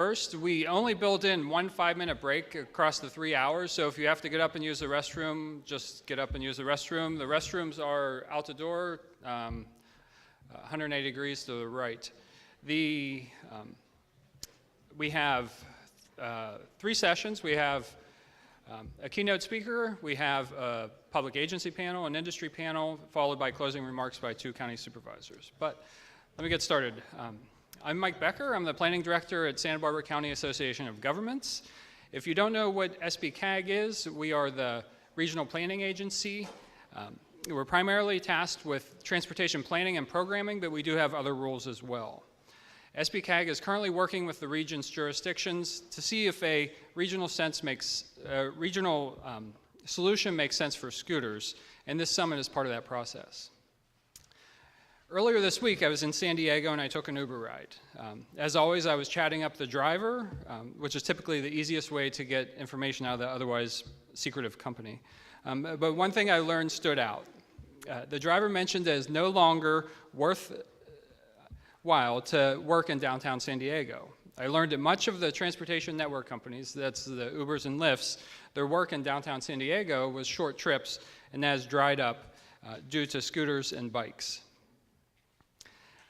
First, we only build in 1 5-minute break across the 3 hours, so if you have to get up and use the restroom, just get up and use the restroom. The restrooms are out the door, 180 degrees to the right. We have 3 sessions. We have a keynote speaker, we have a public agency panel, an industry panel, followed by closing remarks by 2 county supervisors. But let me get started. I'm Mike Becker. I'm the planning director at Santa Barbara County Association of Governments. If you don't know what SBCAG is, we are the regional planning agency. We're primarily tasked with transportation planning and programming, but we do have other roles as well. SBCAG is currently working with the region's jurisdictions to see if a regional solution makes sense for scooters, and this summit is part of that process. Earlier this week, I was in San Diego and I took an Uber ride. As always, I was chatting up the driver, which is typically the easiest way to get information out of the otherwise secretive company. But one thing I learned stood out. The driver mentioned that it's no longer worthwhile to work in downtown San Diego. I learned that much of the transportation network companies, that's the Ubers and Lyfts, their work in downtown San Diego was short trips, and that has dried up due to scooters and bikes.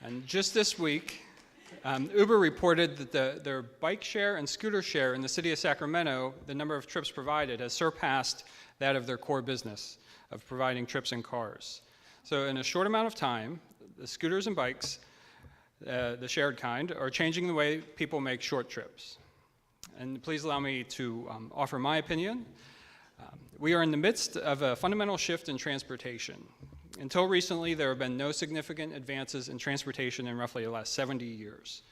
And just this week, Uber reported that their bike share and scooter share in the city of Sacramento, the number of trips provided, has surpassed that of their core business of providing trips in cars. So in a short amount of time, the scooters and bikes, the shared kind, are changing the way people make short trips. And please allow me to offer my opinion. We are in the midst of a fundamental shift in transportation. Until recently, there have been no significant advances in transportation in roughly the last 70 years.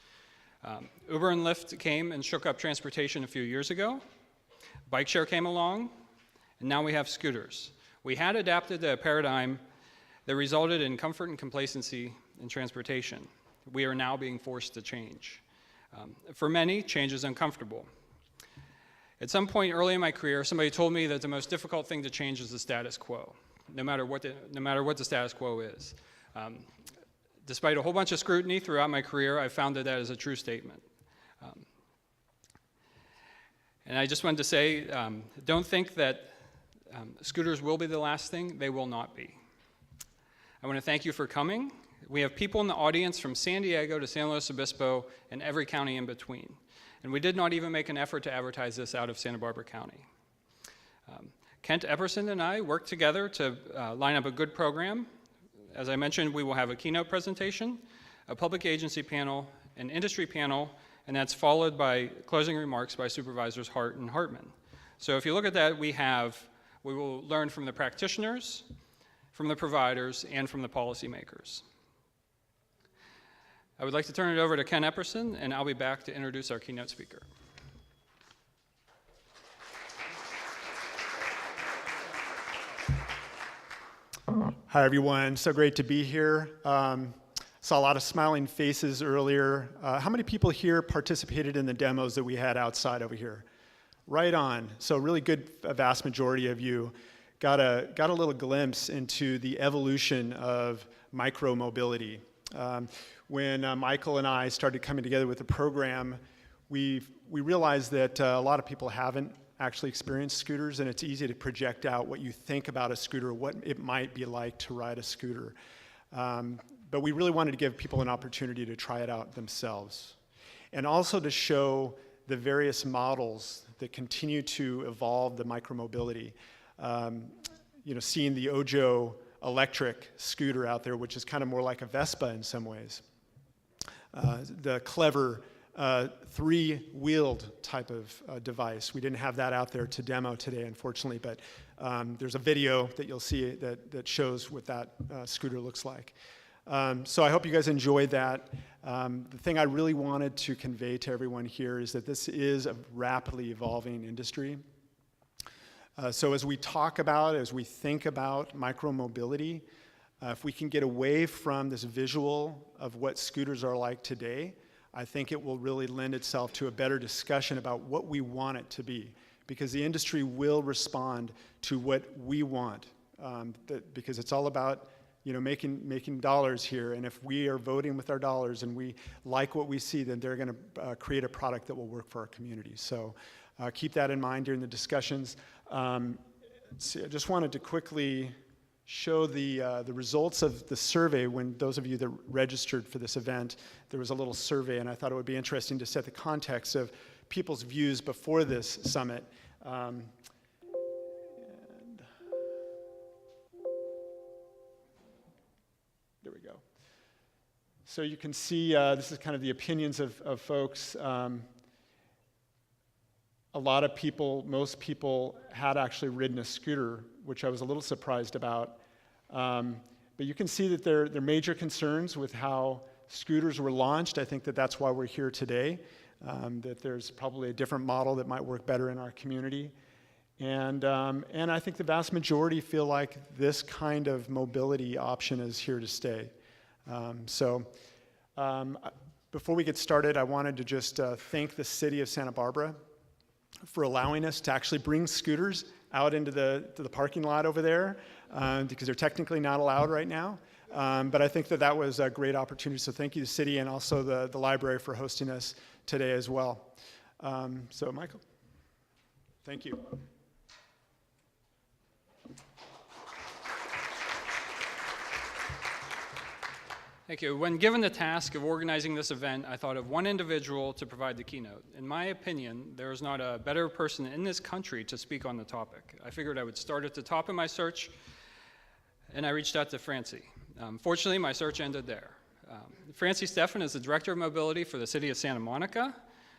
Uber and Lyft came and shook up transportation a few years ago. Bike share came along, and now we have scooters. We had adapted to a paradigm that resulted in comfort and complacency in transportation. We are now being forced to change. For many, change is uncomfortable. At some point early in my career, somebody told me that the most difficult thing to change is the status quo, no matter what the status quo is. Despite a whole bunch of scrutiny throughout my career, I found that is a true statement. And I just wanted to say, don't think that scooters will be the last thing. They will not be. I want to thank you for coming. We have people in the audience from San Diego to San Luis Obispo and every county in between. And we did not even make an effort to advertise this out of Santa Barbara County. Kent Epperson and I worked together to line up a good program. As I mentioned, we will have a keynote presentation, a public agency panel, an industry panel, and that's followed by closing remarks by Supervisors Hart and Hartman. So if you look at that, we will learn from the practitioners, from the providers, and from the policymakers. I would like to turn it over to Ken Epperson, and I'll be back to introduce our keynote speaker. Hi, everyone. So great to be here. Saw a lot of smiling faces earlier. How many people here participated in the demos that we had outside over here? Right on. So really good, a vast majority of you got a little glimpse into the evolution of micro-mobility. When Michael and I started coming together with the program, we realized that a lot of people haven't actually experienced scooters, and it's easy to project out what you think about a scooter, what it might be like to ride a scooter. But we really wanted to give people an opportunity to try it out themselves, and also to show the various models that continue to evolve the micromobility. Seeing the Ojo electric scooter out there, which is kind of more like a Vespa in some ways. The clever 3-wheeled type of device. We didn't have that out there to demo today, unfortunately, but there's a video that you'll see that shows what that scooter looks like. So I hope you guys enjoyed that. The thing I really wanted to convey to everyone here is that this is a rapidly evolving industry. So as we think about micromobility, if we can get away from this visual of what scooters are like today, I think it will really lend itself to a better discussion about what we want it to be, because the industry will respond to what we want, because it's all about making dollars here, and if we are voting with our dollars and we like what we see, then they're going to create a product that will work for our community. So keep that in mind during the discussions. See, I just wanted to quickly show the results of the survey. When those of you that registered for this event, there was a little survey, and I thought it would be interesting to set the context of people's views before this summit. There we go. So you can see this is kind of the opinions of folks. A lot of people, most people had actually ridden a scooter, which I was a little surprised about. But you can see that there are major concerns with how scooters were launched. I think that that's why we're here today, that there's probably a different model that might work better in our community. And I think the vast majority feel like this kind of mobility option is here to stay. Before we get started, I wanted to just thank the city of Santa Barbara for allowing us to actually bring scooters out into the parking lot over there, because they're technically not allowed right now. But I think that was a great opportunity. So thank you to the city and also the library for hosting us today as well. So Michael, thank you. Thank you. When given the task of organizing this event, I thought of one individual to provide the keynote. In my opinion, there is not a better person in this country to speak on the topic. I figured I would start at the top of my search, and I reached out to Francie. Fortunately, my search ended there. Francie Stephan is the Director of Mobility for the City of Santa Monica.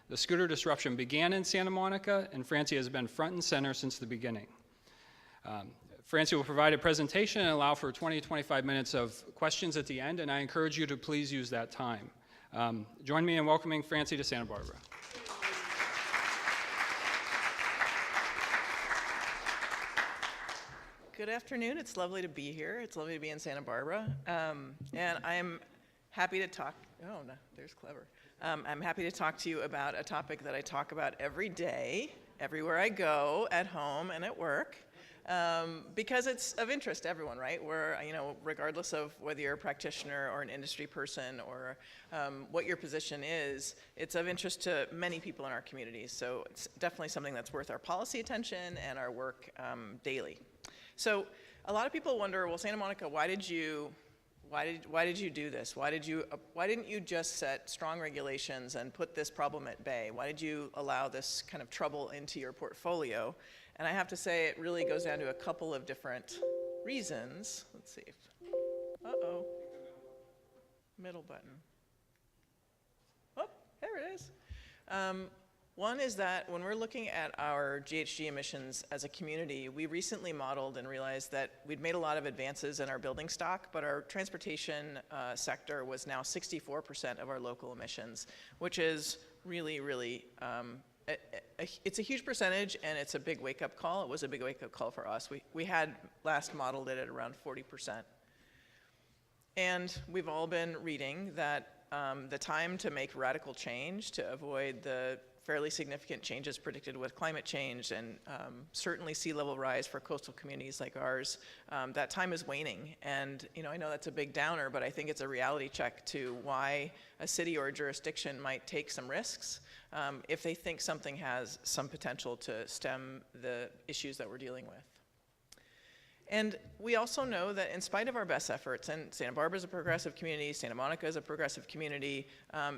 The scooter disruption began in Santa Monica, and Francie has been front and center since the beginning. Francie will provide a presentation and allow for 20 to 25 minutes of questions at the end, and I encourage you to please use that time. Join me in welcoming Francie to Santa Barbara. Good afternoon. It's lovely to be here. It's lovely to be in Santa Barbara. And I'm happy to talk, oh no, there's Clever. I'm happy to talk to you about a topic that I talk about every day, everywhere I go, at home and at work. Because it's of interest to everyone, right? Regardless of whether you're a practitioner or an industry person or what your position is, it's of interest to many people in our communities. So it's definitely something that's worth our policy attention and our work daily. So a lot of people wonder, well, Santa Monica, why did you do this? Why didn't you just set strong regulations and put this problem at bay? Why did you allow this kind of trouble into your portfolio? And I have to say, it really goes down to a couple of different reasons. Let's see. Middle button. Oh, there it is. One is that when we're looking at our GHG emissions as a community, we recently modeled and realized that we'd made a lot of advances in our building stock, but our transportation sector was now 64% of our local emissions, which is really, really it's a huge percentage, and it's a big wake-up call. It was a big wake-up call for us. We had last modeled it at around 40%. And we've all been reading that the time to make radical change to avoid the fairly significant changes predicted with climate change and certainly sea level rise for coastal communities like ours, that time is waning. And I know that's a big downer, but I think it's a reality check to why a city or a jurisdiction might take some risks if they think something has some potential to stem the issues that we're dealing with. And we also know that in spite of our best efforts, and Santa Barbara is a progressive community, Santa Monica is a progressive community,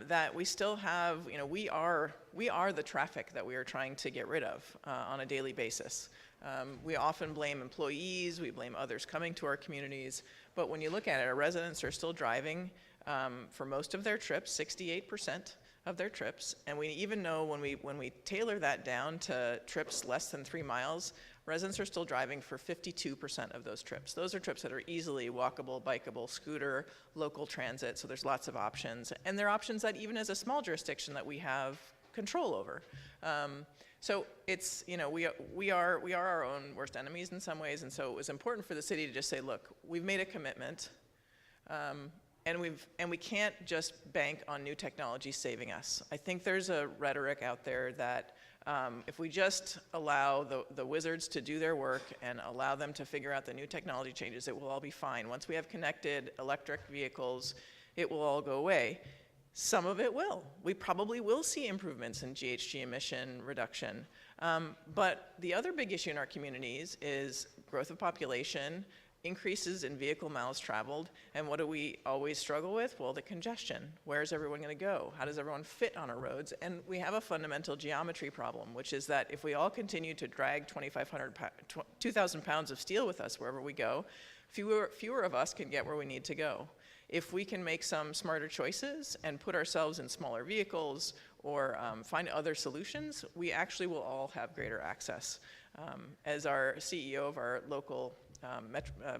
that we still have, we are the traffic that we are trying to get rid of on a daily basis. We often blame employees, we blame others coming to our communities, but when you look at it, our residents are still driving for most of their trips, 68% of their trips, and we even know when we tailor that down to trips less than 3 miles, residents are still driving for 52% of those trips. Those are trips that are easily walkable, bikeable, scooter, local transit, so there's lots of options. And they're options that even as a small jurisdiction that we have control over. So it's, we are our own worst enemies in some ways, and so it was important for the city to just say, look, we've made a commitment, and we can't just bank on new technology saving us. I think there's a rhetoric out there that If we just allow the wizards to do their work and allow them to figure out the new technology changes, it will all be fine. Once we have connected electric vehicles, it will all go away. Some of it will. We probably will see improvements in GHG emission reduction. But the other big issue in our communities is growth of population, increases in vehicle miles traveled, and what do we always struggle with? Well, the congestion. Where's everyone going to go? How does everyone fit on our roads? And we have a fundamental geometry problem, which is that if we all continue to drag 2,000 pounds of steel with us wherever we go, fewer of us can get where we need to go. If we can make some smarter choices and put ourselves in smaller vehicles or find other solutions, we actually will all have greater access. As our CEO of our local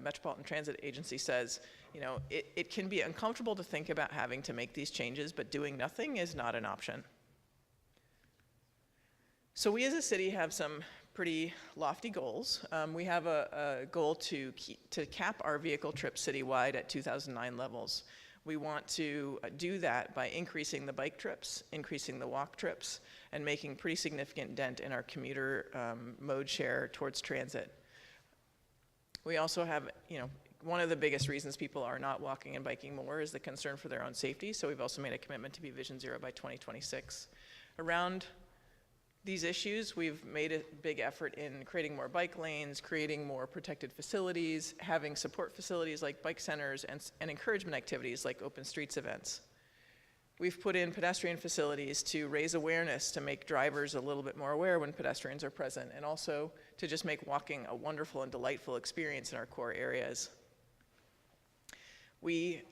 Metropolitan Transit Agency says, you know, it can be uncomfortable to think about having to make these changes, but doing nothing is not an option. So we as a city have some pretty lofty goals. We have a goal to cap our vehicle trips citywide at 2009 levels. We want to do that by increasing the bike trips, increasing the walk trips, and making pretty significant dent in our commuter mode share towards transit. We also have, you know, one of the biggest reasons people are not walking and biking more is the concern for their own safety, so we've also made a commitment to be Vision Zero by 2026. Around these issues, we've made a big effort in creating more bike lanes, creating more protected facilities, having support facilities like bike centers, and encouragement activities like open streets events. We've put in pedestrian facilities to raise awareness, to make drivers a little bit more aware when pedestrians are present, and also to just make walking a wonderful and delightful experience in our core areas. We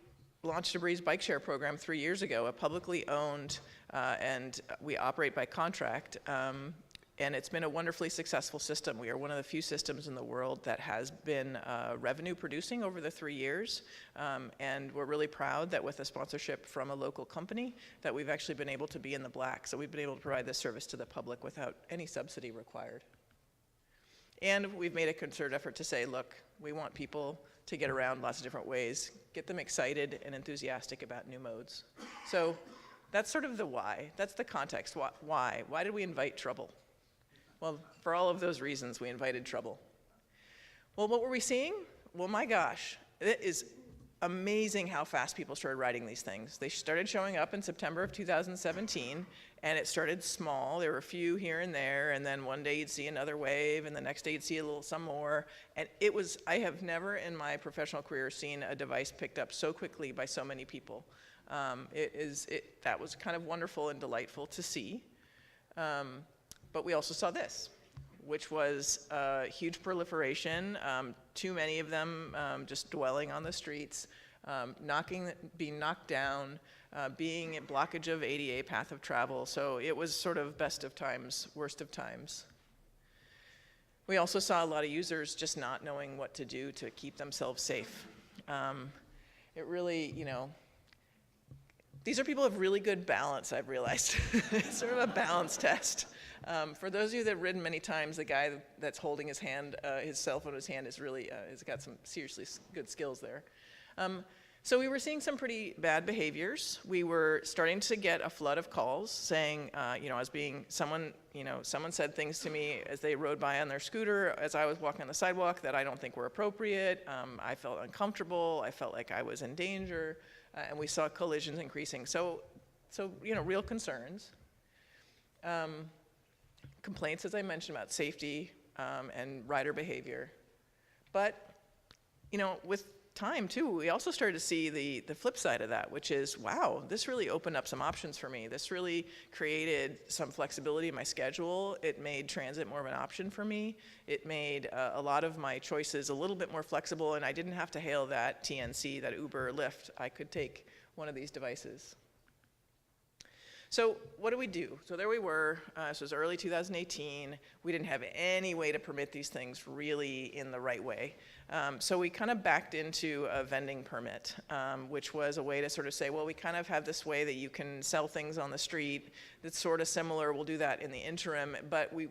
launched a Breeze Bike Share program 3 years ago, a publicly owned, and we operate by contract, and it's been a wonderfully successful system. We are one of the few systems in the world that has been revenue producing over the 3 years, and we're really proud that with a sponsorship from a local company that we've actually been able to be in the black. So we've been able to provide this service to the public without any subsidy required. And we've made a concerted effort to say, look, we want people to get around lots of different ways, get them excited and enthusiastic about new modes. So that's sort of the why. That's the context. Why? Why did we invite trouble? Well, for all of those reasons, we invited trouble. Well, what were we seeing? Well, my gosh, it is amazing how fast people started riding these things. They started showing up in September of 2017, and it started small. There were a few here and there, and then one day you'd see another wave, and the next day you'd see some more. And it was, I have never in my professional career seen a device picked up so quickly by so many people. That was kind of wonderful and delightful to see. But we also saw this, which was a huge proliferation, too many of them just dwelling on the streets, being knocked down, being a blockage of ADA path of travel. So it was sort of best of times, worst of times. We also saw a lot of users just not knowing what to do to keep themselves safe. It really, you know, these are people of really good balance, I've realized. It's sort of a balance test. For those of you that have ridden many times, the guy that's holding his hand, his cell phone in his hand, is really has got some seriously good skills there. So we were seeing some pretty bad behaviors. We were starting to get a flood of calls saying, you know, as being someone, you know, someone said things to me as they rode by on their scooter as I was walking on the sidewalk that I don't think were appropriate. I felt uncomfortable. I felt like I was in danger, and we saw collisions increasing. So you know, real concerns. Complaints, as I mentioned, about safety and rider behavior. But, you know, with time, too, we also started to see the flip side of that, which is, wow, this really opened up some options for me. This really created some flexibility in my schedule. It made transit more of an option for me. It made a lot of my choices a little bit more flexible, and I didn't have to hail that TNC, that Uber or Lyft. I could take one of these devices. So what do we do? So there we were, this was early 2018. We didn't have any way to permit these things really in the right way. So we kind of backed into a vending permit, which was a way to sort of say, well, we kind of have this way that you can sell things on the street that's sort of similar. We'll do that in the interim. But we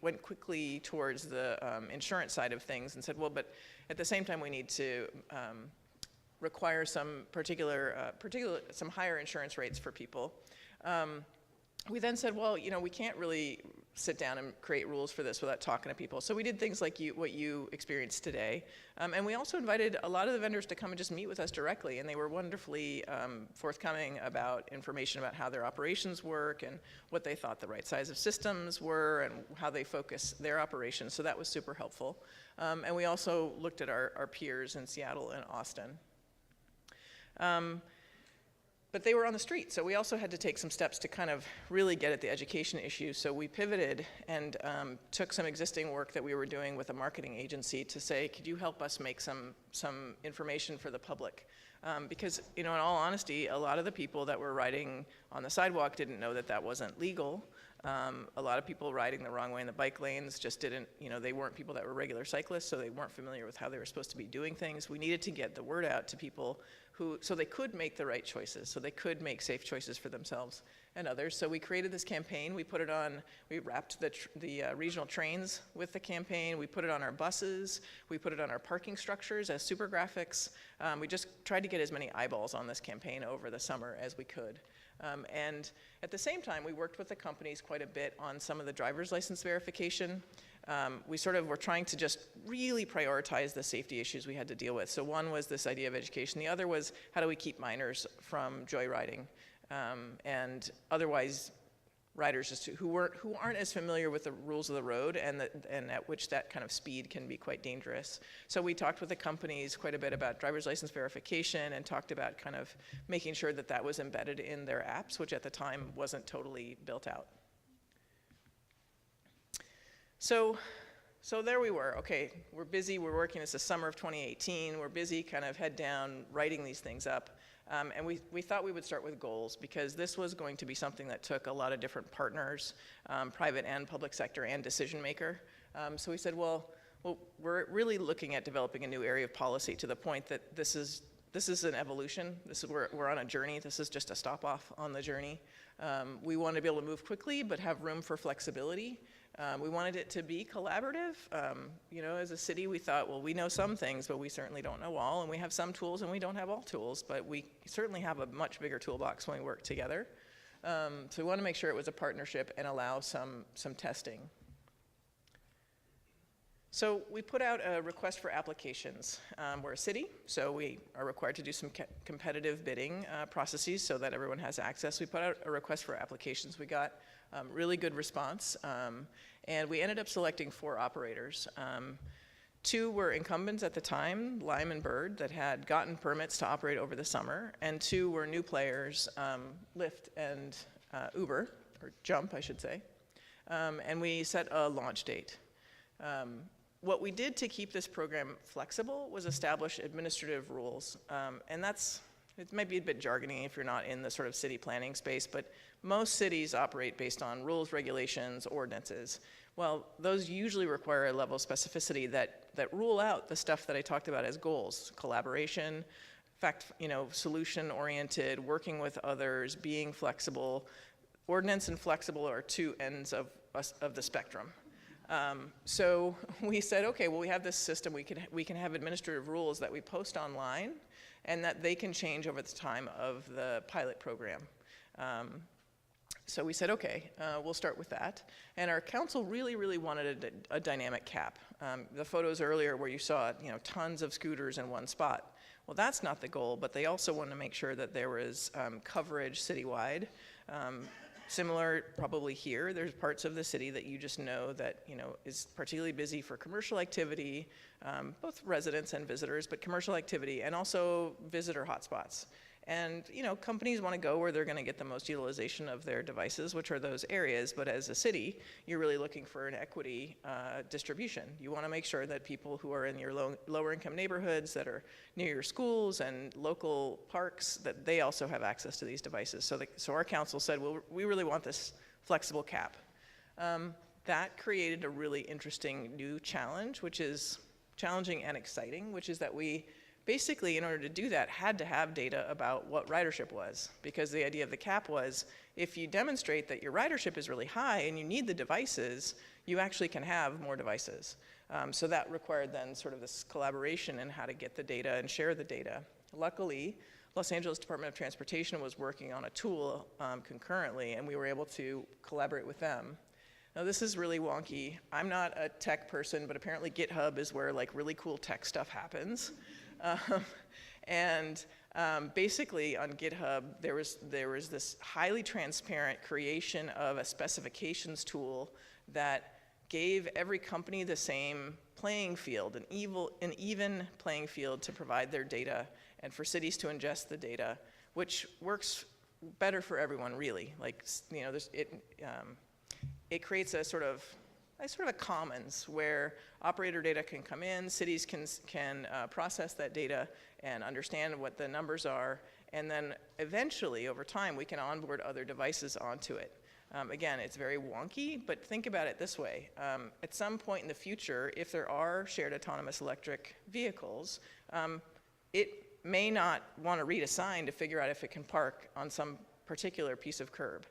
went quickly towards the insurance side of things and said, well, but at the same time, we need to require some some higher insurance rates for people. we then said, well, we can't really sit down and create rules for this without talking to people. So we did things like what you experienced today. And we also invited a lot of the vendors to come and just meet with us directly. And they were wonderfully forthcoming about information about how their operations work and what they thought the right size of systems were and how they focus their operations. So that was super helpful. And we also looked at our peers in Seattle and Austin. But they were on the street, so we also had to take some steps to kind of really get at the education issue. So we pivoted and took some existing work that we were doing with a marketing agency to say, could you help us make some information for the public? Because, in all honesty, a lot of the people that were riding on the sidewalk didn't know that that wasn't legal. A lot of people riding the wrong way in the bike lanes just didn't, they weren't people that were regular cyclists, so they weren't familiar with how they were supposed to be doing things. We needed to get the word out to people so they could make the right choices, so they could make safe choices for themselves and others. So we created this campaign. We wrapped the regional trains with the campaign. We put it on our buses. We put it on our parking structures as super graphics. We just tried to get as many eyeballs on this campaign over the summer as we could. And at the same time, we worked with the companies quite a bit on some of the driver's license verification. We sort of were trying to just really prioritize the safety issues we had to deal with. So one was this idea of education. The other was, how do we keep minors from joyriding? And otherwise, riders just who aren't as familiar with the rules of the road and at which that kind of speed can be quite dangerous. So we talked with the companies quite a bit about driver's license verification and talked about kind of making sure that that was embedded in their apps, which at the time wasn't totally built out. So there we were. Okay, we're busy, we're working. It's the summer of 2018. We're busy kind of head down writing these things up. And we thought we would start with goals because this was going to be something that took a lot of different partners, private and public sector and decision maker. So we said, well, we're really looking at developing a new area of policy to the point that this is an evolution. We're on a journey. This is just a stop off on the journey. We want to be able to move quickly but have room for flexibility. We wanted it to be collaborative. As a city, we thought, well, we know some things, but we certainly don't know all, and we have some tools, and we don't have all tools, but we certainly have a much bigger toolbox when we work together. So we want to make sure it was a partnership and allow some testing. So we put out a request for applications. We're a city, so we are required to do some competitive bidding processes so that everyone has access. We put out a request for applications. We got really good response, and we ended up selecting 4 operators. 2 were incumbents at the time, Lime and Bird, that had gotten permits to operate over the summer, and 2 were new players, Lyft and Uber, or Jump, I should say. And we set a launch date. What we did to keep this program flexible was establish administrative rules, and it might be a bit jargony if you're not in the sort of city planning space, but most cities operate based on rules, regulations, ordinances. Well, those usually require a level of specificity that rule out the stuff that I talked about as goals: collaboration, solution-oriented, working with others, being flexible. Ordinance and flexible are 2 ends of the spectrum. So we said, okay, well, we have this system. We can have administrative rules that we post online, and that they can change over the time of the pilot program. So we said, okay, we'll start with that. And our council really, really wanted a dynamic cap. The photos earlier where you saw, tons of scooters in one spot. Well, that's not the goal, but they also wanted to make sure that there was coverage citywide. Similar, probably here, there's parts of the city that you just know that, is particularly busy for commercial activity, both residents and visitors, but commercial activity, and also visitor hotspots. And, companies want to go where they're going to get the most utilization of their devices, which are those areas. But as a city, you're really looking for an equity distribution. You want to make sure that people who are in your lower income neighborhoods that are near your schools and local parks, that they also have access to these devices. So our council said, well, we really want this flexible cap. That created a really interesting new challenge, which is challenging and exciting, which is that we basically, in order to do that, had to have data about what ridership was, because the idea of the cap was, if you demonstrate that your ridership is really high and you need the devices, you actually can have more devices. So that required then sort of this collaboration in how to get the data and share the data. Luckily, Los Angeles Department of Transportation was working on a tool concurrently, and we were able to collaborate with them. Now this is really wonky. I'm not a tech person, but apparently GitHub is where like really cool tech stuff happens. Basically on GitHub, there was this highly transparent creation of a specifications tool that gave every company the same playing field, an even playing field to provide their data and for cities to ingest the data, which works better for everyone really. Like, you know, it creates a sort of a commons where operator data can come in, cities can process that data and understand what the numbers are, and then eventually, over time, we can onboard other devices onto it. Again, it's very wonky, but think about it this way. At some point in the future, if there are shared autonomous electric vehicles, it may not want to read a sign to figure out if it can park on some particular piece of curb.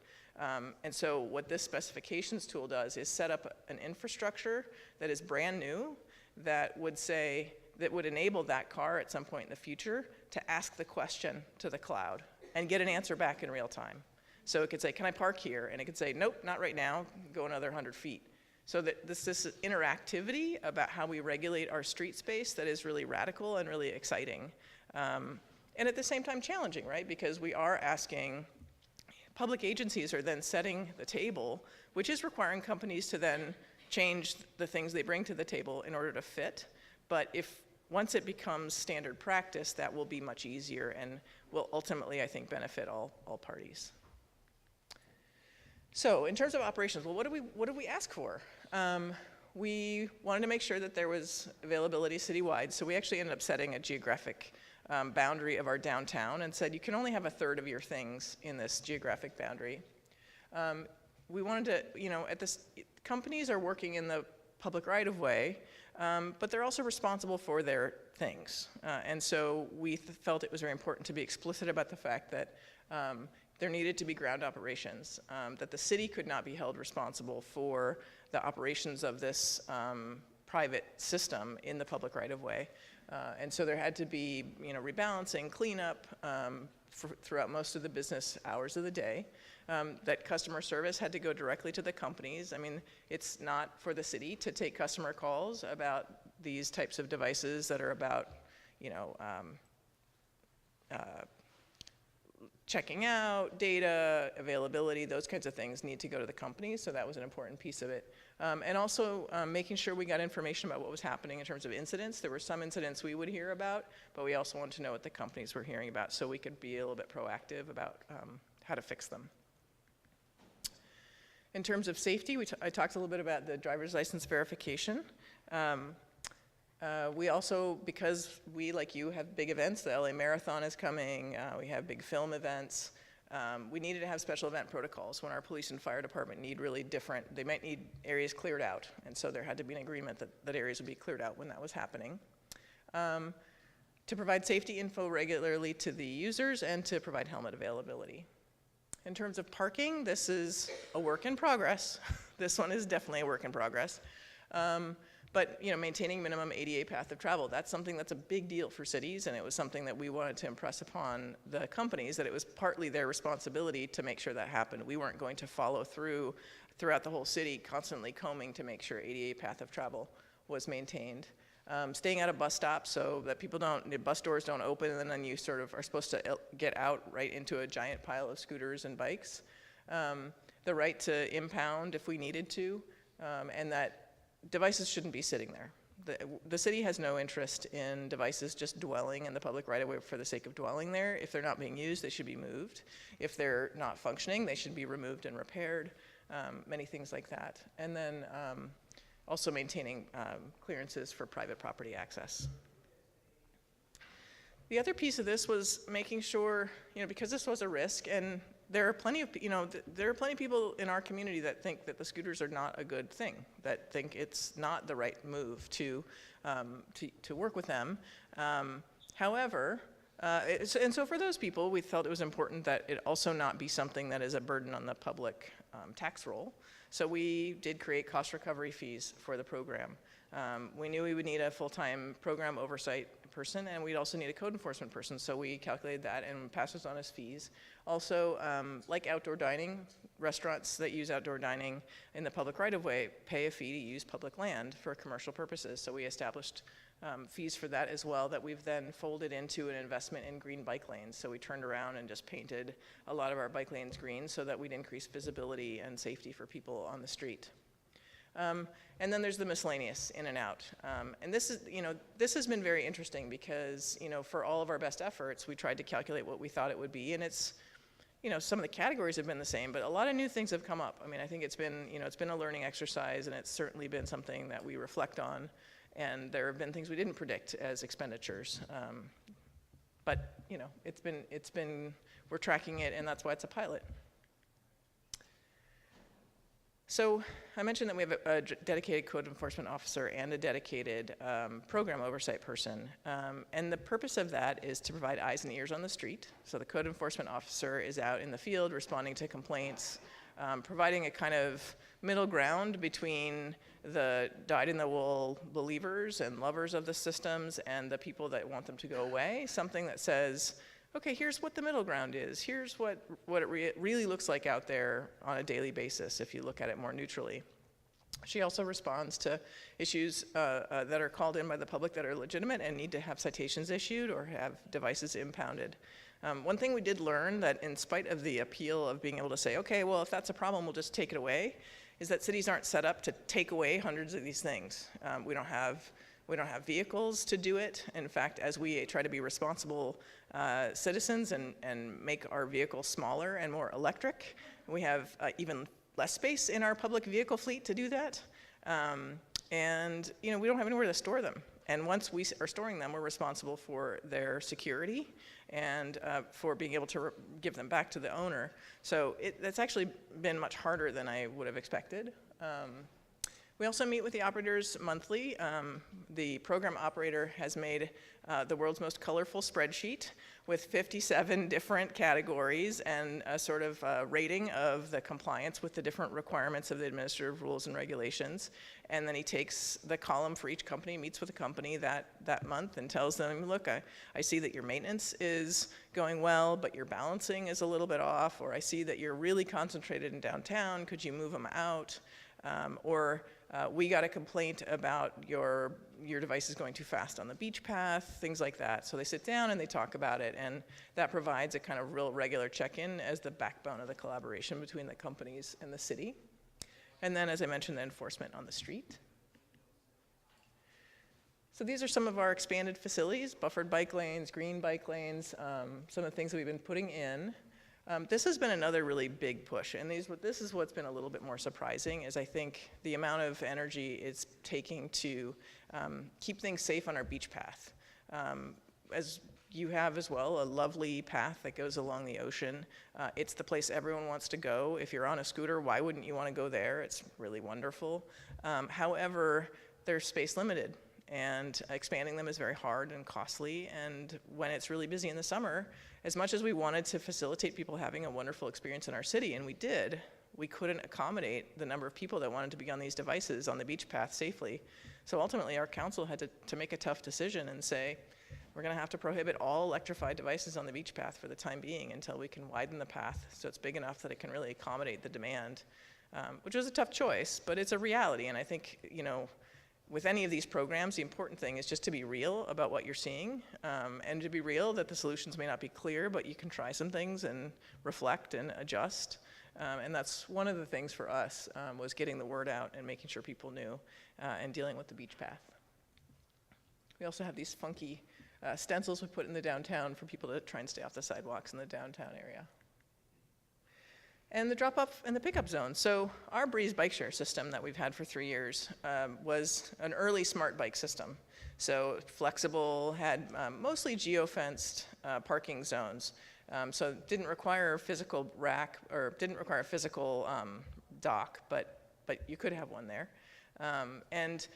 And so what this specifications tool does is set up an infrastructure that is brand new that would enable that car at some point in the future to ask the question to the cloud and get an answer back in real time. So it could say, can I park here? And it could say, nope, not right now, go another 100 feet. So that this interactivity about how we regulate our street space that is really radical and really exciting. And at the same time challenging, right? Because we are asking, public agencies are then setting the table, which is requiring companies to then change the things they bring to the table in order to fit. But once it becomes standard practice, that will be much easier and will ultimately, I think, benefit all parties. So in terms of operations, well, what did we ask for? We wanted to make sure that there was availability citywide, so we actually ended up setting a geographic boundary of our downtown and said you can only have a third of your things in this geographic boundary. We wanted to, you know, companies are working in the public right-of-way, but they're also responsible for their things. And so we felt it was very important to be explicit about the fact that there needed to be ground operations, that the city could not be held responsible for the operations of this private system in the public right-of-way. And so there had to be, you know, rebalancing, cleanup throughout most of the business hours of the day. That customer service had to go directly to the companies. I mean, it's not for the city to take customer calls about these types of devices that are about, you know, checking out, data, availability, those kinds of things need to go to the companies, so that was an important piece of it. And also making sure we got information about what was happening in terms of incidents. There were some incidents we would hear about, but we also wanted to know what the companies were hearing about so we could be a little bit proactive about how to fix them. In terms of safety, I talked a little bit about the driver's license verification. We also, because we, like you, have big events, the LA Marathon is coming, we have big film events, we needed to have special event protocols when our police and fire department need really different, they might need areas cleared out, and so there had to be an agreement that areas would be cleared out when that was happening. To provide safety info regularly to the users and to provide helmet availability. In terms of parking, this is a work in progress. This one is definitely a work in progress. But you know, maintaining minimum ADA path of travel, that's something that's a big deal for cities, and it was something that we wanted to impress upon the companies, that it was partly their responsibility to make sure that happened. We weren't going to follow throughout the whole city, constantly combing to make sure ADA path of travel was maintained. Staying at a bus stop so that the bus doors don't open, and then you sort of are supposed to get out right into a giant pile of scooters and bikes. The right to impound if we needed to, and that devices shouldn't be sitting there. The city has no interest in devices just dwelling in the public right-of-way for the sake of dwelling there. If they're not being used, they should be moved. If they're not functioning, they should be removed and repaired, many things like that. And then also maintaining clearances for private property access. The other piece of this was making sure, you know, because this was a risk, and there are plenty of, you know, there are plenty of people in our community that think that the scooters are not a good thing, that think it's not the right move to work with them. However, and so for those people, we felt it was important that it also not be something that is a burden on the public tax roll. So we did create cost recovery fees for the program. We knew we would need a full-time program oversight person, and we'd also need a code enforcement person, so we calculated that and passed those on as fees. Also, like outdoor dining, restaurants that use outdoor dining in the public right-of-way pay a fee to use public land for commercial purposes, so we established fees for that as well that we've then folded into an investment in green bike lanes. So we turned around and just painted a lot of our bike lanes green so that we'd increase visibility and safety for people on the street. And then there's the miscellaneous in and out. And this is, this has been very interesting because, for all of our best efforts, we tried to calculate what we thought it would be, and it's, some of the categories have been the same, but a lot of new things have come up. I mean, I think it's been, it's been a learning exercise, and it's certainly been something that we reflect on. And there have been things we didn't predict as expenditures. But, it's been, we're tracking it, and that's why it's a pilot. So I mentioned that we have a dedicated code enforcement officer and a dedicated program oversight person. And the purpose of that is to provide eyes and ears on the street. So the code enforcement officer is out in the field responding to complaints, providing a kind of middle ground between the dyed-in-the-wool believers and lovers of the systems and the people that want them to go away. Something that says, okay, here's what the middle ground is. Here's what it really looks like out there on a daily basis if you look at it more neutrally. She also responds to issues that are called in by the public that are legitimate and need to have citations issued or have devices impounded. One thing we did learn that in spite of the appeal of being able to say, okay, well, if that's a problem, we'll just take it away, is that cities aren't set up to take away hundreds of these things. We don't have vehicles to do it. In fact, as we try to be responsible citizens and make our vehicles smaller and more electric, we have even less space in our public vehicle fleet to do that. And we don't have anywhere to store them. And once we are storing them, we're responsible for their security and for being able to give them back to the owner. So that's actually been much harder than I would have expected. We also meet with the operators monthly. The program operator has made the world's most colorful spreadsheet with 57 different categories and a sort of rating of the compliance with the different requirements of the administrative rules and regulations. And then he takes the column for each company, meets with the company that month and tells them, look, I see that your maintenance is going well, but your balancing is a little bit off, or I see that you're really concentrated in downtown, could you move them out? We got a complaint about your device is going too fast on the beach path, things like that. So they sit down and they talk about it, and that provides a kind of real regular check-in as the backbone of the collaboration between the companies and the city. And then, as I mentioned, the enforcement on the street. So these are some of our expanded facilities, buffered bike lanes, green bike lanes, some of the things that we've been putting in. This has been another really big push, and this is what's been a little bit more surprising, is I think the amount of energy it's taking to keep things safe on our beach path. As you have as well, a lovely path that goes along the ocean. It's the place everyone wants to go. If you're on a scooter, why wouldn't you want to go there? It's really wonderful. However, they're space limited, and expanding them is very hard and costly, and when it's really busy in the summer, as much as we wanted to facilitate people having a wonderful experience in our city, and we did, we couldn't accommodate the number of people that wanted to be on these devices on the beach path safely. So ultimately, our council had to make a tough decision and say, we're going to have to prohibit all electrified devices on the beach path for the time being until we can widen the path so it's big enough that it can really accommodate the demand, which was a tough choice, but it's a reality. And I think, with any of these programs, the important thing is just to be real about what you're seeing, and to be real that the solutions may not be clear, but you can try some things and reflect and adjust. And that's one of the things for us, was getting the word out and making sure people knew, and dealing with the beach path. We also have these funky stencils we put in the downtown for people to try and stay off the sidewalks in the downtown area. And the drop-off and the pickup zone. So our Breeze bike share system that we've had for 3 years was an early smart bike system. So flexible, had mostly geo-fenced parking zones. So it didn't require a physical rack, or didn't require a physical dock, but you could have one there. And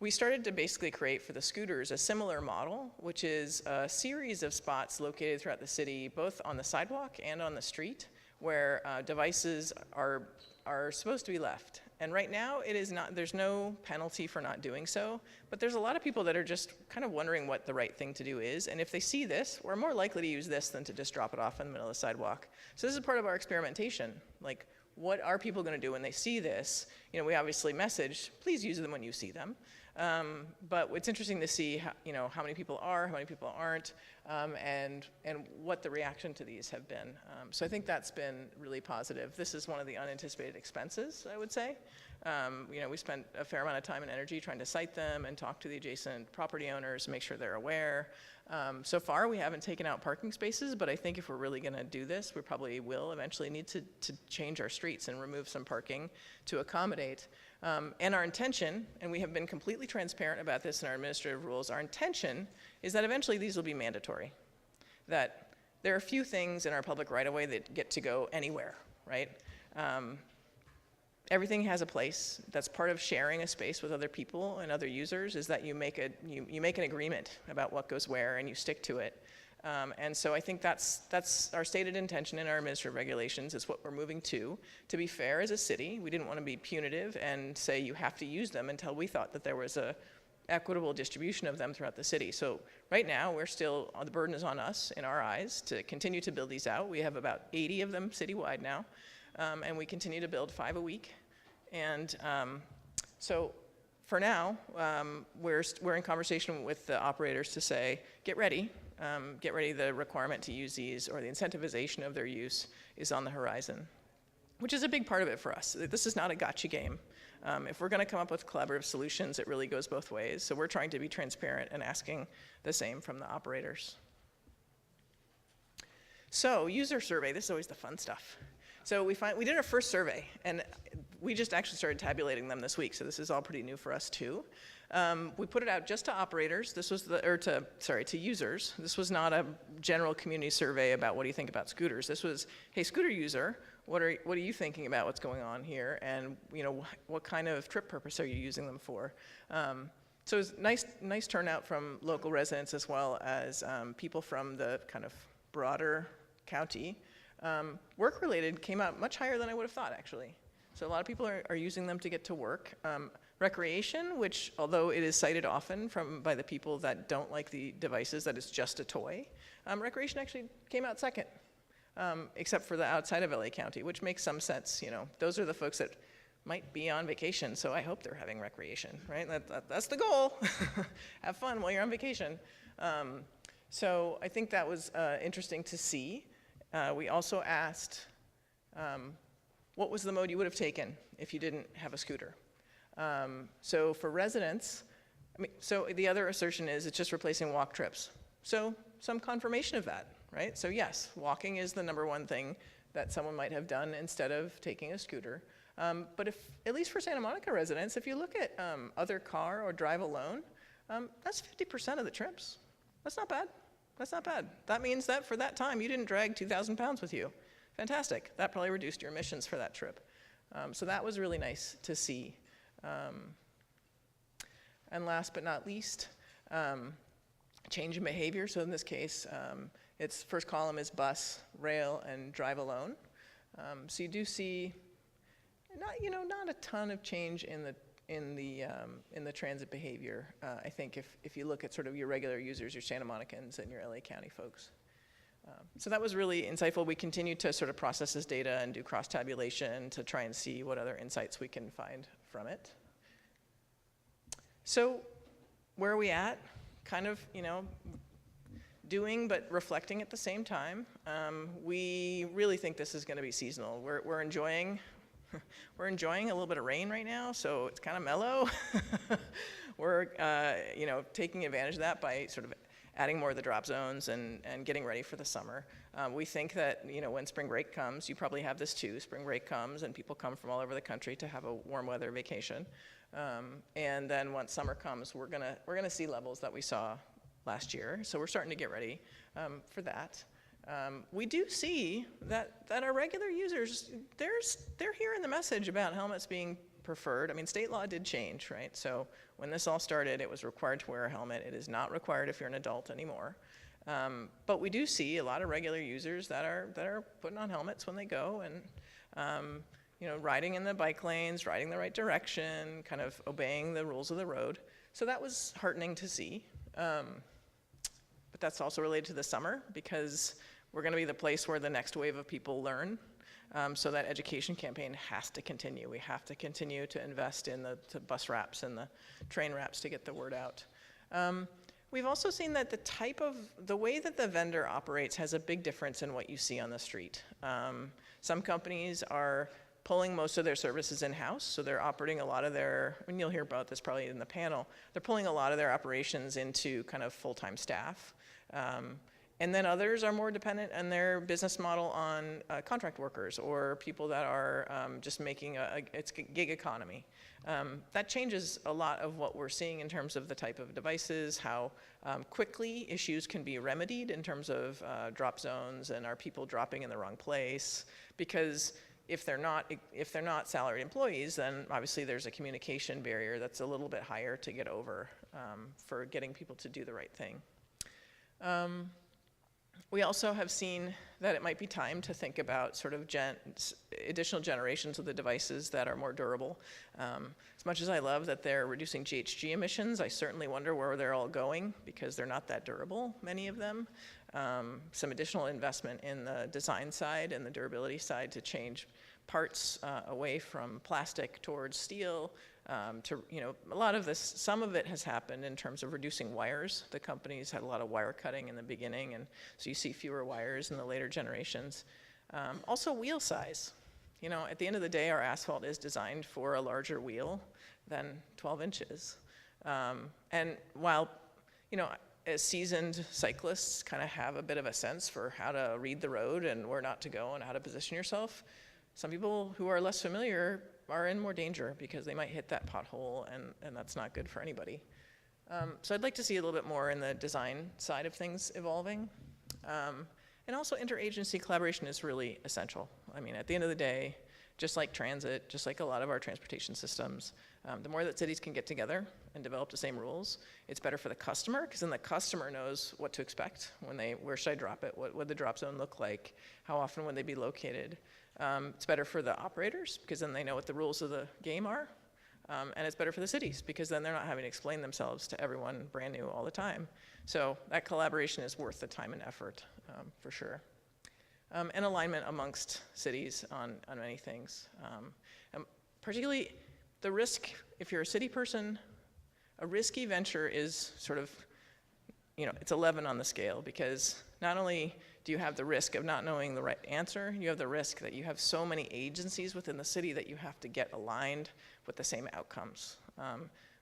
we started to basically create for the scooters a similar model, which is a series of spots located throughout the city, both on the sidewalk and on the street, where devices are supposed to be left. And right now, it is not, there's no penalty for not doing so, but there's a lot of people that are just kind of wondering what the right thing to do is, and if they see this, we're more likely to use this than to just drop it off in the middle of the sidewalk. So this is part of our experimentation. Like, what are people going to do when they see this? You know, we obviously message, please use them when you see them. But it's interesting to see how, you know, how many people are, how many people aren't, and what the reaction to these have been. So I think that's been really positive. This is one of the unanticipated expenses, I would say. You know, we spent a fair amount of time and energy trying to cite them and talk to the adjacent property owners, make sure they're aware. So far, we haven't taken out parking spaces, but I think if we're really going to do this, we probably will eventually need to change our streets and remove some parking to accommodate. And our intention, and we have been completely transparent about this in our administrative rules, our intention is that eventually these will be mandatory. That there are a few things in our public right-of-way that get to go anywhere, right? Everything has a place. That's part of sharing a space with other people and other users, is that you make an agreement about what goes where and you stick to it. And so I think that's our stated intention in our administrative regulations. It's what we're moving to. To be fair, as a city, we didn't want to be punitive and say you have to use them until we thought that there was a equitable distribution of them throughout the city. So right now, we're still, the burden is on us, in our eyes, to continue to build these out. We have about 80 of them citywide now, and we continue to build 5 a week. And so for now, we're in conversation with the operators to say, get ready, the requirement to use these, or the incentivization of their use, is on the horizon, which is a big part of it for us. This is not a gotcha game. If we're going to come up with collaborative solutions, it really goes both ways. So we're trying to be transparent and asking the same from the operators. So user survey, this is always the fun stuff. So we did our first survey, and we just actually started tabulating them this week, so this is all pretty new for us too. We put it out just to operators. This was to users. This was not a general community survey about what do you think about scooters. This was, hey, scooter user, what are you thinking about what's going on here, and you know, what kind of trip purpose are you using them for? So it was nice turnout from local residents as well as people from the kind of broader county. Work-related came out much higher than I would have thought, actually. So a lot of people are using them to get to work. Recreation, which although it is cited often by the people that don't like the devices, that it's just a toy, recreation actually came out second, except for the outside of LA County, which makes some sense. You know, those are the folks that might be on vacation, so I hope they're having recreation, right? That's the goal. Have fun while you're on vacation. So I think that was interesting to see. We also asked, what was the mode you would have taken if you didn't have a scooter? So for residents, so the other assertion is it's just replacing walk trips. So some confirmation of that, right? So yes, walking is the #1 thing that someone might have done instead of taking a scooter. But if, at least for Santa Monica residents, if you look at other car or drive alone, that's 50% of the trips. That's not bad. That's not bad. That means that for that time, you didn't drag 2,000 pounds with you. Fantastic. That probably reduced your emissions for that trip. So that was really nice to see. And last but not least, change in behavior. So in this case, its first column is bus, rail, and drive alone. So you do see, not a ton of change in the transit behavior. I think if you look at sort of your regular users, your Santa Monicans and your LA County folks. So that was really insightful. We continue to sort of process this data and do cross-tabulation to try and see what other insights we can find from it. So where are we at? Kind of, doing but reflecting at the same time. We really think this is going to be seasonal. We're enjoying a little bit of rain right now, so it's kind of mellow. We're taking advantage of that by sort of adding more of the drop zones and getting ready for the summer. We think that when spring break comes, you probably have this too. Spring break comes and people come from all over the country to have a warm weather vacation. And then once summer comes, we're gonna see levels that we saw last year. So we're starting to get ready for that. We do see that our regular users, they're hearing the message about helmets being preferred. I mean, state law did change, right? So when this all started, it was required to wear a helmet. It is not required if you're an adult anymore. But we do see a lot of regular users that are putting on helmets when they go, and riding in the bike lanes, riding the right direction, kind of obeying the rules of the road. So that was heartening to see. But that's also related to the summer, because we're going to be the place where the next wave of people learn. So that education campaign has to continue. We have to continue to invest in the bus wraps and the train wraps to get the word out. We've also seen that the way that the vendor operates has a big difference in what you see on the street. Some companies are pulling most of their services in-house, so they're operating a lot of and you'll hear about this probably in the panel, they're pulling a lot of their operations into kind of full-time staff. And then others are more dependent on their business model on contract workers or people that are just making it's gig economy. That changes a lot of what we're seeing in terms of the type of devices, how quickly issues can be remedied in terms of drop zones and are people dropping in the wrong place. Because if they're not salaried employees, then obviously there's a communication barrier that's a little bit higher to get over for getting people to do the right thing. We also have seen that it might be time to think about sort of additional generations of the devices that are more durable. As much as I love that they're reducing GHG emissions, I certainly wonder where they're all going, because they're not that durable, many of them. Some additional investment in the design side and the durability side to change parts away from plastic towards steel. A lot of this, some of it has happened in terms of reducing wires. The companies had a lot of wire cutting in the beginning, and so you see fewer wires in the later generations. Also wheel size. At the end of the day, our asphalt is designed for a larger wheel than 12 inches. And while, as seasoned cyclists kind of have a bit of a sense for how to read the road and where not to go and how to position yourself, some people who are less familiar are in more danger because they might hit that pothole, and that's not good for anybody. So I'd like to see a little bit more in the design side of things evolving. And also interagency collaboration is really essential. I mean, at the end of the day, just like transit, just like a lot of our transportation systems, the more that cities can get together and develop the same rules, it's better for the customer, because then the customer knows what to expect where should I drop it, what would the drop zone look like, how often would they be located. It's better for the operators, because then they know what the rules of the game are. And it's better for the cities, because then they're not having to explain themselves to everyone brand new all the time. So that collaboration is worth the time and effort, for sure. And alignment amongst cities on many things. And particularly the risk, if you're a city person, a risky venture is sort of, it's 11 on the scale, because not only do you have the risk of not knowing the right answer, you have the risk that you have so many agencies within the city that you have to get aligned with the same outcomes.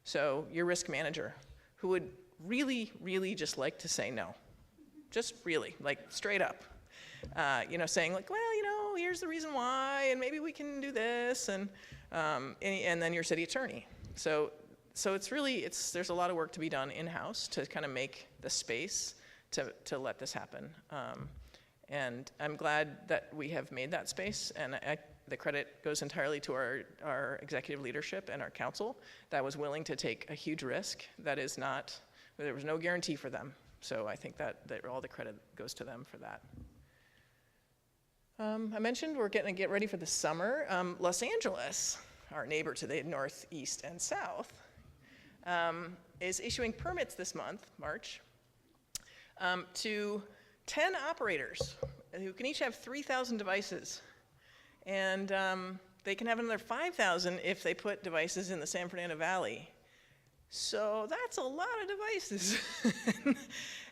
So your risk manager, who would really, really just like to say no, just really, like straight up, saying like, well, here's the reason why, and maybe we can do this, and then your city attorney. So it's really, there's a lot of work to be done in-house to kind of make the space to let this happen. And I'm glad that we have made that space, and the credit goes entirely to our executive leadership and our council that was willing to take a huge risk there was no guarantee for them. So I think that all the credit goes to them for that. I mentioned we're going to get ready for the summer. Los Angeles, our neighbor to the northeast and south, is issuing permits this month, March, to 10 operators who can each have 3,000 devices. And they can have another 5,000 if they put devices in the San Fernando Valley. So that's a lot of devices.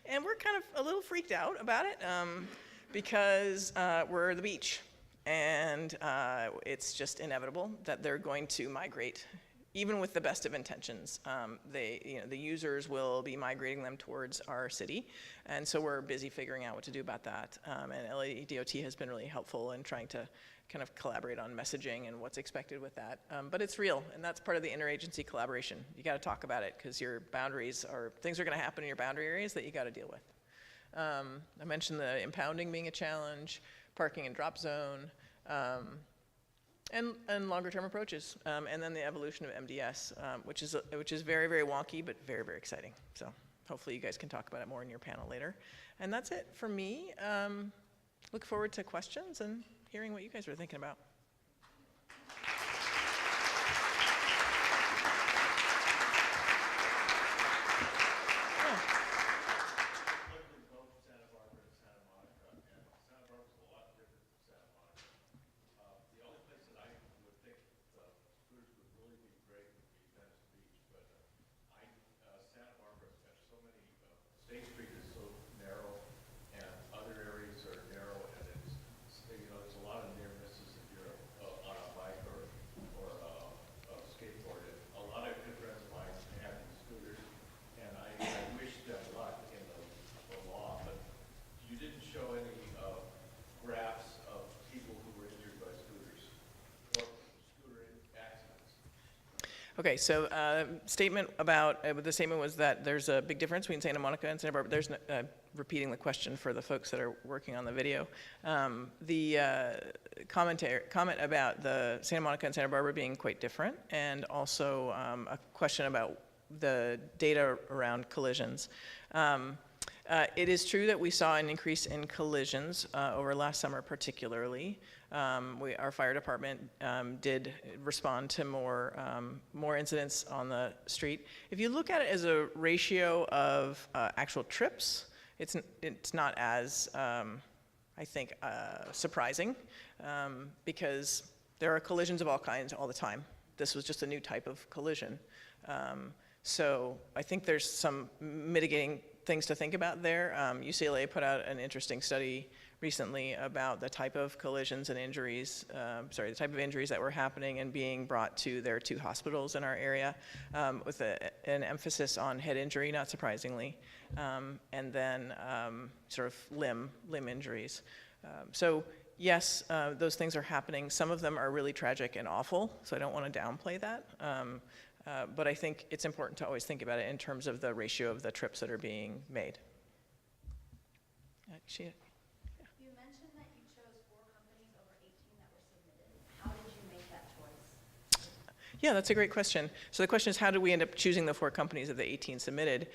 And we're kind of a little freaked out about it because we're the beach. And it's just inevitable that they're going to migrate. Even with the best of intentions, the users will be migrating them towards our city, and so we're busy figuring out what to do about that. And LA DOT has been really helpful in trying to kind of collaborate on messaging and what's expected with that. But it's real, and that's part of the interagency collaboration. You got to talk about it, because your boundaries things are going to happen in your boundary areas that you got to deal with. I mentioned the impounding being a challenge, parking and drop zone. And longer-term approaches, and then the evolution of MDS, which is very, very wonky, but very, very exciting. So hopefully you guys can talk about it more in your panel later. And that's it for me. Look forward to questions and hearing what you guys are thinking about. Okay, so statement about, the statement was that there's a big difference between Santa Monica and Santa Barbara. There's, repeating the question for the folks that are working on the video. The comment about the Santa Monica and Santa Barbara being quite different, and also a question about the data around collisions. It is true that we saw an increase in collisions over last summer particularly. Our fire department did respond to more incidents on the street. If you look at it as a ratio of actual trips, it's not as, I think, surprising, because there are collisions of all kinds all the time. This was just a new type of collision. So I think there's some mitigating things to think about there. UCLA put out an interesting study recently about the type of collisions and injuries, the type of injuries that were happening and being brought to their 2 hospitals in our area, with an emphasis on head injury, not surprisingly, and then sort of limb injuries. So yes, those things are happening. Some of them are really tragic and awful, so I don't want to downplay that. But I think it's important to always think about it in terms of the ratio of the trips that are being made. You mentioned that you chose 4 companies over 18 that were submitted. How did you make that choice? Yeah, that's a great question. So the question is, how did we end up choosing the 4 companies of the 18 submitted?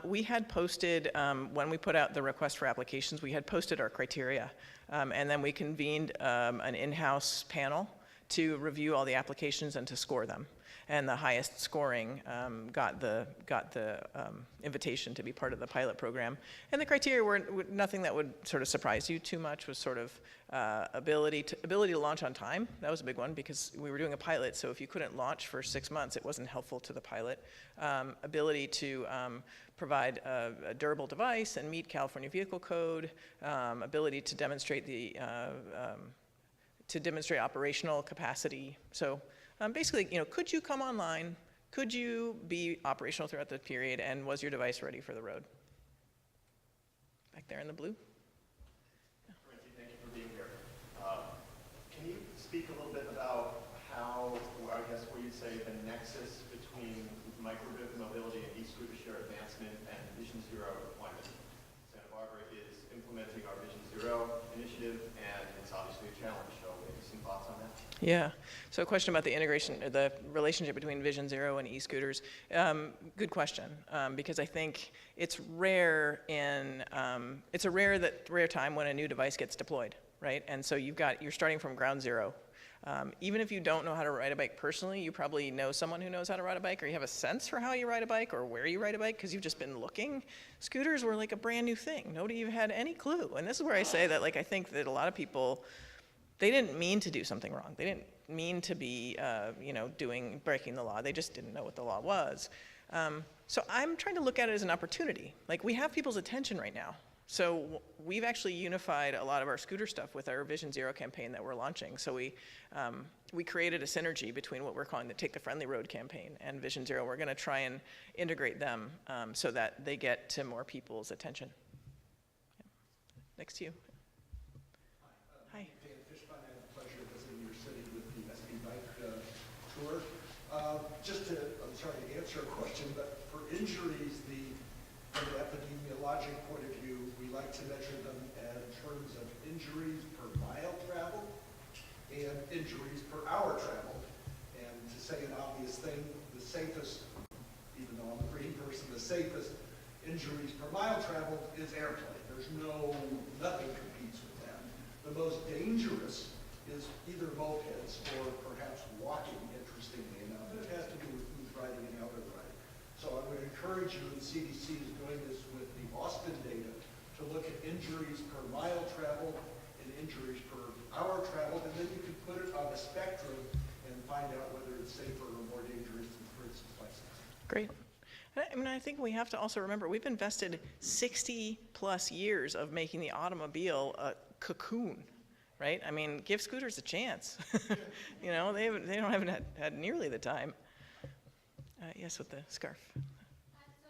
We had posted, when we put out the request for applications, we had posted our criteria. And then we convened an in-house panel to review all the applications and to score them. And the highest scoring got the invitation to be part of the pilot program. And the criteria were nothing that would sort of surprise you too much. Was sort of ability to launch on time. That was a big one because we were doing a pilot. So if you couldn't launch for 6 months, it wasn't helpful to the pilot. Ability to provide a durable device and meet California Vehicle Code. Ability to demonstrate demonstrate operational capacity. So. Basically, could you come online? Could you be operational throughout the period? And was your device ready for the road? Back there in the blue. Francie, thank you for being here. Can you speak a little bit about how, I guess, what you'd say the nexus between micromobility and e-scooter share advancement and Vision Zero deployment? Santa Barbara is implementing our Vision Zero initiative, and it's obviously a challenge. So maybe some thoughts on that? Yeah. So a question about the integration, the relationship between Vision Zero and e-scooters. Good question, because I think it's rare it's a rare time when a new device gets deployed, right? And so you're starting from ground zero. Even if you don't know how to ride a bike personally, you probably know someone who knows how to ride a bike, or you have a sense for how you ride a bike or where you ride a bike because you've just been looking. Scooters were like a brand new thing. Nobody even had any clue. And this is where I say that, I think that a lot of people, they didn't mean to do something wrong. They didn't mean to be, breaking the law. They just didn't know what the law was. So I'm trying to look at it as an opportunity. We have people's attention right now. So we've actually unified a lot of our scooter stuff with our Vision Zero campaign that we're launching. So we created a synergy between what we're calling the Take the Friendly Road campaign and Vision Zero. We're going to try and integrate them so that they get to more people's attention. Yeah. Next to you. Hi. Tour. I'm sorry to answer a question, but for injuries, from an epidemiologic point of view, we like to measure them in terms of injuries per mile traveled and injuries per hour traveled. And to say an obvious thing, the safest, even though I'm a green person, the safest injuries per mile traveled is airplane. There's nothing competes with that. The most dangerous is either mopeds or perhaps walking, interestingly enough. It has to do with who's riding and how they're riding. So I would encourage you, and CDC is doing this with the Austin data, to look at injuries per mile traveled and injuries per hour traveled, and then you can put it on a spectrum and find out whether it's safer or more dangerous than, for instance, bicycling. Great. I think we have to also remember, we've invested 60 plus years of making the automobile a cocoon. Right? Give scooters a chance. They haven't had nearly the time. Yes, with the scarf. So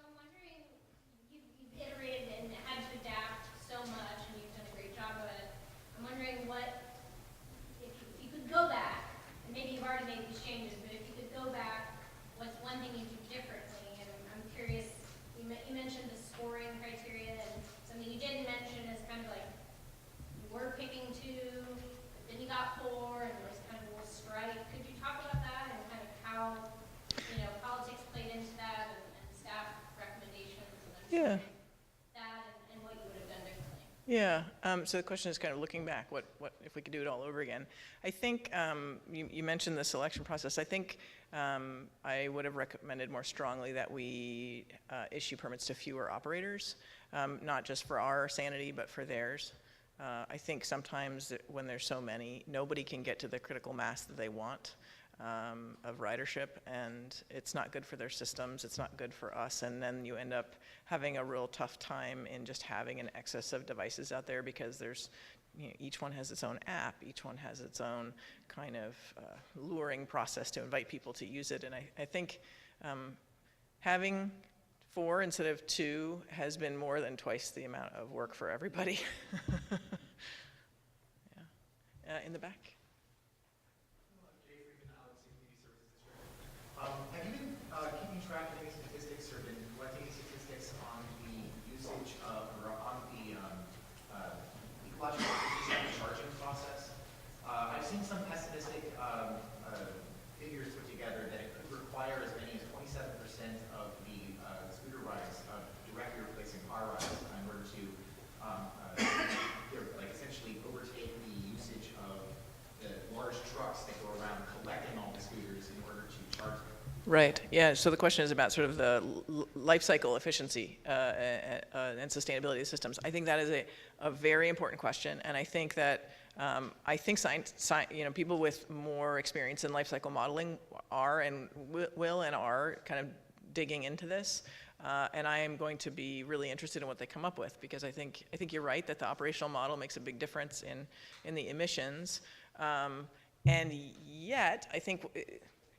I'm wondering, you've iterated and had to adapt so much, and you've done a great job of it. I'm wondering if you could go back, and maybe you've already made these changes, but if you could go back, what Yeah, so the question is kind of looking back, what if we could do it all over again? I think you mentioned the selection process. I think I would have recommended more strongly that we issue permits to fewer operators, not just for our sanity, but for theirs. I think sometimes when there's so many, nobody can get to the critical mass that they want of ridership, and it's not good for their systems, it's not good for us, and then you end up having a real tough time in just having an excess of devices out there, because there's, each one has its own app, each one has its own kind of luring process to invite people to use it, and I think having 4 instead of 2 has been more than twice the amount of work for everybody. Yeah. In the back. Have you been keeping track of any statistics or been collecting any statistics on the usage of, or on the ecological efficiency of the charging process? I've seen some pessimistic figures put together that it could require as many as 27% of the scooter rides directly replacing car rides in order to like essentially overtake the usage of the large trucks that go around collecting all the scooters in order to charge them. Right, yeah, so the question is about sort of the life cycle efficiency and sustainability of systems. I think that is a very important question, and I think that people with more experience in life cycle modeling are and will and are kind of digging into this, and I am going to be really interested in what they come up with, because I think you're right that the operational model makes a big difference in the emissions, and yet I think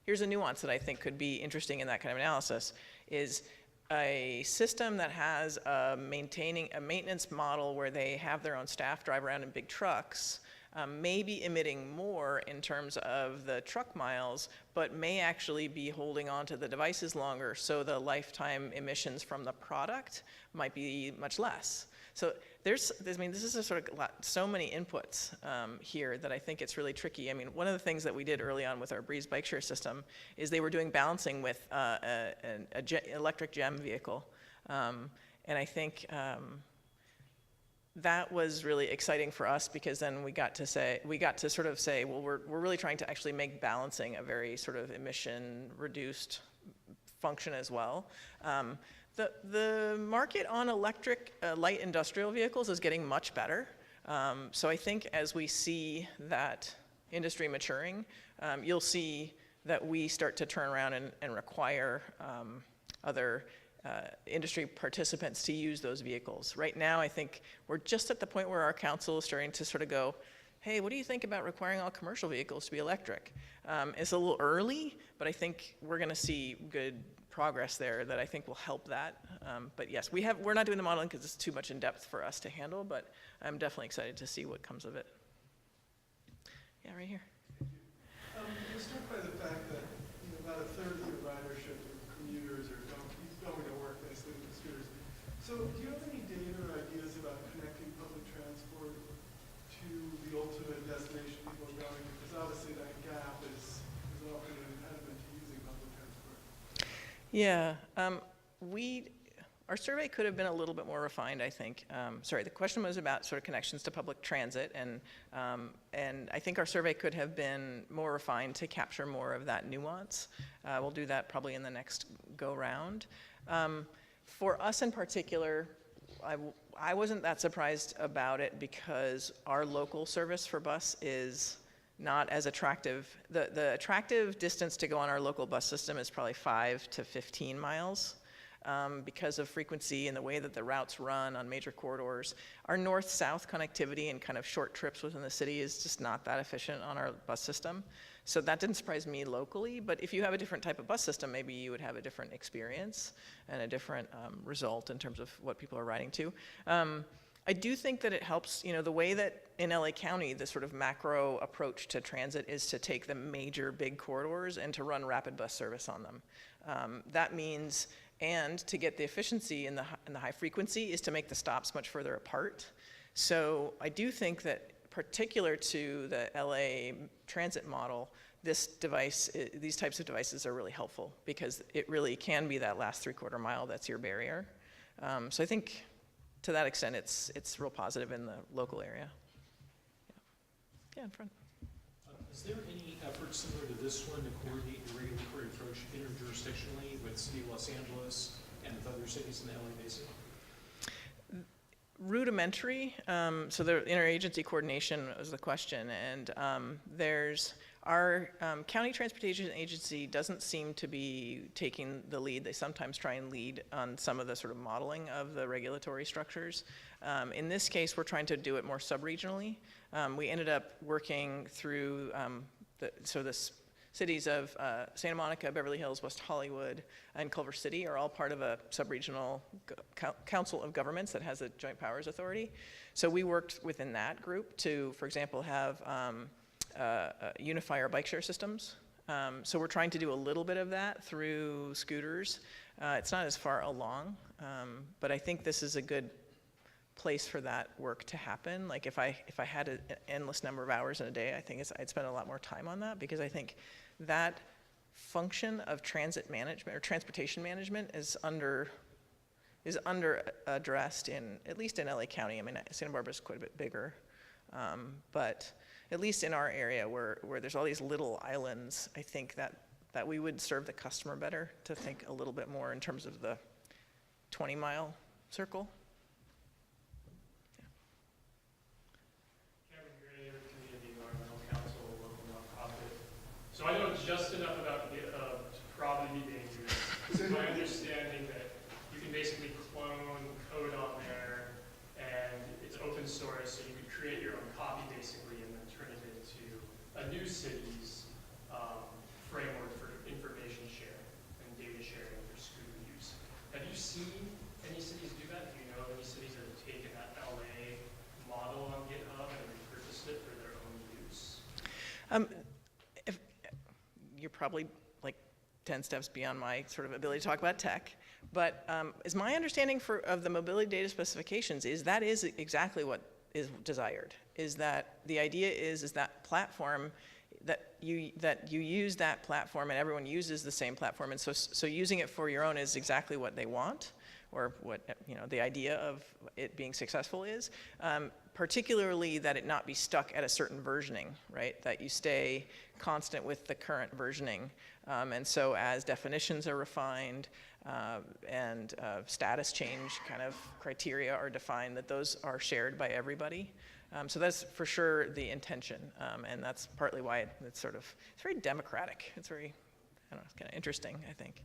here's a nuance that I think could be interesting in that kind of analysis, is a system that has a maintenance model where they have their own staff drive around in big trucks, may be emitting more in terms of the truck miles, but may actually be holding on to the devices longer, so the lifetime emissions from the product might be much less. So this is a sort of so many inputs here that I think it's really tricky. I mean, one of the things that we did early on with our Breeze bike share system is they were doing balancing with an electric GEM vehicle. And I think that was really exciting for us, because then we got to sort of say, well, we're really trying to actually make balancing a very sort of emission reduced function as well. The market on electric light industrial vehicles is getting much better. So I think as we see that industry maturing, you'll see that we start to turn around and require other industry participants to use those vehicles. Right now, I think we're just at the point where our council is starting to sort of go, hey, what do you think about requiring all commercial vehicles to be electric? It's a little early, but I think we're going to see good progress there that I think will help that. But yes, we're not doing the modeling because it's too much in depth for us to handle, but I'm definitely excited to see what comes of it. Yeah, right here. We're struck by the fact that about a third of your ridership of commuters are going to work basically with scooters. So do you have any data or ideas about connecting public transport to the ultimate destination people are going? Because obviously that gap is often an impediment to using public transport. Yeah, our survey could have been a little bit more refined, I think. Sorry, the question was about sort of connections to public transit, and I think our survey could have been more refined to capture more of that nuance. We'll do that probably in the next go-round. For us in particular, I wasn't that surprised about it, because our local service for bus is not as attractive. The attractive distance to go on our local bus system is probably 5 to 15 miles. Because of frequency and the way that the routes run on major corridors. Our north-south connectivity and kind of short trips within the city is just not that efficient on our bus system. So that didn't surprise me locally, but if you have a different type of bus system, maybe you would have a different experience and a different result in terms of what people are riding to. I do think that it helps, the way that in LA County, the sort of macro approach to transit is to take the major big corridors and to run rapid bus service on them. That means, and to get the efficiency in the high frequency, is to make the stops much further apart. So I do think that particular to the LA transit model, these types of devices are really helpful, because it really can be that last 3/4 mile that's your barrier. So I think to that extent, it's real positive in the local area. Yeah, in front. Is there any effort similar to this one to coordinate the regulatory approach interjurisdictionally with City of Los Angeles and with other cities in the LA Basin? Rudimentary, so the interagency coordination was the question, and there's our county transportation agency doesn't seem to be taking the lead. They sometimes try and lead on some of the sort of modeling of the regulatory structures. In this case, we're trying to do it more sub-regionally. We ended up working through the cities of Santa Monica, Beverly Hills, West Hollywood, and Culver City are all part of a sub-regional council of governments that has a joint powers authority. So we worked within that group to, for example, have unify our bike share systems. So we're trying to do a little bit of that through scooters. It's not as far along, but I think this is a good place for that work to happen. Like if I had an endless number of hours in a day, I think I'd spend a lot more time on that, because I think that function of transit management or transportation management is under addressed in, at least in LA County. I mean, Santa Barbara is quite a bit bigger, but at least in our area where there's all these little islands, I think that we would serve the customer better to think a little bit more in terms of the 20-mile circle. So I know just enough about it to probably be dangerous. It's my understanding that you can basically clone code on there, and it's open source, so you can create your own copy basically, and then turn it into a new city's framework for information sharing and data sharing for scooter use. Have you seen any cities do that? Do you know any cities that have taken that LA model on GitHub and repurposed it for their own use? You're probably like 10 steps beyond my sort of ability to talk about tech, but is my understanding of the mobility data specifications is that is exactly what is desired, is that the idea is that platform, that you use that platform and everyone uses the same platform, and so using it for your own is exactly what they want, or what the idea of it being successful is. Particularly that it not be stuck at a certain versioning, right? That you stay constant with the current versioning. And so as definitions are refined and status change kind of criteria are defined, that those are shared by everybody. So that's for sure the intention. And that's partly why it's very democratic. It's very, I don't know, it's kind of interesting, I think.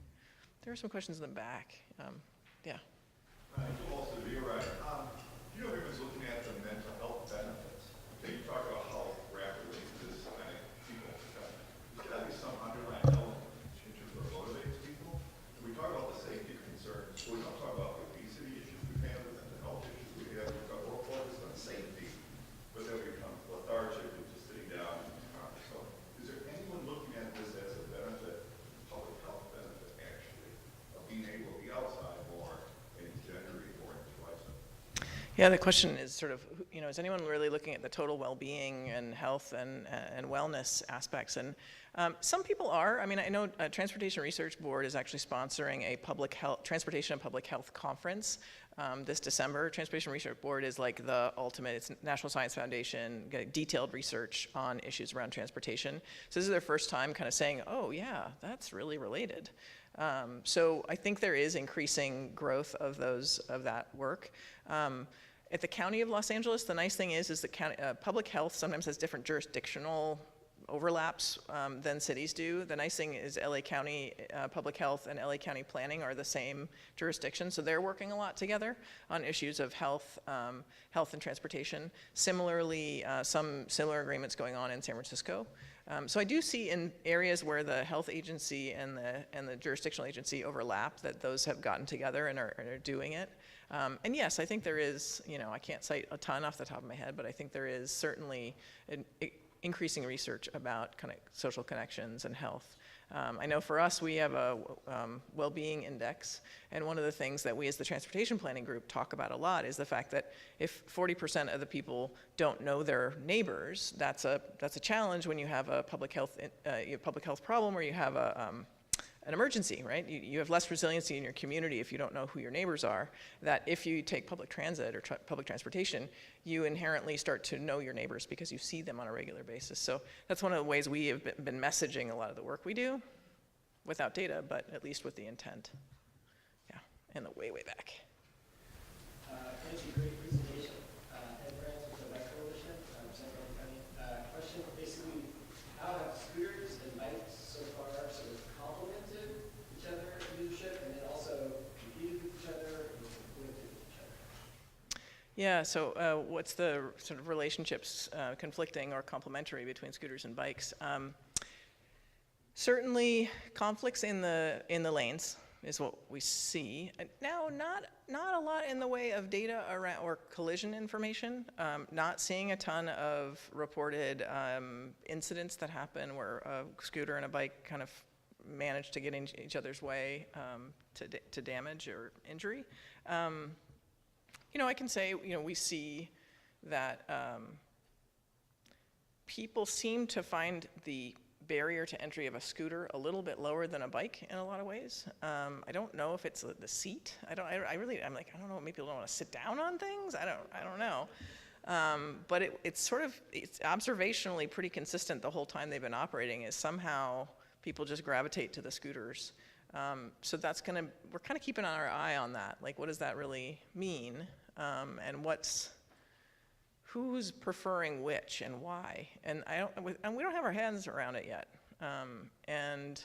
There are some questions in the back. Yeah. Also, you're right. Everyone's looking at the mental health benefits. Okay, you talk about how rapidly this kind of people become. There's got to be some underlying element in terms of what motivates people. We talk about the safety concerns. We don't talk about the obesity issues we've had, the mental health issues we have. We've got more focused on safety, but then we become lethargic and just sitting down in the car. So, is there anyone looking at this as a benefit, public health benefit, actually, of being able to be outside more and generate more into lifestyle? Yeah, the question is sort of, is anyone really looking at the total well-being and health and wellness aspects? And some people are. I mean, I know Transportation Research Board is actually sponsoring a transportation and public health conference this December. Transportation Research Board is like the ultimate. It's National Science Foundation, detailed research on issues around transportation. So this is their first time kind of saying, oh yeah, that's really related. So I think there is increasing growth of that work. At the County of Los Angeles, the nice thing is the county, public health sometimes has different jurisdictional overlaps than cities do. The nice thing is LA County Public Health and LA County Planning are the same jurisdiction, so they're working a lot together on issues of health and transportation. Similarly, some similar agreements going on in San Francisco. So I do see in areas where the health agency and the jurisdictional agency overlap that those have gotten together and are doing it. And yes, I think there is, I can't cite a ton off the top of my head, but I think there is certainly increasing research about kind of social connections and health. I know for us, we have a well-being index, and one of the things that we as the transportation planning group talk about a lot is the fact that if 40% of the people don't know their neighbors, that's a challenge when you have a public health problem, or you have an emergency, right? You have less resiliency in your community if you don't know who your neighbors are, that if you take public transit or public transportation, you inherently start to know your neighbors because you see them on a regular basis. So that's one of the ways we have been messaging a lot of the work we do, without data, but at least with the intent. Yeah, in the way back. Thank you, great presentation. Ed Brands with the Bike Coalition, Central County. Question, basically, how have scooters and bikes so far sort of complemented each other in leadership, and then also competed with each other and conflicted with each other? Yeah, so what's the sort of relationships conflicting or complementary between scooters and bikes? Certainly conflicts in the lanes is what we see. Now, not a lot in the way of data around or collision information. Not seeing a ton of reported incidents that happen where a scooter and a bike kind of manage to get in each other's way to damage or injury. You know, I can say, you know, we see that people seem to find the barrier to entry of a scooter a little bit lower than a bike in a lot of ways. I don't know if it's the seat. I'm like, I don't know, maybe people don't want to sit down on things. I don't know. But it's observationally pretty consistent the whole time they've been operating is somehow people just gravitate to the scooters. So we're kind of keeping our eye on that. Like, what does that really mean? And who's preferring which and why? And we don't have our hands around it yet. And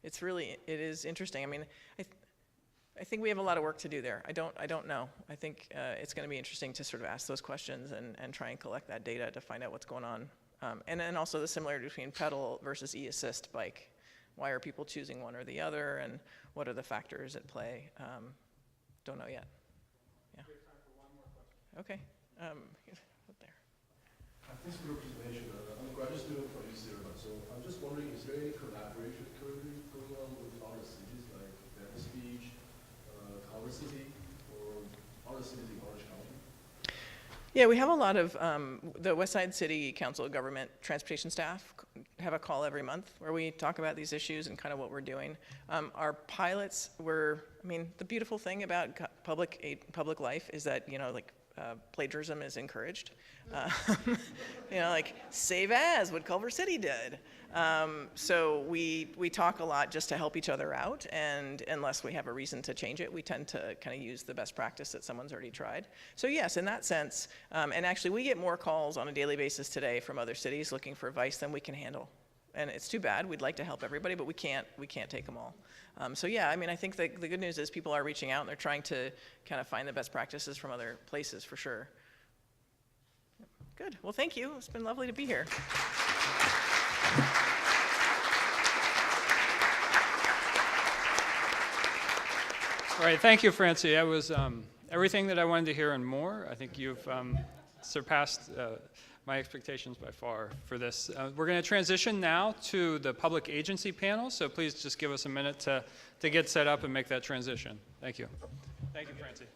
it is interesting. I mean, I think we have a lot of work to do there. I don't know. I think it's going to be interesting to sort of ask those questions and try and collect that data to find out what's going on. And then also the similarity between pedal versus e-assist bike. Why are people choosing one or the other, and what are the factors at play? Don't know yet. Yeah. We have time for one more question. Okay. There. Thanks for your presentation. I'm a graduate student from UC Irvine, so I'm just wondering, is there any collaboration currently going on with other cities like Venice Beach, Culver City, or other cities in Orange County? Yeah, we have a lot of, the West Side City Council of Government transportation staff have a call every month where we talk about these issues and kind of what we're doing. Our pilots the beautiful thing about public life is that, you know, like, plagiarism is encouraged. You know, like, save as what Culver City did. So we talk a lot just to help each other out, and unless we have a reason to change it, we tend to kind of use the best practice that someone's already tried. So yes, in that sense, and actually we get more calls on a daily basis today from other cities looking for advice than we can handle. And it's too bad. We'd like to help everybody, but we can't take them all. So yeah, I mean, I think the good news is people are reaching out and they're trying to kind of find the best practices from other places for sure. Good. Well, thank you. It's been lovely to be here. All right, thank you, Francie. That was everything that I wanted to hear and more. I think you've surpassed my expectations by far for this. We're going to transition now to the public agency panel, so please just give us a minute to get set up and make that transition. Thank you. Thank you, Francie.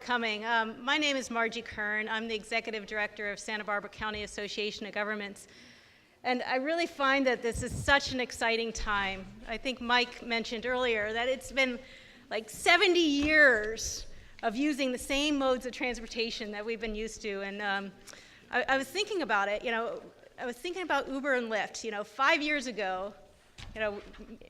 Coming. My name is Margie Kern. I'm the Executive Director of Santa Barbara County Association of Governments. And I really find that this is such an exciting time. I think Mike mentioned earlier that it's been like 70 years of using the same modes of transportation that we've been used to. And I was thinking about it, I was thinking about Uber and Lyft. 5 years ago,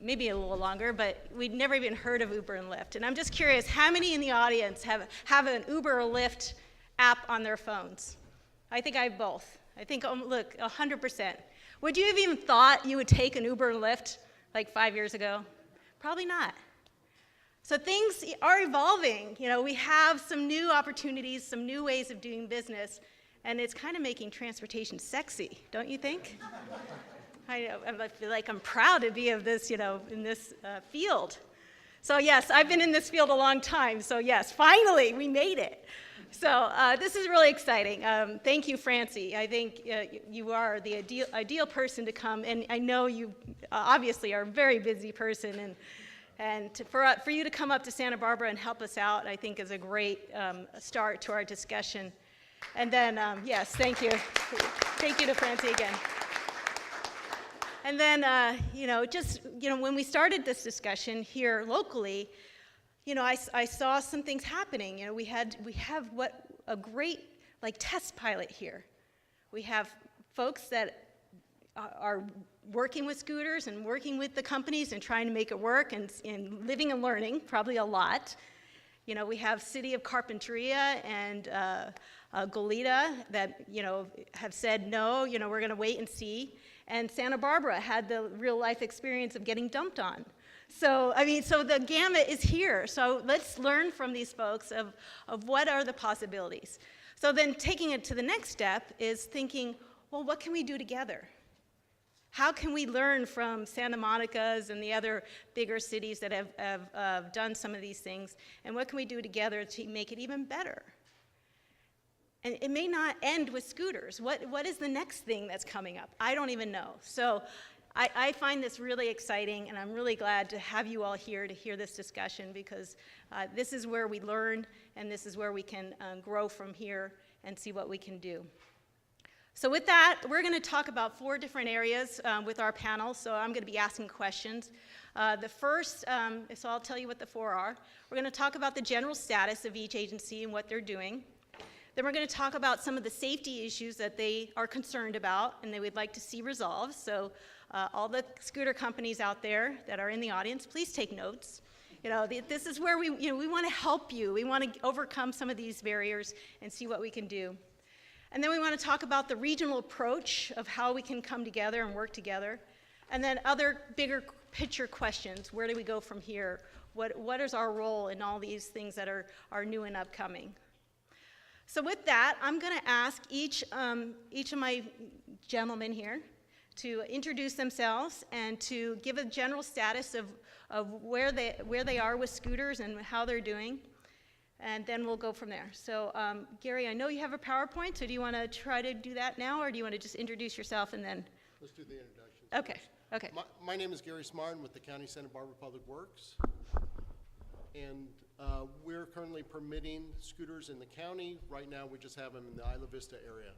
maybe a little longer, but we'd never even heard of Uber and Lyft. And I'm just curious, how many in the audience have an Uber or Lyft app on their phones? I think I have both. I think, look, 100%. Would you have even thought you would take an Uber and Lyft like 5 years ago? Probably not. So things are evolving. We have some new opportunities, some new ways of doing business, and it's kind of making transportation sexy, don't you think? I feel like I'm proud to be of this, in this field. So yes, I've been in this field a long time. So yes, finally we made it. So this is really exciting. Thank you, Francie. I think you are the ideal person to come, and I know you obviously are a very busy person, and for you to come up to Santa Barbara and help us out, I think is a great start to our discussion. And then yes, thank you. Thank you to Francie again. And then, when we started this discussion here locally, I saw some things happening. We have what a great test pilot here. We have folks that are working with scooters and working with the companies and trying to make it work and living and learning, probably a lot. We have City of Carpinteria and Goleta that, have said, no, we're going to wait and see. And Santa Barbara had the real life experience of getting dumped on. So, so the gamut is here. So let's learn from these folks of what are the possibilities. So then taking it to the next step is thinking, well, what can we do together? How can we learn from Santa Monica's and the other bigger cities that have done some of these things? And what can we do together to make it even better? And it may not end with scooters. What is the next thing that's coming up? I don't even know. So I find this really exciting, and I'm really glad to have you all here to hear this discussion, because this is where we learn, and this is where we can grow from here and see what we can do. So with that, we're going to talk about 4 different areas with our panel, so I'm going to be asking questions. The first, so I'll tell you what the 4 are. We're going to talk about the general status of each agency and what they're doing. Then we're going to talk about some of the safety issues that they are concerned about and they would like to see resolved. So all the scooter companies out there that are in the audience, please take notes. This is where we want to help you. We want to overcome some of these barriers and see what we can do. And then we want to talk about the regional approach of how we can come together and work together. And then other bigger picture questions. Where do we go from here? What is our role in all these things that are new and upcoming? So with that, I'm going to ask each of my gentlemen here to introduce themselves and to give a general status of where they are with scooters and how they're doing, and then we'll go from there. So Gary, I know you have a PowerPoint, so do you want to try to do that now, or do you want to just introduce yourself and then? Let's do the introductions. Okay. Okay. My name is Gary Smartin with the County Santa Barbara Public Works, and we're currently permitting scooters in the county. Right now, we just have them in the Isla Vista area.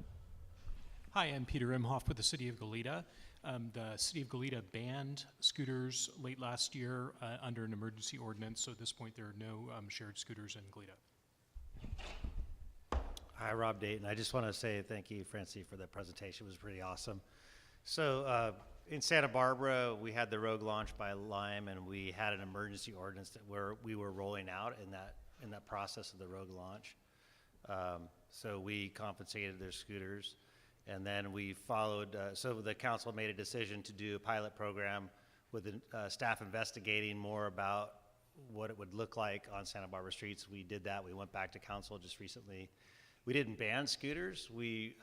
Hi, I'm Peter Imhoff with the City of Goleta. The City of Goleta banned scooters late last year under an emergency ordinance, so at this point there are no shared scooters in Goleta. Hi, Rob Dayton. I just want to say thank you, Francie, for that presentation. It was pretty awesome. So in Santa Barbara, we had the Rogue launch by Lime, and we had an emergency ordinance where we were rolling out in that process of the Rogue launch. So we compensated their scooters, and then we followed. So the council made a decision to do a pilot program with the staff investigating more about what it would look like on Santa Barbara streets. We did that. We went back to council just recently. We didn't ban scooters. We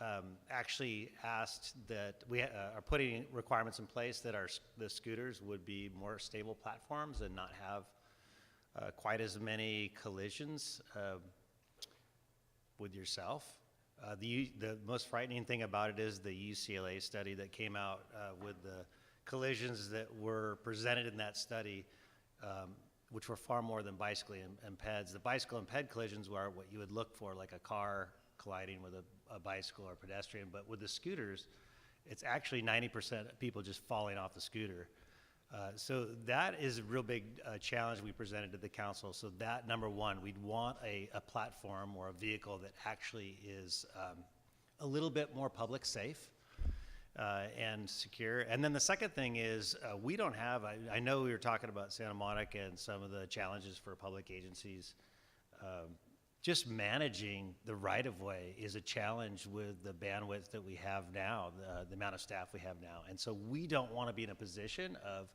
actually asked that we are putting requirements in place that the scooters would be more stable platforms and not have quite as many collisions with yourself. The most frightening thing about it is the UCLA study that came out with the collisions that were presented in that study which were far more than bicycle and peds. The bicycle and ped collisions were what you would look for, like a car colliding with a bicycle or pedestrian. But with the scooters, it's actually 90% of people just falling off the scooter. So that is a real big challenge we presented to the council. So that, number one, we'd want a platform or a vehicle that actually is a little bit more public safe and secure. And then the second thing is we don't have, I know we were talking about Santa Monica and some of the challenges for public agencies. Just managing the right-of-way is a challenge with the bandwidth that we have now, the amount of staff we have now. And so we don't want to be in a position of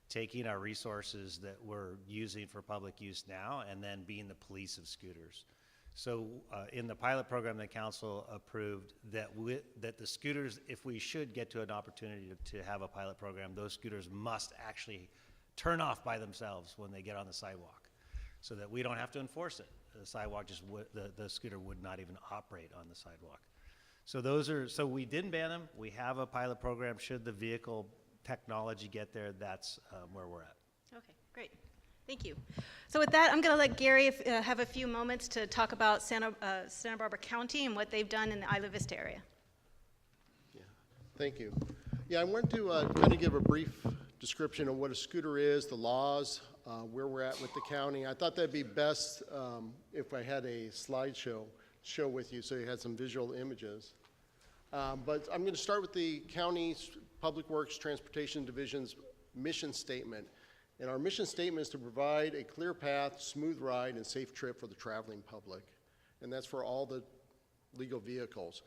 taking our resources that we're using for public use now and then being the police of scooters. So in the pilot program, the council approved that that the scooters, if we should get to an opportunity to have a pilot program, those scooters must actually turn off by themselves when they get on the sidewalk, so that we don't have to enforce it. The sidewalk just the scooter would not even operate on the sidewalk. So we didn't ban them. We have a pilot program. Should the vehicle technology get there, that's where we're at. Okay, great. Thank you. So with that, I'm going to let Gary have a few moments to talk about Santa Barbara County and what they've done in the Isla Vista area. Yeah, thank you. Yeah, I want to kind of give a brief description of what a scooter is, the laws, where we're at with the county. I thought that'd be best if I had a slideshow show with you so you had some visual images. But I'm going to start with the county's Public Works Transportation Division's mission statement. And our mission statement is to provide a clear path, smooth ride, and safe trip for the traveling public. And that's for all the legal vehicles.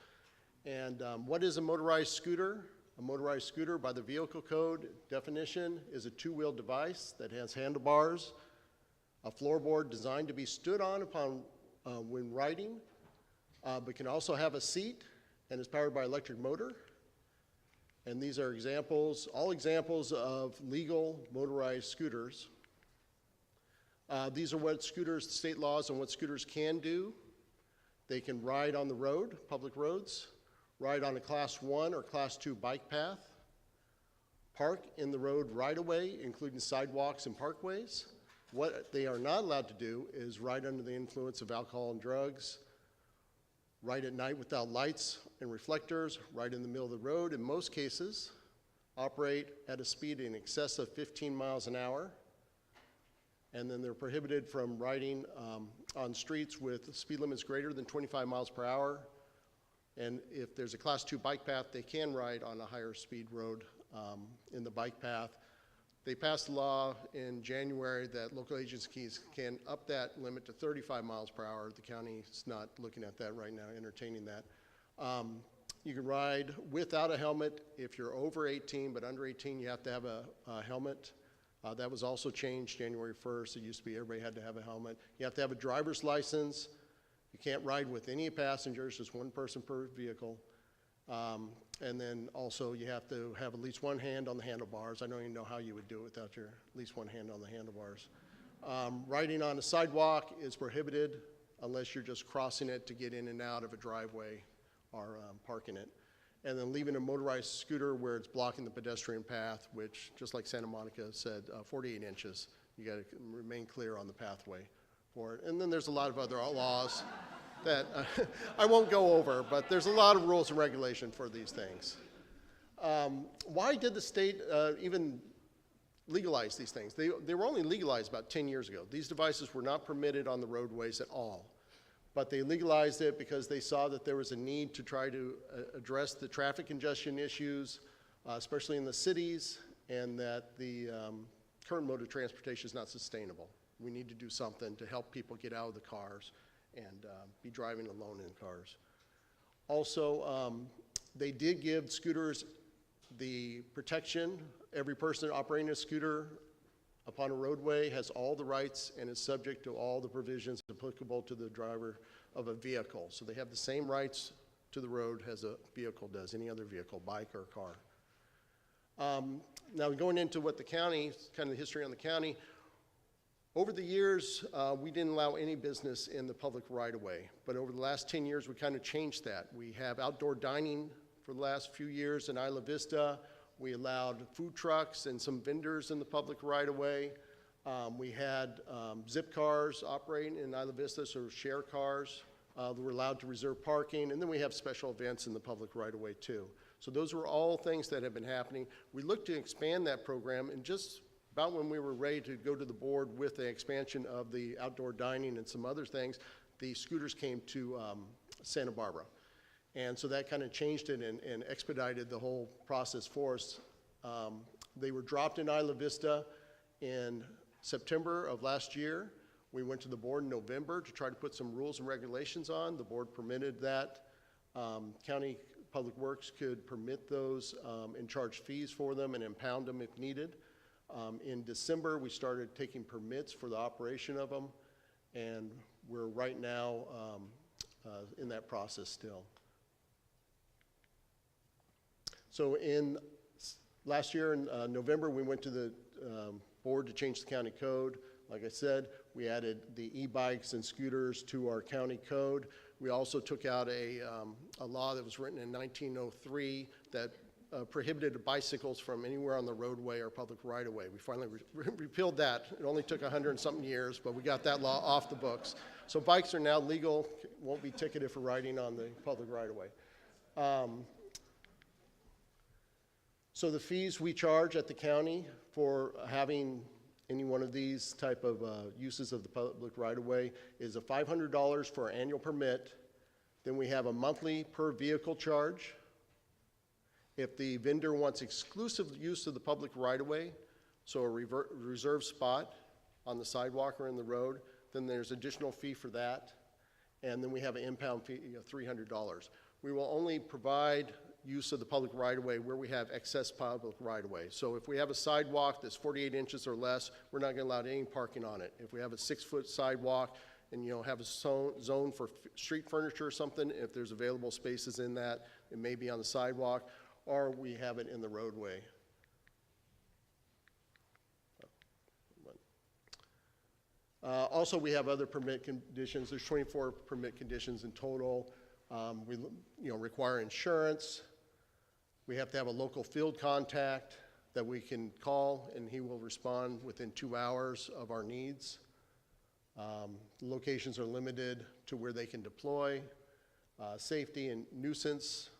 And what is a motorized scooter? A motorized scooter, by the vehicle code definition, is a two-wheel device that has handlebars, a floorboard designed to be stood on upon when riding, but can also have a seat and is powered by electric motor. And these are examples, all examples of legal motorized scooters. These are what scooters, state laws on what scooters can do. They can ride on the road, public roads, ride on a Class 1 or Class 2 bike path, park in the road right-of-way, including sidewalks and parkways. What they are not allowed to do is ride under the influence of alcohol and drugs, ride at night without lights and reflectors, ride in the middle of the road, in most cases, operate at a speed in excess of 15 miles an hour, and then they're prohibited from riding on streets with speed limits greater than 25 miles per hour. And if there's a Class 2 bike path, they can ride on a higher speed road in the bike path. They passed a law in January that local agencies can up that limit to 35 miles per hour. The county's not looking at that right now, entertaining that. You can ride without a helmet if you're over 18, but under 18 you have to have a helmet. That was also changed January 1st. It used to be everybody had to have a helmet. You have to have a driver's license. You can't ride with any passengers, just one person per vehicle. And then also you have to have at least one hand on the handlebars. I don't even know how you would do it without your at least one hand on the handlebars. Riding on a sidewalk is prohibited unless you're just crossing it to get in and out of a driveway or parking it. And then leaving a motorized scooter where it's blocking the pedestrian path, which, just like Santa Monica said, 48 inches. You got to remain clear on the pathway for it. And then there's a lot of other laws that I won't go over, but there's a lot of rules and regulation for these things. Why did the state even legalize these things? They were only legalized about 10 years ago. These devices were not permitted on the roadways at all. But they legalized it because they saw that there was a need to try to address the traffic congestion issues, especially in the cities, and that the current mode of transportation is not sustainable. We need to do something to help people get out of the cars and be driving alone in cars. Also, they did give scooters the protection. Every person operating a scooter upon a roadway has all the rights and is subject to all the provisions applicable to the driver of a vehicle. So they have the same rights to the road as a vehicle does, any other vehicle, bike or car. Now going into what the county, kind of the history on the county, over the years, we didn't allow any business in the public right-of-way, but over the last 10 years, we kind of changed that. We have outdoor dining for the last few years in Isla Vista. We allowed food trucks and some vendors in the public right-of-way. We had zip cars operating in Isla Vista, so share cars that were allowed to reserve parking, and then we have special events in the public right-of-way too. So those were all things that have been happening. We looked to expand that program, and just about when we were ready to go to the board with the expansion of the outdoor dining and some other things, the scooters came to Santa Barbara. And so that kind of changed it and expedited the whole process for us. They were dropped in Isla Vista in September of last year. We went to the board in November to try to put some rules and regulations on. The board permitted that. County Public Works could permit those and charge fees for them and impound them if needed. In December, we started taking permits for the operation of them, and we're right now in that process still. So last year in November, we went to the board to change the county code. Like I said, we added the e-bikes and scooters to our county code. We also took out a law that was written in 1903 that prohibited bicycles from anywhere on the roadway or public right-of-way. We finally repealed that. It only took 100 and something years, but we got that law off the books. So bikes are now legal, won't be ticketed for riding on the public right-of-way. So the fees we charge at the county for having any one of these type of uses of the public right-of-way is a $500 for an annual permit. Then we have a monthly per vehicle charge. If the vendor wants exclusive use of the public right-of-way, so a reserved spot on the sidewalk or in the road, then there's additional fee for that. And then we have an impound fee of $300. We will only provide use of the public right-of-way where we have excess public right-of-way. So if we have a sidewalk that's 48 inches or less, we're not going to allow any parking on it. If we have a 6-foot sidewalk and have a zone for street furniture or something, if there's available spaces in that, it may be on the sidewalk, or we have it in the roadway. Also, we have other permit conditions. There's 24 permit conditions in total. We require insurance. We have to have a local field contact that we can call, and he will respond within 2 hours of our needs. Locations are limited to where they can deploy. Safety and nuisance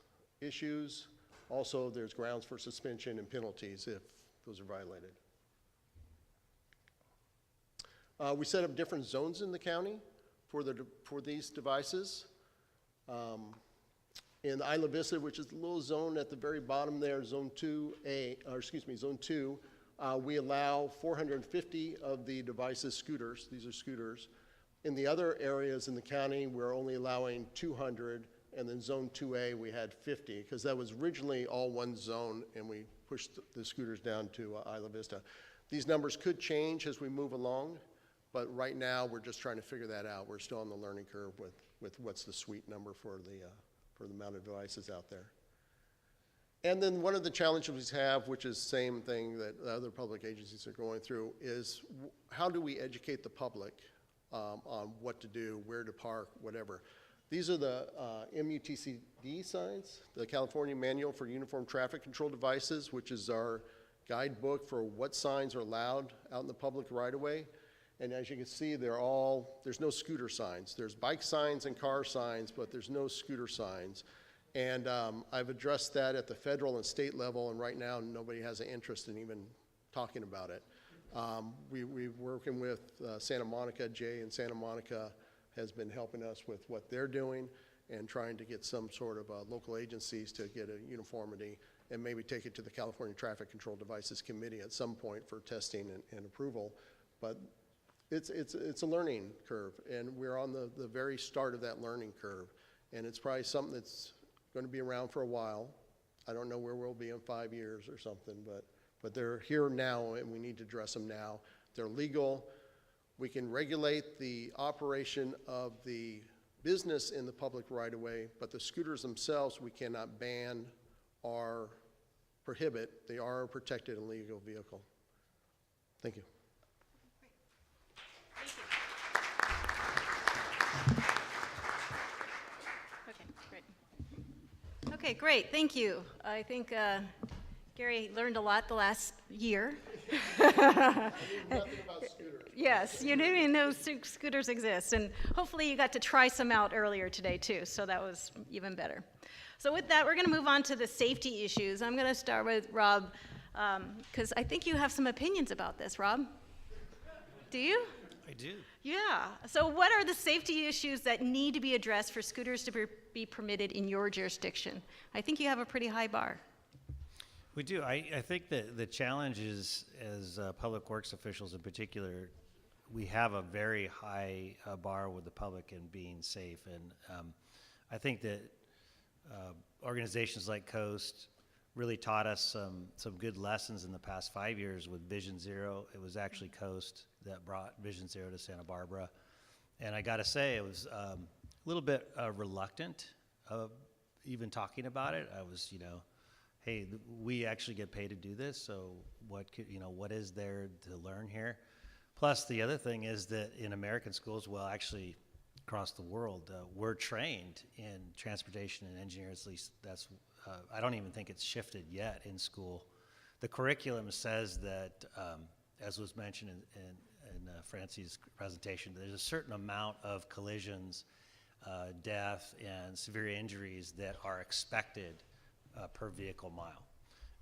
issues. Also, there's grounds for suspension and penalties if those are violated. We set up different zones in the county for these devices. In Isla Vista, which is the little zone at the very bottom there, zone 2, we allow 450 of the devices scooters. These are scooters. In the other areas in the county, we're only allowing 200, and then zone 2A, we had 50, because that was originally all one zone, and we pushed the scooters down to Isla Vista. These numbers could change as we move along, but right now, we're just trying to figure that out. We're still on the learning curve with what's the sweet number for the amount of devices out there. And then one of the challenges we have, which is the same thing that other public agencies are going through, is how do we educate the public on what to do, where to park, whatever. These are the MUTCD signs, the California Manual for Uniform Traffic Control Devices, which is our guidebook for what signs are allowed out in the public right-of-way. And as you can see, there's no scooter signs. There's bike signs and car signs, but there's no scooter signs. And I've addressed that at the federal and state level, and right now nobody has an interest in even talking about it. We're working with Santa Monica. Jay in Santa Monica has been helping us with what they're doing and trying to get some sort of local agencies to get a uniformity and maybe take it to the California Traffic Control Devices Committee at some point for testing and approval. But it's a learning curve, and we're on the very start of that learning curve. And it's probably something that's going to be around for a while. I don't know where we'll be in 5 years or something, but they're here now, and we need to address them now. They're legal. We can regulate the operation of the business in the public right-of-way, but the scooters themselves we cannot ban or prohibit. They are a protected and legal vehicle. Thank you. Okay, great. Thank you. I think Gary learned a lot the last year. I knew nothing about scooters. Yes, you didn't even know scooters exist, and hopefully you got to try some out earlier today too, so that was even better. So with that, we're going to move on to the safety issues. I'm going to start with Rob, because I think you have some opinions about this, Rob. Do you? I do. Yeah. So what are the safety issues that need to be addressed for scooters to be permitted in your jurisdiction? I think you have a pretty high bar. We do. I think that the challenge is, as public works officials in particular, we have a very high bar with the public and being safe. And I think that organizations like Coast really taught us some good lessons in the past 5 years with Vision Zero. It was actually Coast that brought Vision Zero to Santa Barbara. And I got to say, it was a little bit reluctant of even talking about it. I was, hey, we actually get paid to do this, so what is there to learn here? Plus, the other thing is that in American schools, well, actually across the world, we're trained in transportation and engineering. At least that's, I don't even think it's shifted yet in school. The curriculum says that, as was mentioned in Francie's presentation, there's a certain amount of collisions, death, and severe injuries that are expected per vehicle mile.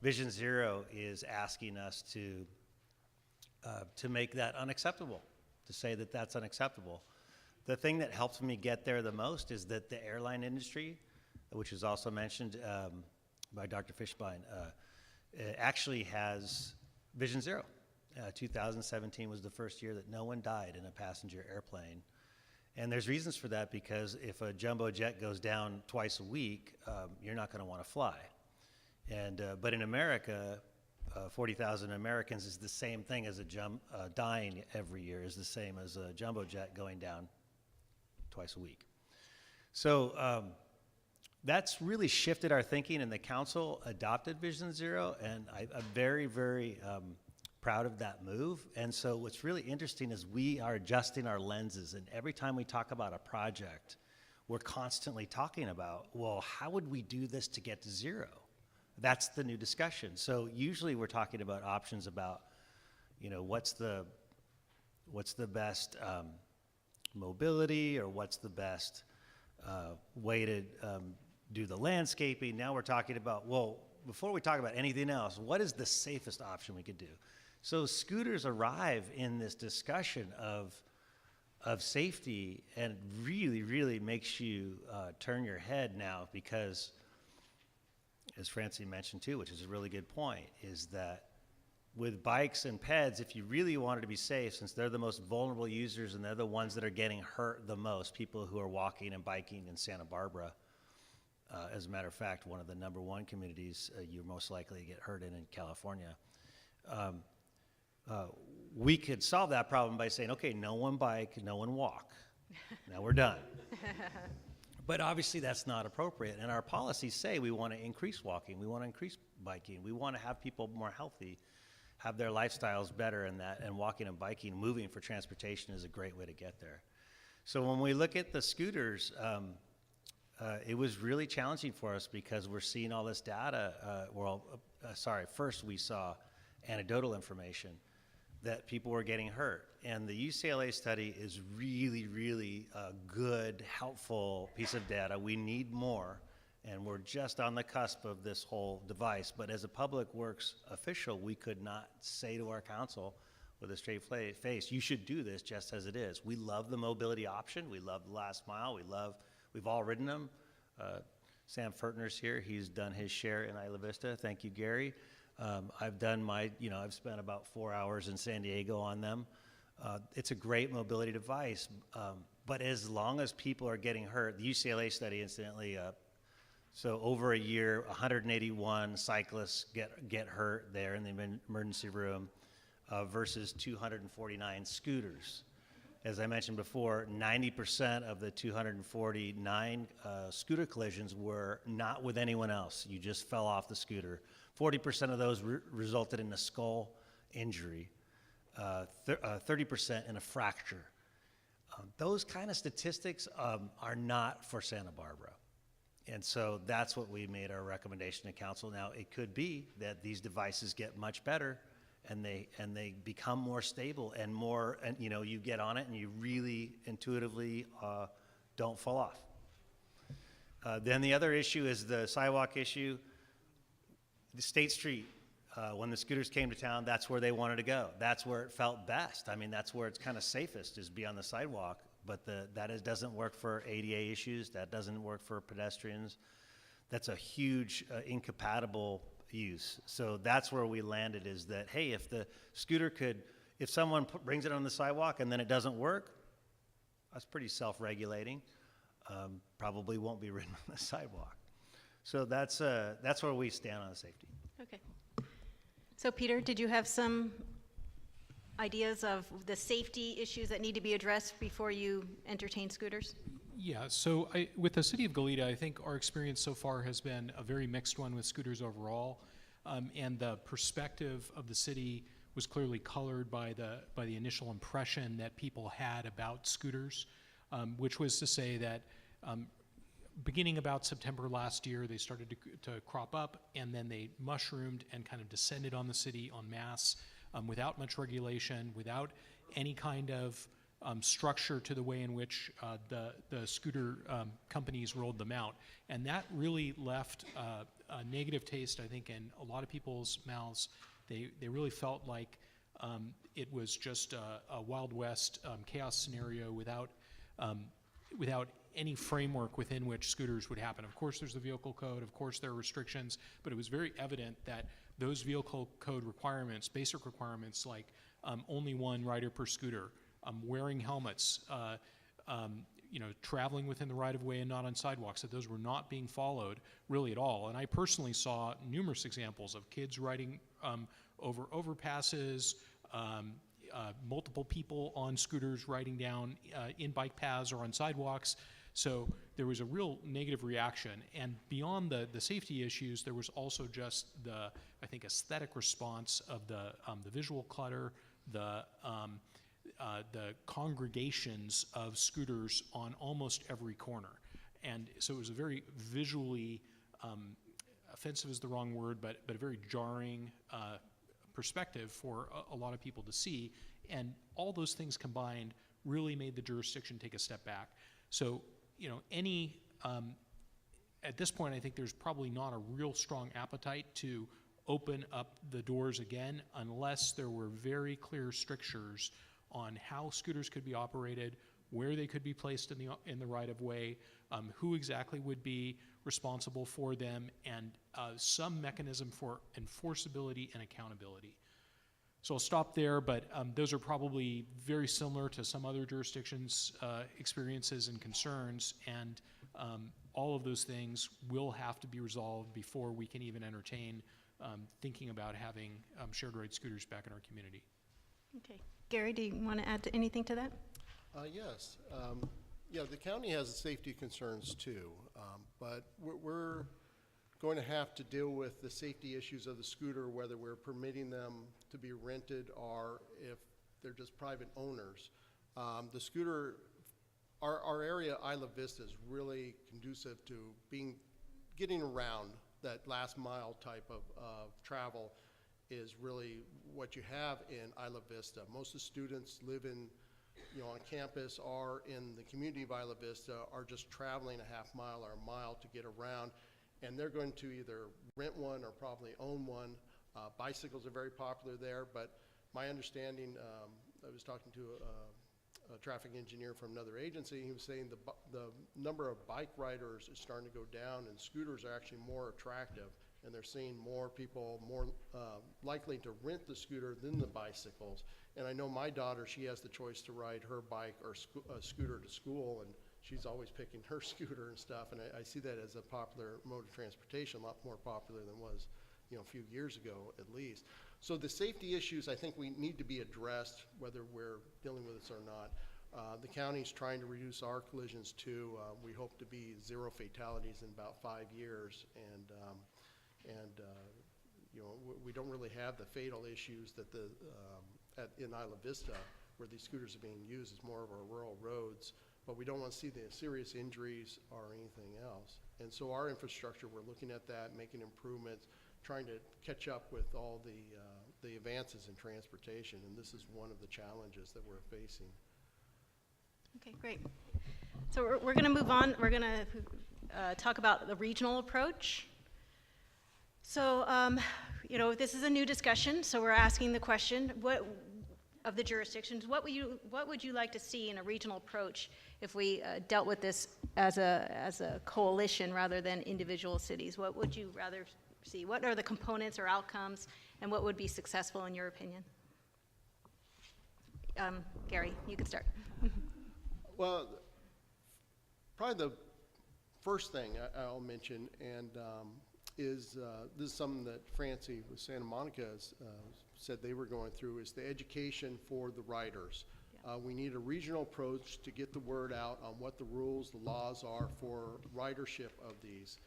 Vision Zero is asking us to make that unacceptable, to say that that's unacceptable. The thing that helps me get there the most is that the airline industry, which is also mentioned by Dr. Fishbein, actually has Vision Zero. 2017 was the first year that no one died in a passenger airplane. And there's reasons for that, because if a jumbo jet goes down twice a week, you're not going to want to fly. But in America, 40,000 Americans is the same thing as dying every year is the same as a jumbo jet going down twice a week. So that's really shifted our thinking, and the council adopted Vision Zero, and I'm very, very proud of that move. And so what's really interesting is we are adjusting our lenses, and every time we talk about a project, we're constantly talking about, well, how would we do this to get to zero? That's the new discussion. So usually we're talking about options about, what's the best mobility, or what's the best way to do the landscaping. Now we're talking about, well, before we talk about anything else, what is the safest option we could do? So scooters arrive in this discussion of safety, and really, really makes you turn your head now, because, as Francie mentioned too, which is a really good point, is that with bikes and peds, if you really wanted to be safe, since they're the most vulnerable users and they're the ones that are getting hurt the most, people who are walking and biking in Santa Barbara, as a matter of fact, one of the #1 communities you're most likely to get hurt in California. We could solve that problem by saying, okay, no one bike, no one walk. Now we're done. But obviously that's not appropriate, and our policies say we want to increase walking, we want to increase biking, we want to have people more healthy, have their lifestyles better, and walking and biking, moving for transportation is a great way to get there. So when we look at the scooters, it was really challenging for us, because we're seeing all this data. First we saw anecdotal information that people were getting hurt. And the UCLA study is really, really a good, helpful piece of data. We need more, and we're just on the cusp of this whole device. But as a public works official, we could not say to our council with a straight face, you should do this just as it is. We love the mobility option. We love the last mile. We've all ridden them. Sam Fertner's here. He's done his share in Isla Vista. Thank you, Gary. I've done I've spent about 4 hours in San Diego on them. It's a great mobility device, but as long as people are getting hurt, the UCLA study, incidentally, so over a year, 181 cyclists get hurt there in the emergency room versus 249 scooters. As I mentioned before, 90% of the 249 scooter collisions were not with anyone else. You just fell off the scooter. 40% of those resulted in a skull injury, 30% in a fracture. Those kind of statistics are not for Santa Barbara. And so that's what we made our recommendation to council. Now, it could be that these devices get much better and they become more stable and more, and you know, you get on it and you really intuitively don't fall off. Then the other issue is the sidewalk issue. The State Street, when the scooters came to town, that's where they wanted to go. That's where it felt best. I mean, that's where it's kind of safest, is be on the sidewalk. But doesn't work for ADA issues. That doesn't work for pedestrians. That's a huge incompatible use. So that's where we landed, is that, hey, if the scooter could, if someone brings it on the sidewalk and then it doesn't work, that's pretty self-regulating. Probably won't be ridden on the sidewalk. So that's where we stand on safety. Okay. So Peter, did you have some ideas of the safety issues that need to be addressed before you entertain scooters? Yeah, so with the city of Goleta, I think our experience so far has been a very mixed one with scooters overall, and the perspective of the city was clearly colored by the initial impression that people had about scooters, which was to say that beginning about September last year, they started to crop up, and then they mushroomed and kind of descended on the city en masse, without much regulation, without any kind of structure to the way in which the scooter companies rolled them out. And that really left a negative taste, I think, in a lot of people's mouths. They really felt like it was just a Wild West chaos scenario without any framework within which scooters would happen. Of course, there's the vehicle code, of course there are restrictions, but it was very evident that those vehicle code requirements, basic requirements like only one rider per scooter, wearing helmets, traveling within the right-of-way and not on sidewalks, that those were not being followed really at all. And I personally saw numerous examples of kids riding over overpasses, multiple people on scooters riding down in bike paths or on sidewalks. So there was a real negative reaction. And beyond the safety issues, there was also just the, I think, aesthetic response of the visual clutter, the congregations of scooters on almost every corner. And so it was a very visually, offensive is the wrong word, but a very jarring perspective for a lot of people to see. And all those things combined really made the jurisdiction take a step back. So, at this point, I think there's probably not a real strong appetite to open up the doors again unless there were very clear strictures on how scooters could be operated, where they could be placed in the right-of-way, who exactly would be responsible for them, and some mechanism for enforceability and accountability. So I'll stop there, but those are probably very similar to some other jurisdictions' experiences and concerns, and all of those things will have to be resolved before we can even entertain thinking about having shared ride scooters back in our community. Okay. Gary, do you want to add anything to that? Yes. The county has safety concerns too, but we're going to have to deal with the safety issues of the scooter, whether we're permitting them to be rented or if they're just private owners. The scooter, our area, Isla Vista, is really conducive to getting around. That last mile type of travel is really what you have in Isla Vista. Most of the students live on campus or in the community of Isla Vista are just traveling a half mile or a mile to get around, and they're going to either rent one or probably own one. Bicycles are very popular there, but my understanding, I was talking to a traffic engineer from another agency. He was saying the number of bike riders is starting to go down, and scooters are actually more attractive, and they're seeing more people more likely to rent the scooter than the bicycles. And I know my daughter, she has the choice to ride her bike or scooter to school, and she's always picking her scooter and stuff, and I see that as a popular mode of transportation, a lot more popular than it was a few years ago at least. So the safety issues, I think we need to be addressed, whether we're dealing with this or not. The county's trying to reduce our collisions too. We hope to be 0 fatalities in about 5 years, and we don't really have the fatal issues that in Isla Vista, where these scooters are being used. It's more of our rural roads, but we don't want to see the serious injuries or anything else. And so our infrastructure, we're looking at that, making improvements, trying to catch up with all the the advances in transportation, and this is one of the challenges that we're facing. Okay, great. So we're going to move on. We're going to talk about the regional approach. So, you know, this is a new discussion, so we're asking the question, what of the jurisdictions, what would you like to see in a regional approach if we dealt with this as a coalition rather than individual cities? What would you rather see? What are the components or outcomes, and what would be successful in your opinion? Gary, you can start. Well, probably the first thing I'll mention, and is this is something that Francie with Santa Monica has, said they were going through, is the education for the riders. Yeah. We need a regional approach to get the word out on what the rules, the laws are for ridership of these.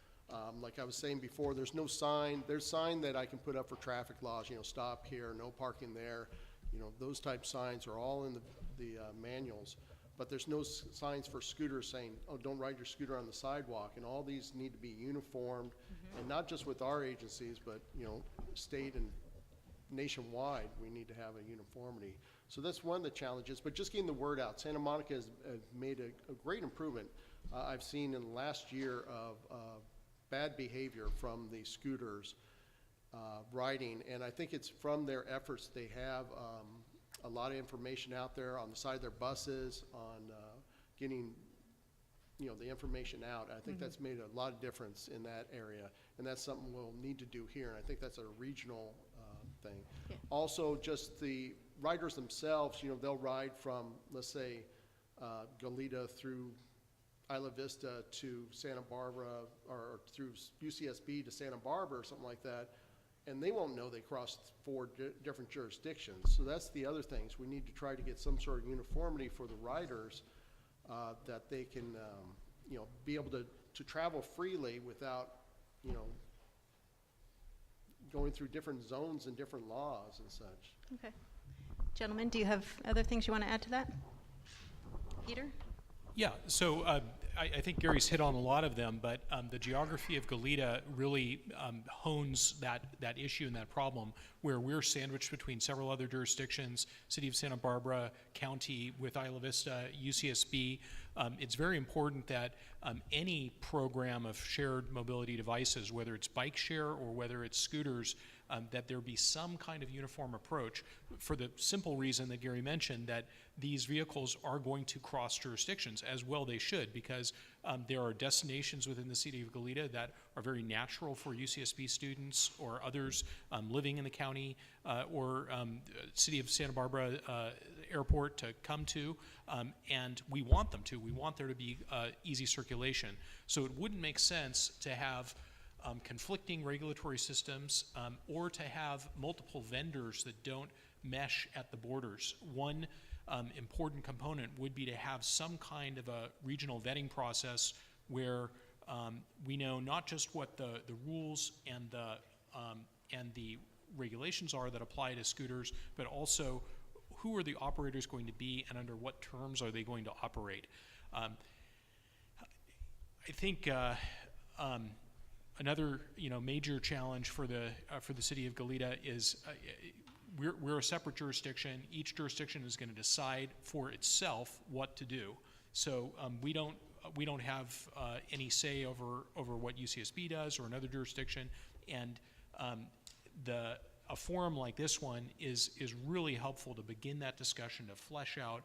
Like I was saying before, there's no sign. There's sign that I can put up for traffic laws, you know, stop here, no parking there. You know, those type signs are all in the manuals. But there's no signs for scooters saying, oh, don't ride your scooter on the sidewalk. And all these need to be uniformed, and not just with our agencies, but, you know, state and nationwide, we need to have a uniformity. So that's one of the challenges, but just getting the word out. Santa Monica has made a great improvement I've seen in the last year of bad behavior from the scooters riding, and I think it's from their efforts. They have a lot of information out there on the side of their buses on getting, you know, the information out. I think that's made a lot of difference in that area, and that's something we'll need to do here, and I think that's a regional thing. Yeah. Also, just the riders themselves, you know, they'll ride from, let's say, Goleta through Isla Vista to Santa Barbara, or through UCSB to Santa Barbara or something like that, and they won't know they crossed 4 different jurisdictions. So that's the other things. We need to try to get some sort of uniformity for the riders that they can, you know, be able to travel freely without, you know, going through different zones and different laws and such. Okay. Gentlemen, do you have other things you want to add to that? Peter? Yeah, so I think Gary's hit on a lot of them, but the geography of Goleta really hones that issue and that problem, where we're sandwiched between several other jurisdictions, City of Santa Barbara, County with Isla Vista, UCSB. It's very important that any program of shared mobility devices, whether it's bike share or whether it's scooters, that there be some kind of uniform approach, for the simple reason that Gary mentioned, that these vehicles are going to cross jurisdictions, as well they should, because there are destinations within the city of Goleta that are very natural for UCSB students or others living in the county or city of Santa Barbara airport to come to, and we want them to. We want there to be easy circulation. So it wouldn't make sense to have conflicting regulatory systems or to have multiple vendors that don't mesh at the borders. One important component would be to have some kind of a regional vetting process where we know not just what the rules and the regulations are that apply to scooters, but also who are the operators going to be and under what terms are they going to operate. I think another major challenge for the city of Goleta is we're a separate jurisdiction. Each jurisdiction is going to decide for itself what to do. So we don't have any say over what UCSB does or another jurisdiction, and a forum like this one is really helpful to begin that discussion, to flesh out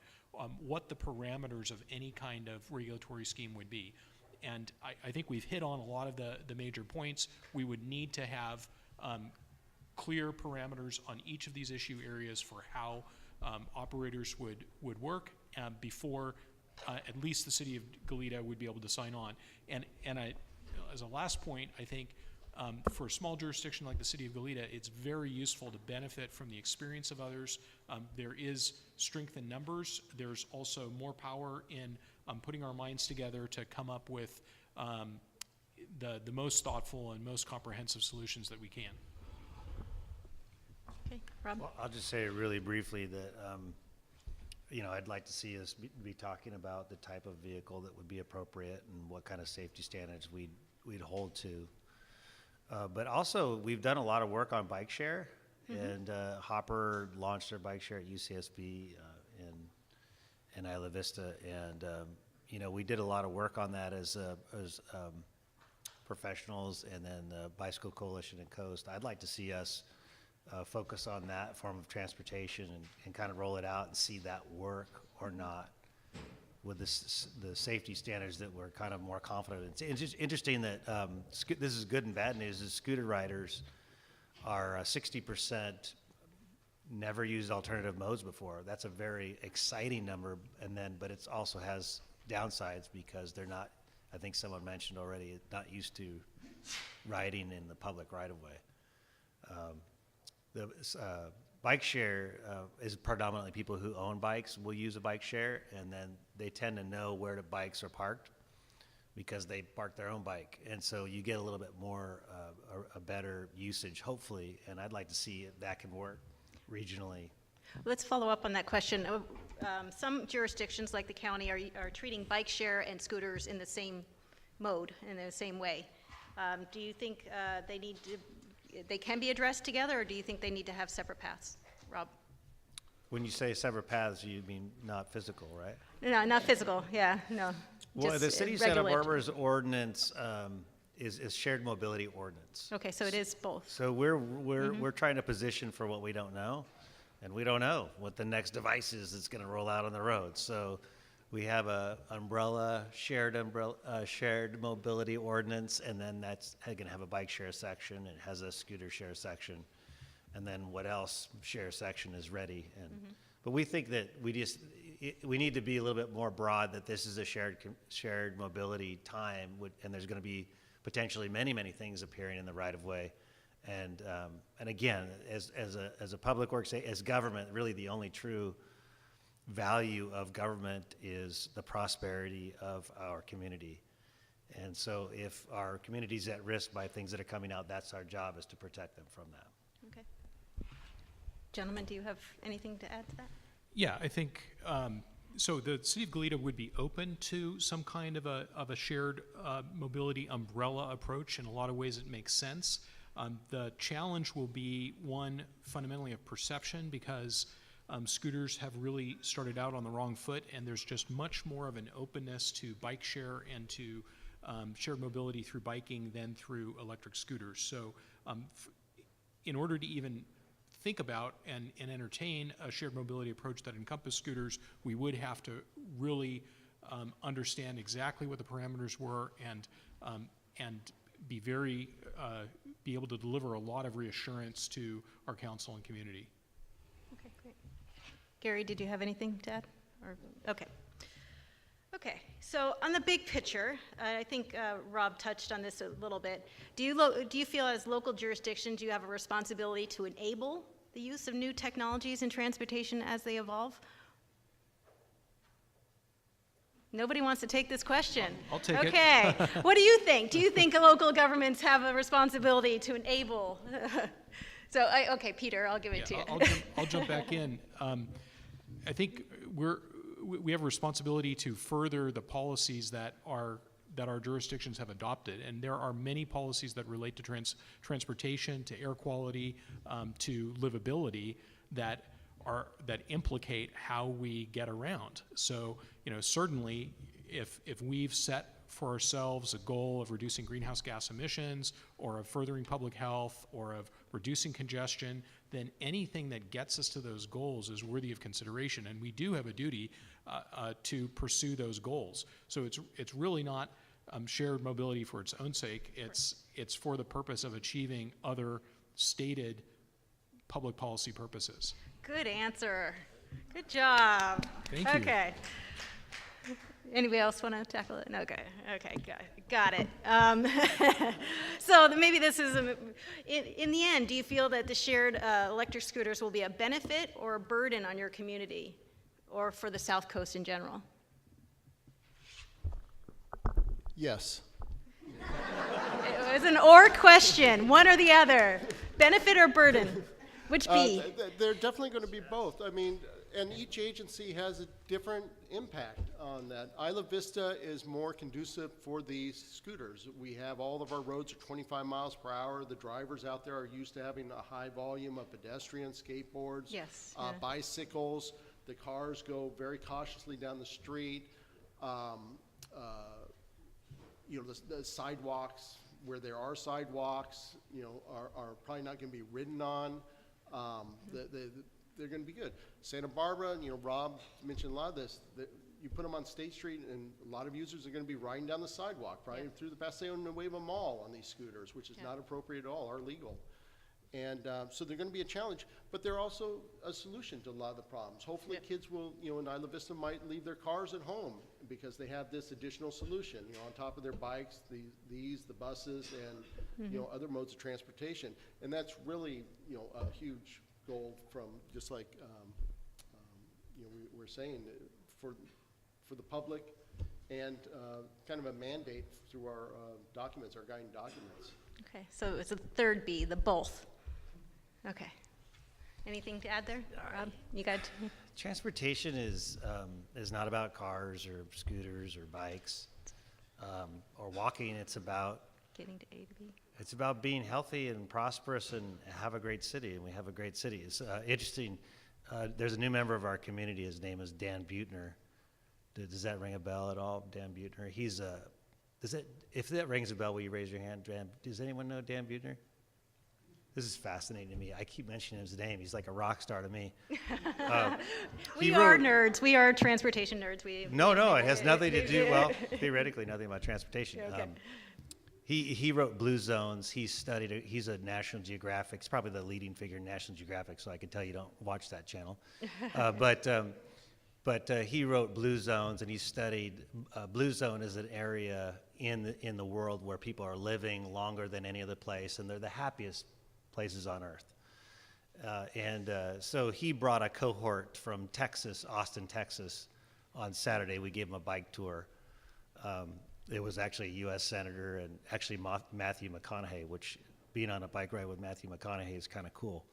what the parameters of any kind of regulatory scheme would be. And I think we've hit on a lot of the major points. We would need to have clear parameters on each of these issue areas for how operators would work before at least the city of Goleta would be able to sign on. And as a last point, I think for a small jurisdiction like the city of Goleta, it's very useful to benefit from the experience of others. There is strength in numbers. There's also more power in putting our minds together to come up with the most thoughtful and most comprehensive solutions that we can. Okay, Rob? Well, I'll just say really briefly that I'd like to see us be talking about the type of vehicle that would be appropriate and what kind of safety standards we'd hold to. But also, we've done a lot of work on bike share, And Hopper launched their bike share at UCSB in Isla Vista, and you know, we did a lot of work on that as professionals, and then the Bicycle Coalition and Coast. I'd like to see us focus on that form of transportation and kind of roll it out and see that work or not with the safety standards that we're kind of more confident in. It's just interesting that this is good and bad news, is scooter riders are 60% never used alternative modes before. That's a very exciting number, but it also has downsides because they're not, I think someone mentioned already, not used to riding in the public right-of-way. The bike share is predominantly people who own bikes will use a bike share, and then they tend to know where the bikes are parked because they park their own bike. And so you get a little bit more, a better usage, hopefully, and I'd like to see if that can work regionally. Let's follow up on that question. Some jurisdictions, like the county, are treating bike share and scooters in the same mode, in the same way. Do you think they can be addressed together, or do you think they need to have separate paths? Rob? When you say separate paths, you mean not physical, right? No, not physical, yeah, no. Well, the city of Santa Barbara's ordinance is shared mobility ordinance. Okay, so it is both. So we're trying to position for what we don't know, and we don't know what the next device is that's going to roll out on the road. So we have a shared mobility ordinance, and then that's going to have a bike share section. It has a scooter share section, and then what else share section is ready. And but we think that we need to be a little bit more broad, that this is a shared mobility time, and there's going to be potentially many things appearing in the right of way. And again, as a public works, as government, really the only true value of government is the prosperity of our community. And so if our community is at risk by things that are coming out, that's our job, is to protect them from that. Okay. Gentlemen, do you have anything to add to that? Yeah, I think, so the city of Goleta would be open to some kind of a shared mobility umbrella approach. In a lot of ways it makes sense. The challenge will be one fundamentally of perception, because scooters have really started out on the wrong foot, and there's just much more of an openness to bike share and to shared mobility through biking than through electric scooters. So in order to even think about and entertain a shared mobility approach that encompassed scooters, we would have to really understand exactly what the parameters were and be able to deliver a lot of reassurance to our council and community. Okay, great. Gary, did you have anything to add? Okay. Okay, so on the big picture, I think Rob touched on this a little bit. Do you feel as local jurisdictions you have a responsibility to enable the use of new technologies in transportation as they evolve? Nobody wants to take this question. I'll take it. Okay, what do you think? Do you think local governments have a responsibility to enable? So, okay, Peter, I'll give it to you. I'll jump back in. I think we have a responsibility to further the policies that our jurisdictions have adopted, and there are many policies that relate to transportation, to air quality, to livability that implicate how we get around. So, certainly, if we've set for ourselves a goal of reducing greenhouse gas emissions, or of furthering public health, or of reducing congestion, then anything that gets us to those goals is worthy of consideration, and we do have a duty to pursue those goals. So it's really not shared mobility for its own sake. It's for the purpose of achieving other stated public policy purposes. Good answer. Good job. Thank you. Okay. Anybody else want to tackle it? Okay, got it. So maybe this is, in the end, do you feel that the shared electric scooters will be a benefit or a burden on your community, or for the South Coast in general? Yes. It was an or question, one or the other. Benefit or burden? Which B? They're definitely going to be both. I mean, and each agency has a different impact on that. Isla Vista is more conducive for these scooters. We have all of our roads are 25 miles per hour. The drivers out there are used to having a high volume of pedestrians, skateboards, Yes, yeah. bicycles. The cars go very cautiously down the street. The sidewalks, where there are sidewalks, are probably not going to be ridden on. They're going to be good. Santa Barbara, Rob mentioned a lot of this. You put them on State Street, and a lot of users are going to be riding down the sidewalk, probably through the Paseo Nuevo Mall on these scooters, which is not appropriate at all or legal. And so they're going to be a challenge, but they're also a solution to a lot of the problems. Hopefully kids will, in Isla Vista might leave their cars at home because they have this additional solution, on top of their bikes, the buses, and, other modes of transportation. And that's really, a huge goal from just like, we're saying for the public and kind of a mandate through our documents, our guiding documents. Okay, so it's a third B, the both. Okay. Anything to add there, Rob? You got Transportation is not about cars or scooters or bikes or walking. It's about getting to A to B. It's about being healthy and prosperous and have a great city, and we have a great city. It's interesting. There's a new member of our community. His name is Dan Buettner. Does that ring a bell at all, Dan Buettner? If that rings a bell, will you raise your hand? Does anyone know Dan Buettner? This is fascinating to me. I keep mentioning his name. He's like a rock star to me. We are nerds. We are transportation nerds. No, it has nothing to do, well, theoretically, nothing about transportation. Okay. He wrote Blue Zones. He's a National Geographic. He's probably the leading figure in National Geographic, so I can tell you don't watch that channel. But he wrote Blue Zones, and he studied Blue Zone is an area in the world where people are living longer than any other place, and they're the happiest places on earth. So he brought a cohort from Texas, Austin, Texas, on Saturday. We gave him a bike tour. It was actually a U.S. Senator and actually Matthew McConaughey, which being on a bike ride with Matthew McConaughey is kind of cool.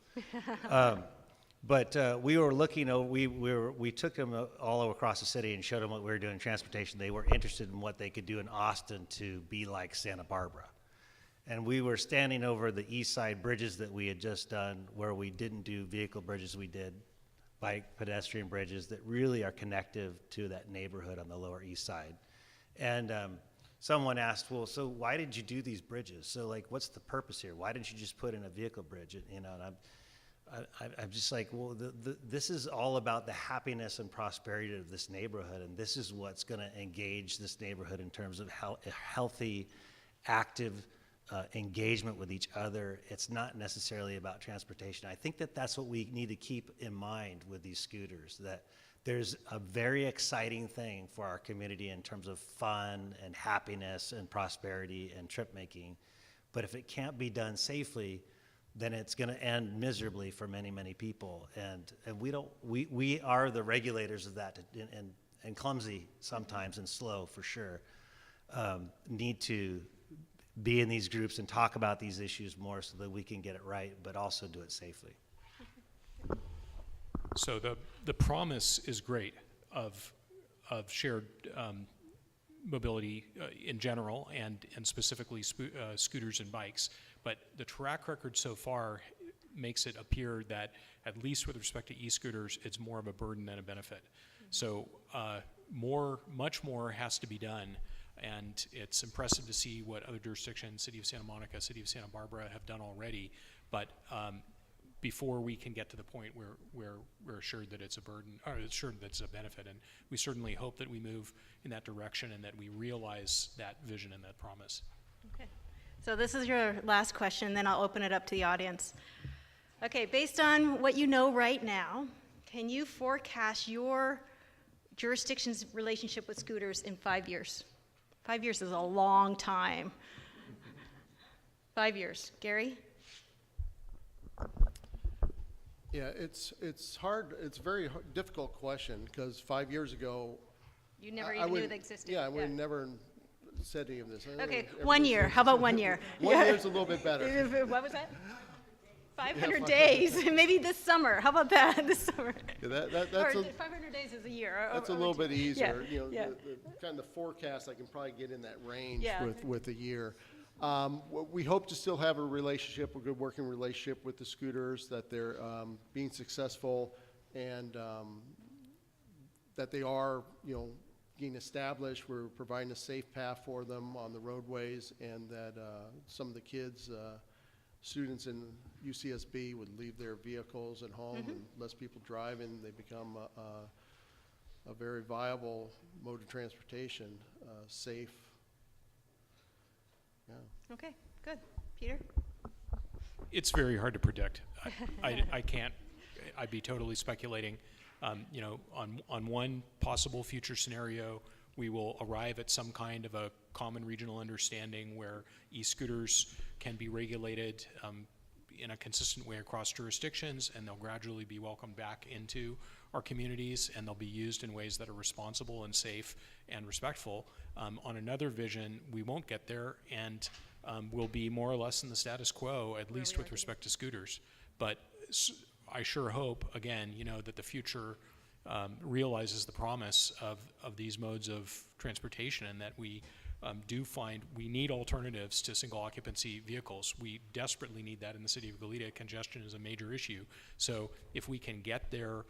But we were looking over, we took them all across the city and showed them what we were doing in transportation. They were interested in what they could do in Austin to be like Santa Barbara. And we were standing over the east side bridges that we had just done, where we didn't do vehicle bridges, we did bike pedestrian bridges that really are connective to that neighborhood on the Lower East Side. And someone asked, well, so why did you do these bridges? So like, what's the purpose here? Why didn't you just put in a vehicle bridge? And I'm just like, well, this is all about the happiness and prosperity of this neighborhood, and this is what's going to engage this neighborhood in terms of healthy, active engagement with each other. It's not necessarily about transportation. I think that's what we need to keep in mind with these scooters, that there's a very exciting thing for our community in terms of fun and happiness and prosperity and trip making. But if it can't be done safely, then it's going to end miserably for many, many people. And we are the regulators of that, and clumsy sometimes and slow for sure, need to be in these groups and talk about these issues more so that we can get it right, but also do it safely. So the promise is great of shared mobility in general and specifically scooters and bikes, but the track record so far makes it appear that, at least with respect to e-scooters, it's more of a burden than a benefit. So much more has to be done, and it's impressive to see what other jurisdictions, City of Santa Monica, City of Santa Barbara, have done already, but before we can get to the point where we're assured that it's a burden, or assured that it's a benefit, and we certainly hope that we move in that direction and that we realize that vision and that promise. Okay, so this is your last question, then I'll open it up to the audience. Okay, based on what you know right now, can you forecast your jurisdiction's relationship with scooters in 5 years? 5 years is a long time. 5 years. Gary? Yeah, it's hard. It's a very difficult question, because 5 years ago, You never even knew they existed. Yeah, I would have never said any of this. Okay, 1 year. How about 1 year? 1 year's a little bit better. What was that? 500 days, maybe this summer. How about that, this summer? Yeah, that's Or a, 500 days is a year. that's a little bit easier. Yeah, You know, yeah. the kind of the forecast, I can probably get in that range Yeah. with a year. We hope to still have a relationship, a good working relationship with the scooters, that they're being successful, and that they are, you know, getting established. We're providing a safe path for them on the roadways, and that some of the kids, students in UCSB would leave their vehicles at home, and less people drive, and they become a very viable mode of transportation, safe. Yeah. Okay, good. Peter? It's very hard to predict. I can't, I'd be totally speculating. You know, on one possible future scenario, we will arrive at some kind of a common regional understanding where e-scooters can be regulated in a consistent way across jurisdictions, and they'll gradually be welcomed back into our communities, and they'll be used in ways that are responsible and safe and respectful. On another vision, we won't get there, and we'll be more or less in the status quo, at least with respect to scooters. But I sure hope, again, you know, that the future realizes the promise of these modes of transportation, and that we do find we need alternatives to single occupancy vehicles. We desperately need that in the city of Goleta. Congestion is a major issue. So if we can get there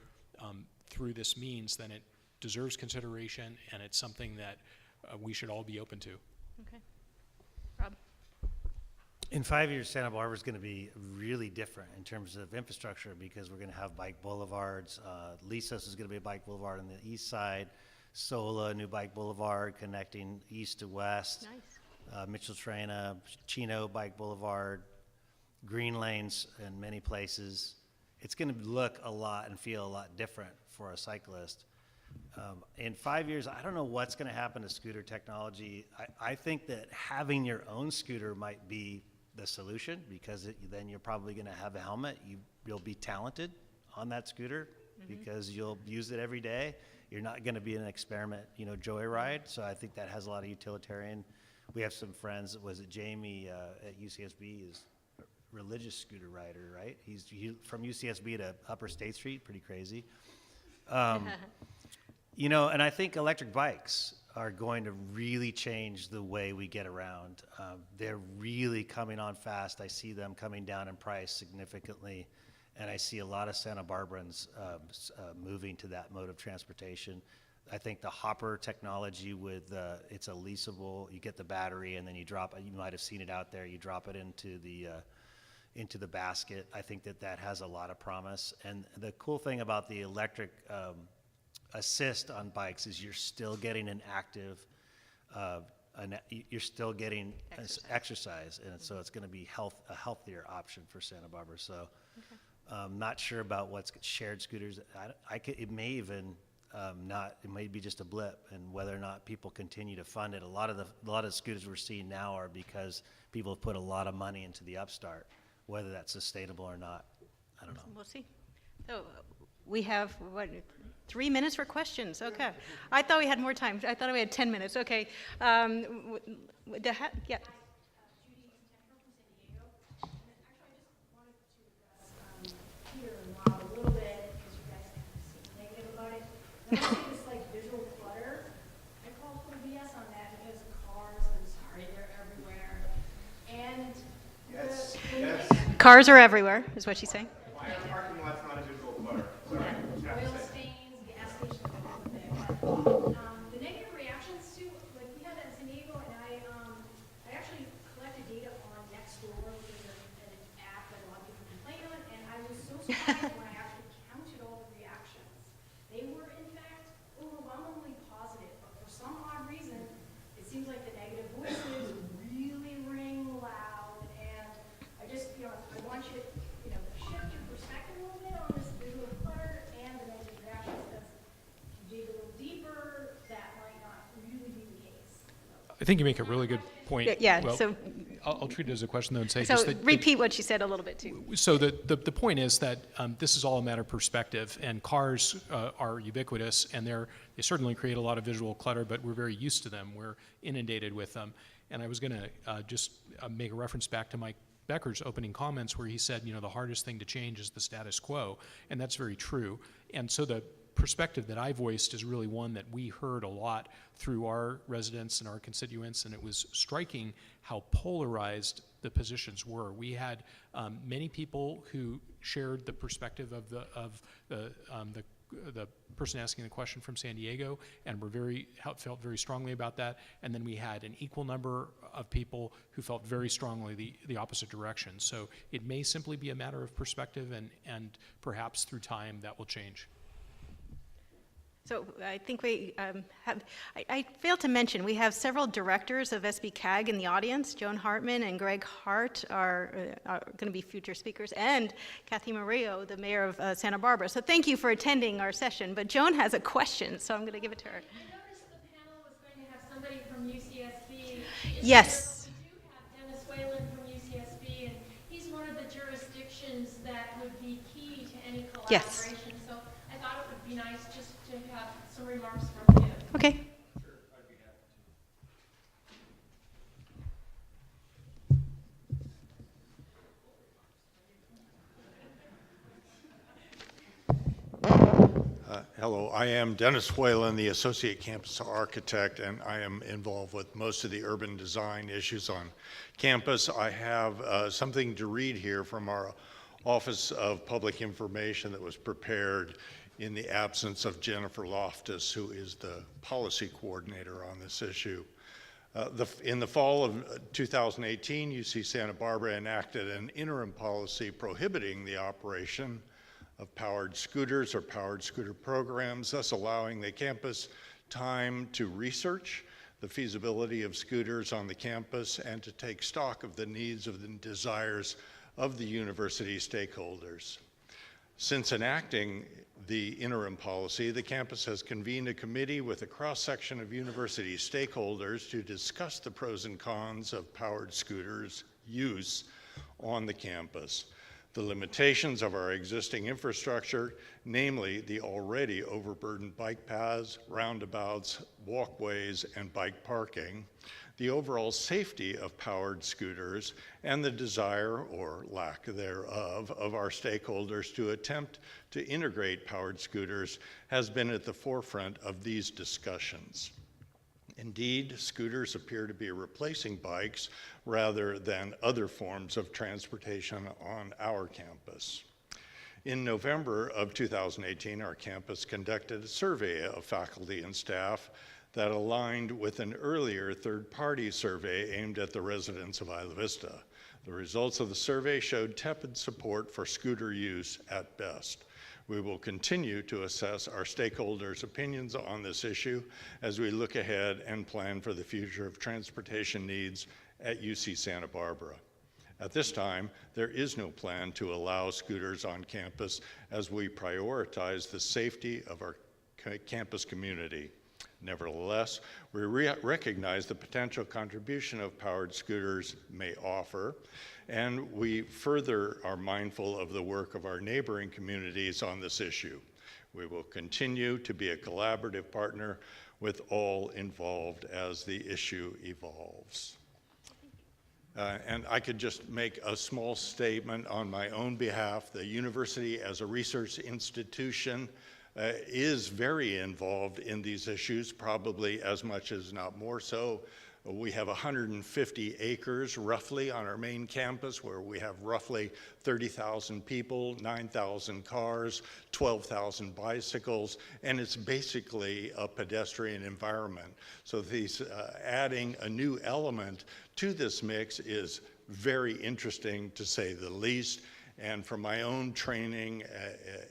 through this means, then it deserves consideration, and it's something that we should all be open to. Okay. Rob? In 5 years, Santa Barbara is going to be really different in terms of infrastructure, because we're going to have bike boulevards. Lisos is going to be a bike boulevard on the east side. Sola, new bike boulevard connecting east to west. Nice. Mitchell Traina, Chino bike boulevard, green lanes in many places. It's going to look a lot and feel a lot different for a cyclist. In 5 years, I don't know what's going to happen to scooter technology. I think that having your own scooter might be the solution, because then you're probably going to have a helmet. You'll be talented on that scooter because you'll use it every day. You're not going to be an experiment, you know, joyride. So I think that has a lot of utilitarian. We have some friends. Was it Jamie at UCSB is a religious scooter rider, right? He's from UCSB to Upper State Street. Pretty crazy. You know, and I think electric bikes are going to really change the way we get around. They're really coming on fast. I see them coming down in price significantly, and I see a lot of Santa Barbarans moving to that mode of transportation. I think the hopper technology with it's a leasable. You get the battery, and then you drop it. You might have seen it out there. You drop it into the basket. I think that has a lot of promise. And the cool thing about the electric assist on bikes is you're still getting an active, you're still getting exercise, and so it's going to be a healthier option for Santa Barbara. So, not sure about what's shared scooters. It may even not. It may be just a blip, and whether or not people continue to fund it. A lot of scooters we're seeing now are because people have put a lot of money into the upstart. Whether that's sustainable or not, I don't know. We'll see. So we have, what, 3 minutes for questions? Okay. I thought we had more time. I thought we had 10 minutes. Okay. Yeah. Judy Temper from San Diego. And actually, I just wanted to address Peter and Rob a little bit, because you guys kind of seem negative about it. But I see this like visual clutter. I call full BS on that, because cars, I'm sorry, they're everywhere. And Cars are everywhere, is what she's saying. Why are parking lots not a visual clutter? Sorry, oil stains, gas stations, everything. The negative reactions to, like we had that in San Diego, and I actually collected data on Nextdoor, which is an app that a lot of people complain on, and I was so surprised when I actually counted all the reactions. They were, in fact, overwhelmingly positive, but for some odd reason, it seems like the negative voices really ring loud, and I just, I want you to, shift your perspective a little bit on this visual clutter and the negative reactions, because if you dig a little deeper, that might not really be the case. I think you make a really good point. Yeah, Well, so- I'll treat it as a question though and say So just that. repeat what she said a little bit too. So the point is that this is all a matter of perspective, and cars are ubiquitous, and they certainly create a lot of visual clutter, but we're very used to them. We're inundated with them. And I was going to just make a reference back to Becker's opening comments where he said, you know, the hardest thing to change is the status quo, and that's very true. And so the perspective that I voiced is really one that we heard a lot through our residents and our constituents, and it was striking how polarized the positions were. We had many people who shared the perspective of the person asking the question from San Diego, and felt very strongly about that. And then we had an equal number of people who felt very strongly the opposite direction. So it may simply be a matter of perspective, and perhaps through time that will change. So I think we I failed to mention, we have several directors of SBCAG in the audience. Joan Hartman and Greg Hart are going to be future speakers, and Kathy Murillo, the mayor of Santa Barbara. So thank you for attending our session. But Joan has a question, so I'm going to give it to her. I noticed the panel was going to have somebody from UCSB. Yes. We do have Dennis Whalen from UCSB, and he's one of the jurisdictions that would be key to any collaboration. Yes. So I thought it would be nice just to have some remarks from him. Okay. Hello, I am Dennis Whalen, the Associate Campus Architect, and I am involved with most of the urban design issues on campus. I have something to read here from our Office of Public Information that was prepared in the absence of Jennifer Loftus, who is the policy coordinator on this issue. In the fall of 2018, UC Santa Barbara enacted an interim policy prohibiting the operation of powered scooters or powered scooter programs, thus allowing the campus time to research the feasibility of scooters on the campus and to take stock of the needs of the desires of the university stakeholders. Since enacting the interim policy, the campus has convened a committee with a cross-section of university stakeholders to discuss the pros and cons of powered scooters use on the campus, the limitations of our existing infrastructure, namely the already overburdened bike paths, roundabouts, walkways, and bike parking, the overall safety of powered scooters, and the desire, or lack thereof, of our stakeholders to attempt to integrate powered scooters has been at the forefront of these discussions. Indeed, scooters appear to be replacing bikes rather than other forms of transportation on our campus. In November of 2018, our campus conducted a survey of faculty and staff that aligned with an earlier third-party survey aimed at the residents of Isla Vista. The results of the survey showed tepid support for scooter use at best. We will continue to assess our stakeholders' opinions on this issue as we look ahead and plan for the future of transportation needs at UC Santa Barbara. At this time, there is no plan to allow scooters on campus as we prioritize the safety of our campus community. Nevertheless, we recognize the potential contribution of powered scooters may offer, and we further are mindful of the work of our neighboring communities on this issue. We will continue to be a collaborative partner with all involved as the issue evolves. And I could just make a small statement on my own behalf. The university as a research institution is very involved in these issues, probably as much as not more so. We have 150 acres roughly on our main campus where we have roughly 30,000 people, 9,000 cars, 12,000 bicycles, and it's basically a pedestrian environment. So adding a new element to this mix is very interesting, to say the least. And from my own training,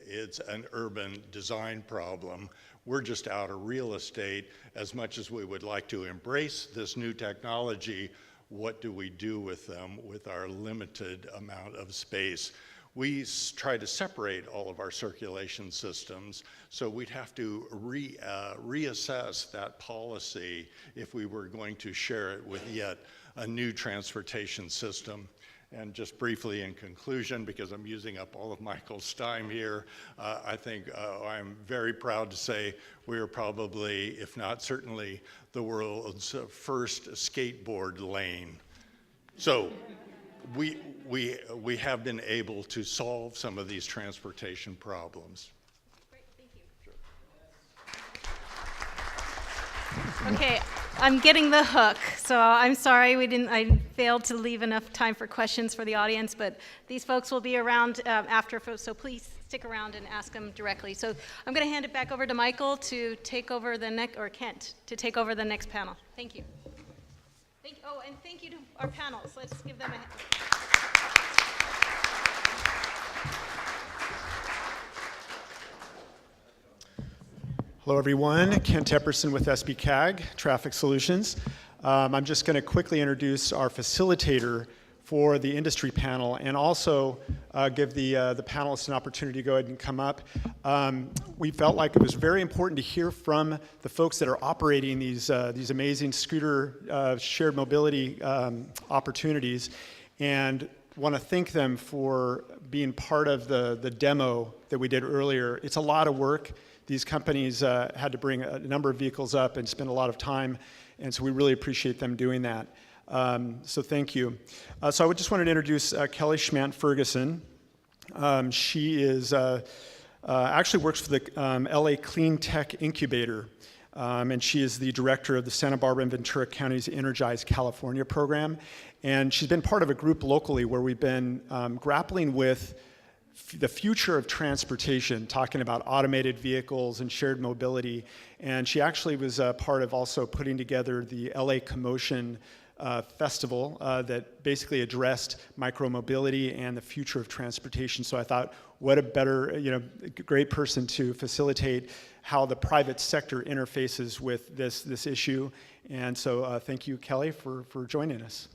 it's an urban design problem. We're just out of real estate. As much as we would like to embrace this new technology, what do we do with them with our limited amount of space? We try to separate all of our circulation systems, so we'd have to reassess that policy if we were going to share it with yet a new transportation system. And just briefly in conclusion, because I'm using up all of Michael's time here, I think I'm very proud to say we are probably, if not certainly, the world's first skateboard lane. So we have been able to solve some of these transportation problems. Great, thank you. Okay, I'm getting the hook, so I'm sorry I failed to leave enough time for questions for the audience, but these folks will be around after, so please stick around and ask them directly. So I'm going to hand it back over to Michael to take over the next, or Kent, to take over the next panel. Thank you. Oh, and thank you to our panels. Let's give them a hand. Hello, everyone. Kent Epperson with SBCAG, Traffic Solutions. I'm just going to quickly introduce our facilitator for the industry panel and also give the panelists an opportunity to go ahead and come up. We felt like it was very important to hear from the folks that are operating these amazing scooter shared mobility opportunities, and want to thank them for being part of the demo that we did earlier. It's a lot of work. These companies had to bring a number of vehicles up and spend a lot of time, and so we really appreciate them doing that. So thank you. So I just wanted to introduce Kelly Schmant-Ferguson. She is actually works for the LA Clean Tech Incubator, and she is the director of the Santa Barbara and Ventura County's Energize California program. And she's been part of a group locally where we've been grappling with the future of transportation, talking about automated vehicles and shared mobility. And she actually was part of also putting together the LA Commotion festival that basically addressed micromobility and the future of transportation. So I thought, what a better, great person to facilitate how the private sector interfaces with this issue. And so thank you, Kelly, for joining us.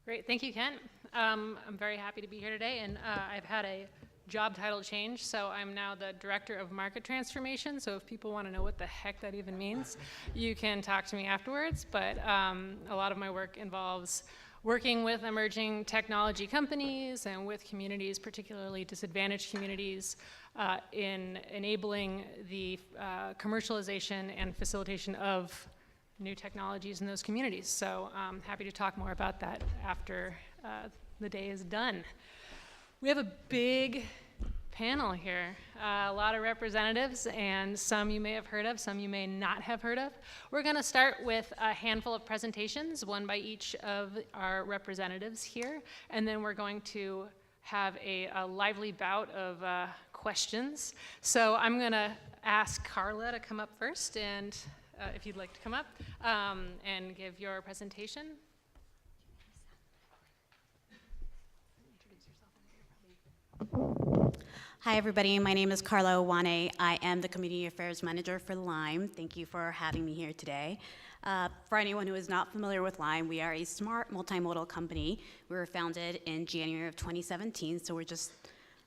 Great, thank you, Kent. I'm very happy to be here today, and I've had a job title change, so I'm now the Director of Market Transformation, so if people want to know what the heck that even means, you can talk to me afterwards, but a lot of my work involves working with emerging technology companies and with communities, particularly disadvantaged communities, in enabling the commercialization and facilitation of new technologies in those communities. So I'm happy to talk more about that after the day is done. We have a big panel here, a lot of representatives, and some you may have heard of, some you may not have heard of. We're going to start with a handful of presentations, one by each of our representatives here, and then we're going to have a lively bout of questions. So I'm going to ask Carla to come up first, and if you'd like to come up and give your presentation. Hi, everybody. My name is Carla Owane. I am the Community Affairs Manager for Lime. Thank you for having me here today. For anyone who is not familiar with Lime, we are a smart multimodal company. We were founded in January of 2017, so we're just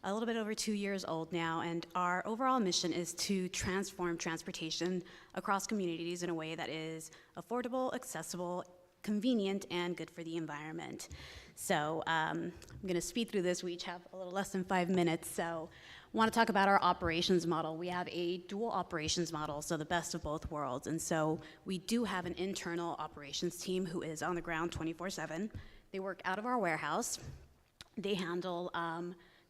a little bit over 2 years old now, and our overall mission is to transform transportation across communities in a way that is affordable, accessible, convenient, and good for the environment. So I'm going to speed through this. We each have a little less than 5 minutes, so I want to talk about our operations model. We have a dual operations model, so the best of both worlds, and so we do have an internal operations team who is on the ground 24/7. They work out of our warehouse. They handle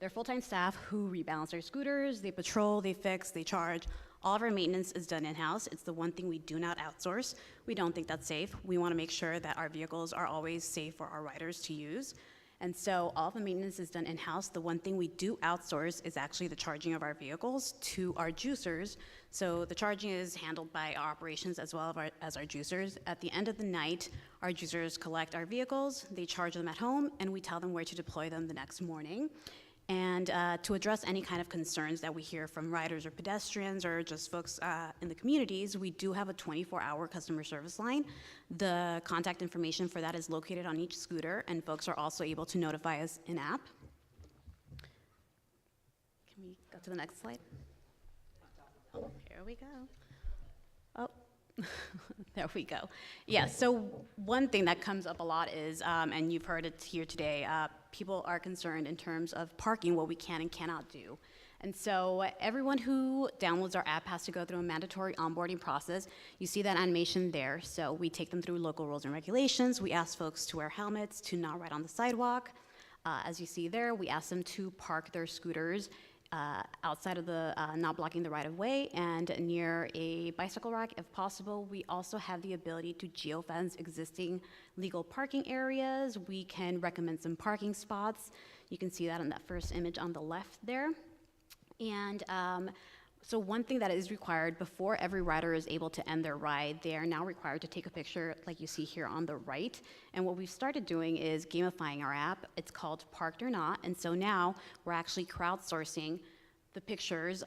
their full-time staff who rebalance their scooters, they patrol, they fix, they charge. All of our maintenance is done in-house. It's the one thing we do not outsource. We don't think that's safe. We want to make sure that our vehicles are always safe for our riders to use. And so all of the maintenance is done in-house. The one thing we do outsource is actually the charging of our vehicles to our juicers. So the charging is handled by our operations as well as our juicers. At the end of the night, our juicers collect our vehicles, they charge them at home, and we tell them where to deploy them the next morning. And to address any kind of concerns that we hear from riders or pedestrians or just folks in the communities, we do have a 24-hour customer service line. The contact information for that is located on each scooter, and folks are also able to notify us in-app. Can we go to the next slide? Oh, here we go. Oh. There we go. Yeah, so one thing that comes up a lot is, and you've heard it here today, people are concerned in terms of parking, what we can and cannot do. And so everyone who downloads our app has to go through a mandatory onboarding process. You see that animation there. So we take them through local rules and regulations. We ask folks to wear helmets, to not ride on the sidewalk. As you see there, we ask them to park their scooters outside of the, not blocking the right of way and near a bicycle rack if possible. We also have the ability to geofence existing legal parking areas. We can recommend some parking spots. You can see that in that first image on the left there. And so one thing that is required before every rider is able to end their ride, they are now required to take a picture like you see here on the right. And what we've started doing is gamifying our app. It's called Parked or Not. And so now we're actually crowdsourcing the pictures.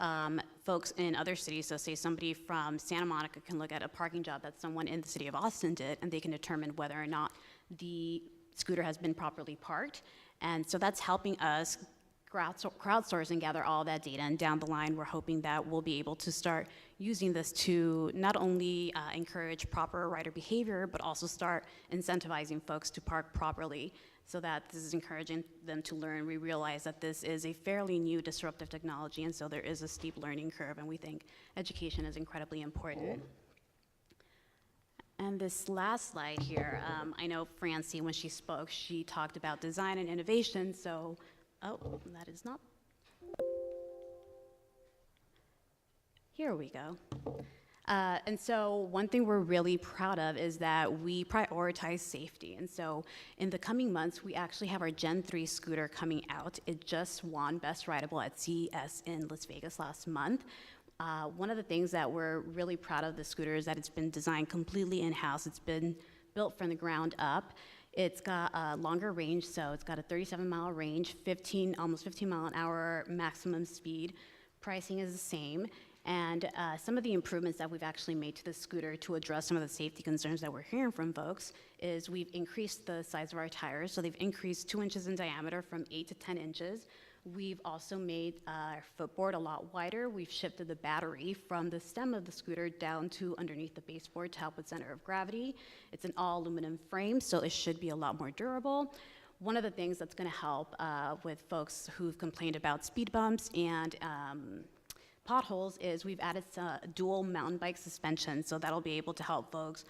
Folks in other cities, so say somebody from Santa Monica can look at a parking job that someone in the city of Austin did, and they can determine whether or not the scooter has been properly parked. And so that's helping us crowdsource and gather all that data, and down the line we're hoping that we'll be able to start using this to not only encourage proper rider behavior, but also start incentivizing folks to park properly, so that this is encouraging them to learn. We realize that this is a fairly new disruptive technology, and so there is a steep learning curve, and we think education is incredibly important. And this last slide here, I know Francie, when she spoke, she talked about design and innovation, so oh, that is not. Here we go. And so one thing we're really proud of is that we prioritize safety. And so in the coming months, we actually have our Gen 3 scooter coming out. It just won Best Rideable at CES in Las Vegas last month. One of the things that we're really proud of the scooter is that it's been designed completely in-house. It's been built from the ground up. It's got a longer range, so it's got a 37-mile range, almost 15 mile an hour maximum speed. Pricing is the same, and some of the improvements that we've actually made to the scooter to address some of the safety concerns that we're hearing from folks is we've increased the size of our tires, so they've increased 2 inches in diameter from 8 to 10 inches. We've also made our footboard a lot wider. We've shifted the battery from the stem of the scooter down to underneath the baseboard to help with center of gravity. It's an all aluminum frame, so it should be a lot more durable. One of the things that's gonna help with folks who've complained about speed bumps and potholes is we've added dual mountain bike suspension, so that'll be able to help folks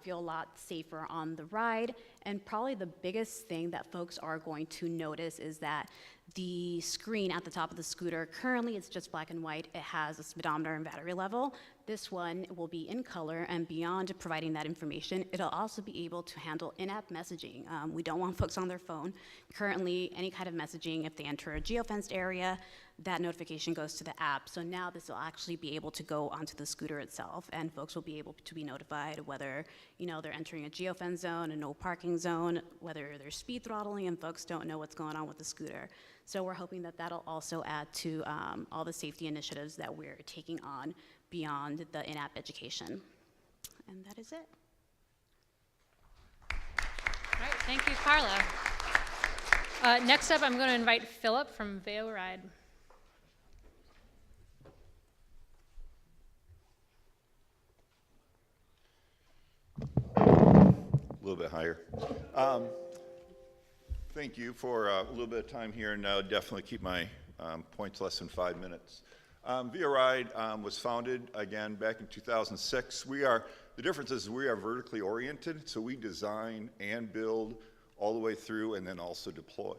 feel a lot safer on the ride. And probably the biggest thing that folks are going to notice is that the screen at the top of the scooter, currently it's just black and white. It has a speedometer and battery level. This one will be in color, and beyond providing that information, it'll also be able to handle in-app messaging. We don't want folks on their phone. Currently, any kind of messaging, if they enter a geofenced area, that notification goes to the app. So now this will actually be able to go onto the scooter itself, and folks will be able to be notified whether they're entering a geofence zone, a no parking zone, whether they're speed throttling and folks don't know what's going on with the scooter. So we're hoping that that'll also add to all the safety initiatives that we're taking on beyond the in-app education. And that is it. All right, thank you, Carla. Next up, I'm going to invite Philip from Veo Ride. A little bit higher. Thank you for a little bit of time here, and I'll definitely keep my points less than 5 minutes. Veo Ride was founded, again, back in 2006. The difference is we are vertically oriented, so we design and build all the way through and then also deploy.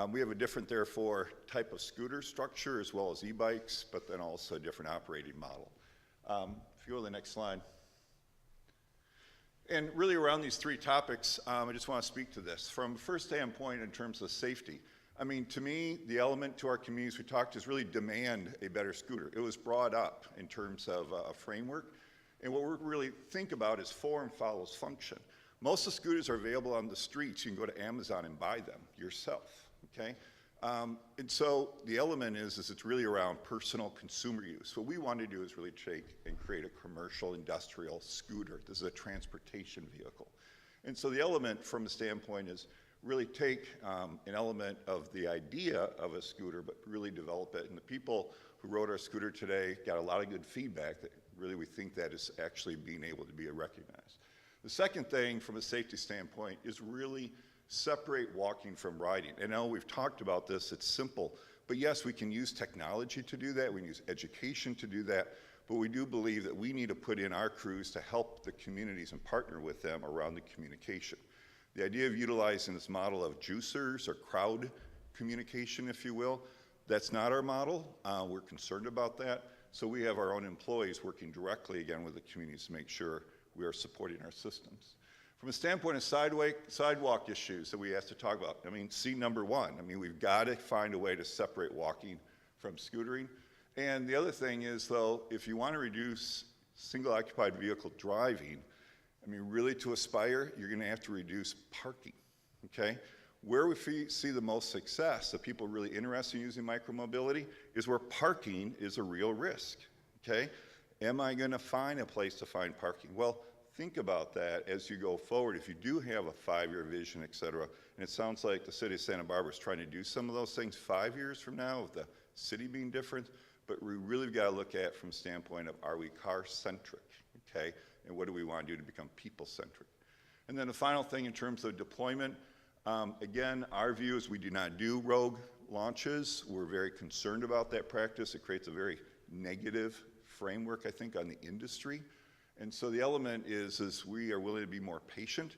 We have a different, therefore, type of scooter structure as well as e-bikes, but then also a different operating model. If you go to the next slide. And really around these 3 topics, I just want to speak to this. From the first standpoint in terms of safety, I mean, to me, the element to our communities we talked is really demand a better scooter. It was brought up in terms of a framework. And what we really think about is form follows function. Most of the scooters are available on the streets. You can go to Amazon and buy them yourself, okay? And so the element is it's really around personal consumer use. What we want to do is really take and create a commercial industrial scooter. This is a transportation vehicle. And so the element from the standpoint is really take an element of the idea of a scooter, but really develop it. And the people who rode our scooter today got a lot of good feedback that really we think that is actually being able to be recognized. The second thing from a safety standpoint is really separate walking from riding. And I know we've talked about this, it's simple, but yes, we can use technology to do that, we can use education to do that, but we do believe that we need to put in our crews to help the communities and partner with them around the communication. The idea of utilizing this model of juicers or crowd communication, if you will, that's not our model. We're concerned about that. So we have our own employees working directly again with the communities to make sure we are supporting our systems. From a standpoint of sidewalk issues that we have to talk about, I mean, number one, I mean, we've got to find a way to separate walking from scootering. And the other thing is, though, if you want to reduce single-occupied vehicle driving, I mean, really to aspire, you're going to have to reduce parking, okay? Where we see the most success, the people really interested in using micromobility, is where parking is a real risk, okay? Am I going to find a place to find parking? Well, think about that as you go forward. If you do have a 5-year vision, et cetera, and it sounds like the city of Santa Barbara is trying to do some of those things 5 years from now, with the city being different, but we really got to look at it from a standpoint of, are we car-centric, okay? And what do we want to do to become people-centric? And then the final thing in terms of deployment, again, our view is we do not do rogue launches. We're very concerned about that practice. It creates a very negative framework, I think, on the industry. And so the element is we are willing to be more patient.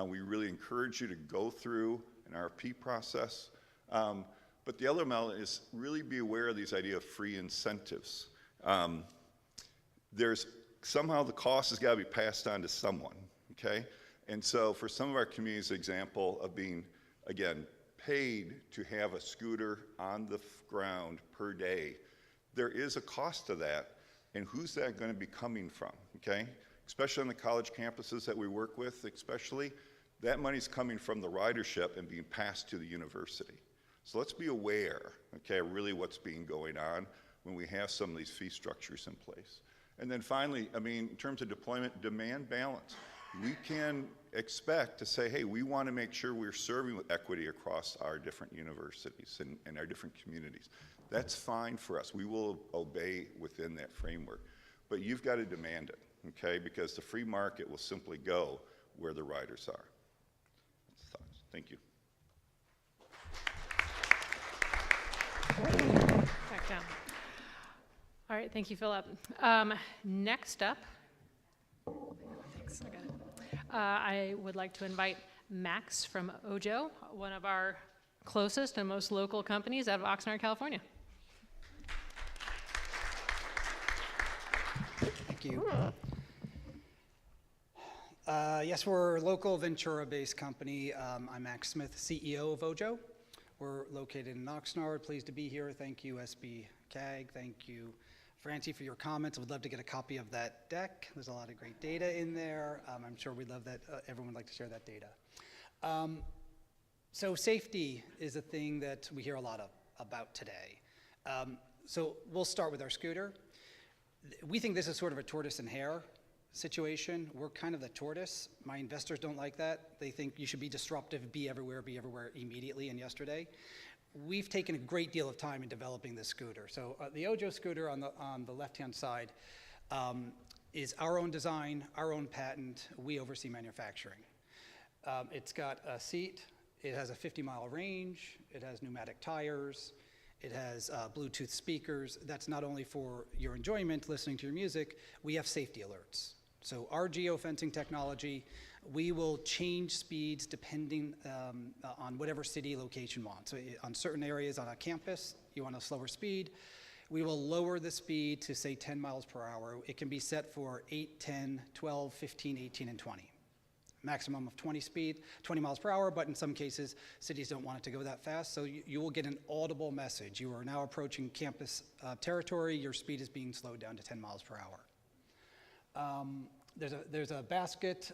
We really encourage you to go through an RFP process. But the other element is really be aware of these idea of free incentives. There's somehow the cost has got to be passed on to someone, okay? And so for some of our communities, example of being, again, paid to have a scooter on the ground per day, there is a cost to that. And who's that going to be coming from, okay? Especially on the college campuses that we work with, especially, that money's coming from the ridership and being passed to the university. So let's be aware, okay, really what's being going on when we have some of these fee structures in place. And then finally, I mean, in terms of deployment, demand balance. We can expect to say, hey, we want to make sure we're serving with equity across our different universities and our different communities. That's fine for us. We will obey within that framework. But you've got to demand it, okay? Because the free market will simply go where the riders are. That's the thoughts. Thank you. Back down. All right, thank you, Philip. Next up, thanks, I got it. I would like to invite Max from Ojo, one of our closest and most local companies out of Oxnard, California. Thank you. Yes, we're a local Ventura-based company. I'm Max Smith, CEO of Ojo. We're located in Oxnard. Pleased to be here. Thank you, SBCAG. Thank you, Francie, for your comments. I would love to get a copy of that deck. There's a lot of great data in there. I'm sure we'd love that. Everyone would like to share that data. So safety is a thing that we hear a lot about today. So we'll start with our scooter. We think this is sort of a tortoise and hare situation. We're kind of the tortoise. My investors don't like that. They think you should be disruptive, be everywhere immediately and yesterday. We've taken a great deal of time in developing this scooter. So the Ojo scooter on the left-hand side is our own design, our own patent. We oversee manufacturing. It's got a seat. It has a 50-mile range. It has pneumatic tires. It has Bluetooth speakers. That's not only for your enjoyment, listening to your music. We have safety alerts. So our geofencing technology, we will change speeds depending on whatever city location wants. So on certain areas on a campus, you want a slower speed. We will lower the speed to, say, 10 miles per hour. It can be set for 8, 10, 12, 15, 18, and 20. Maximum of 20 miles per hour, but in some cases, cities don't want it to go that fast, so you will get an audible message. You are now approaching campus territory. Your speed is being slowed down to 10 miles per hour. There's a basket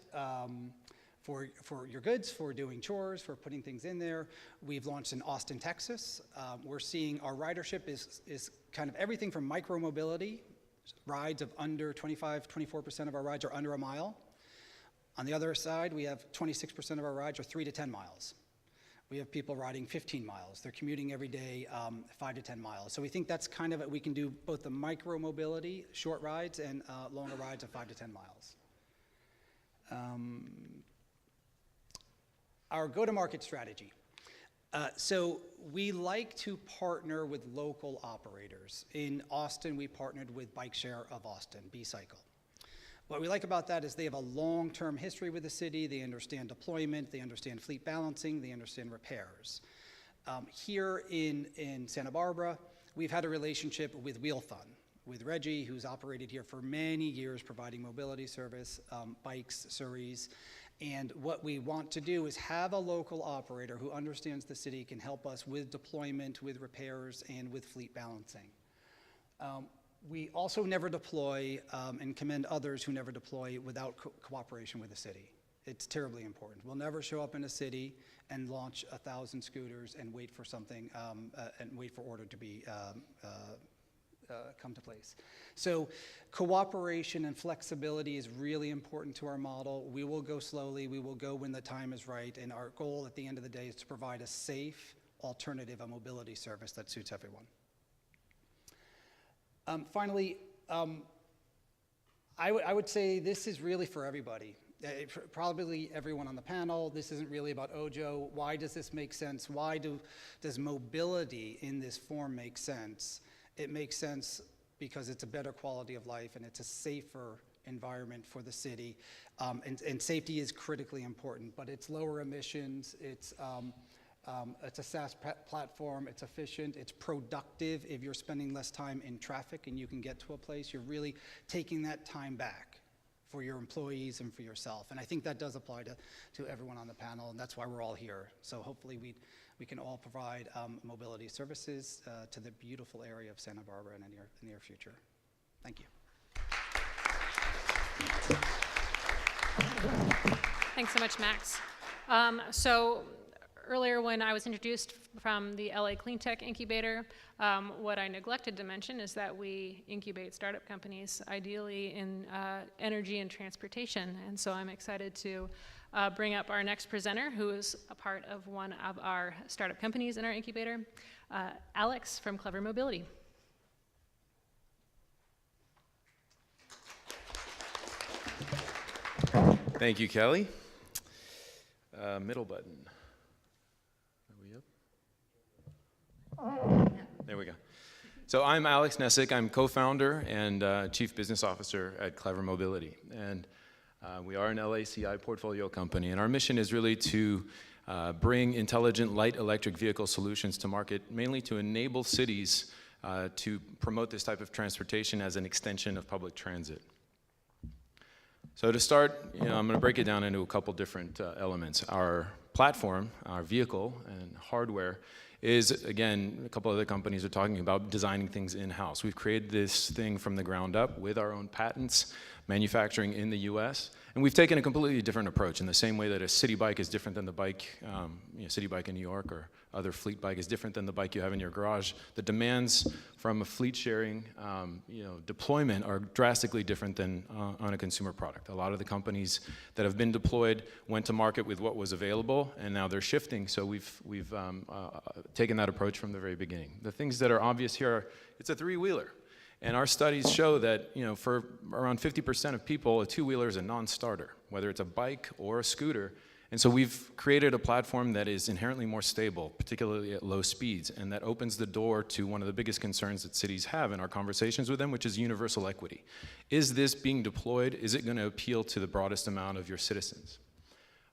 for your goods, for doing chores, for putting things in there. We've launched in Austin, Texas. We're seeing our ridership is kind of everything from micro-mobility, rides of under 24% of our rides are under a mile. On the other side, we have 26% of our rides are 3 to 10 miles. We have people riding 15 miles. They're commuting every day 5 to 10 miles. So we think that's kind of, we can do both the micro mobility, short rides, and longer rides of 5 to 10 miles. Our go-to-market strategy. So we like to partner with local operators. In Austin, we partnered with Bike Share of Austin, B-Cycle. What we like about that is they have a long-term history with the city. They understand deployment, they understand fleet balancing, they understand repairs. Here in Santa Barbara, we've had a relationship with Wheel Fun, with Reggie, who's operated here for many years, providing mobility service, bikes, Surreys. And what we want to do is have a local operator who understands the city, can help us with deployment, with repairs, and with fleet balancing. We also never deploy and commend others who never deploy without cooperation with the city. It's terribly important. We'll never show up in a city and launch 1,000 scooters and wait for something and wait for order to be come to place. So cooperation and flexibility is really important to our model. We will go slowly, we will go when the time is right, and our goal at the end of the day is to provide a safe alternative, a mobility service that suits everyone. Finally, I would say this is really for everybody. Probably everyone on the panel. This isn't really about Ojo. Why does this make sense? Why does mobility in this form make sense? It makes sense because it's a better quality of life and it's a safer environment for the city. And safety is critically important, but it's lower emissions, it's a SaaS platform, it's efficient, it's productive. If you're spending less time in traffic and you can get to a place, you're really taking that time back for your employees and for yourself. And I think that does apply to everyone on the panel, and that's why we're all here. So hopefully we can all provide mobility services to the beautiful area of Santa Barbara in the near future. Thank you. Thanks so much, Max. So earlier when I was introduced from the LA Clean Tech Incubator, what I neglected to mention is that we incubate startup companies, ideally in energy and transportation. And so I'm excited to bring up our next presenter, who is a part of one of our startup companies in our incubator, Alex from Clever Mobility. Thank you, Kelly. Middle button. Are we up? There we go. So I'm Alex Nessick. I'm co-founder and chief business officer at Clever Mobility. And we are an LACI portfolio company. And our mission is really to bring intelligent light electric vehicle solutions to market, mainly to enable cities to promote this type of transportation as an extension of public transit. So to start, I'm going to break it down into a couple different elements. Our platform, our vehicle and hardware is, again, a couple other companies are talking about designing things in-house. We've created this thing from the ground up with our own patents, manufacturing in the US, and we've taken a completely different approach in the same way that a city bike is different than the bike, city bike in New York or other fleet bike is different than the bike you have in your garage. The demands from a fleet sharing deployment are drastically different than on a consumer product. A lot of the companies that have been deployed went to market with what was available, and now they're shifting, so we've taken that approach from the very beginning. The things that are obvious here are, it's a three-wheeler. And our studies show that, for around 50% of people, a two-wheeler is a non-starter, whether it's a bike or a scooter. And so we've created a platform that is inherently more stable, particularly at low speeds, and that opens the door to one of the biggest concerns that cities have in our conversations with them, which is universal equity. Is this being deployed? Is it going to appeal to the broadest amount of your citizens?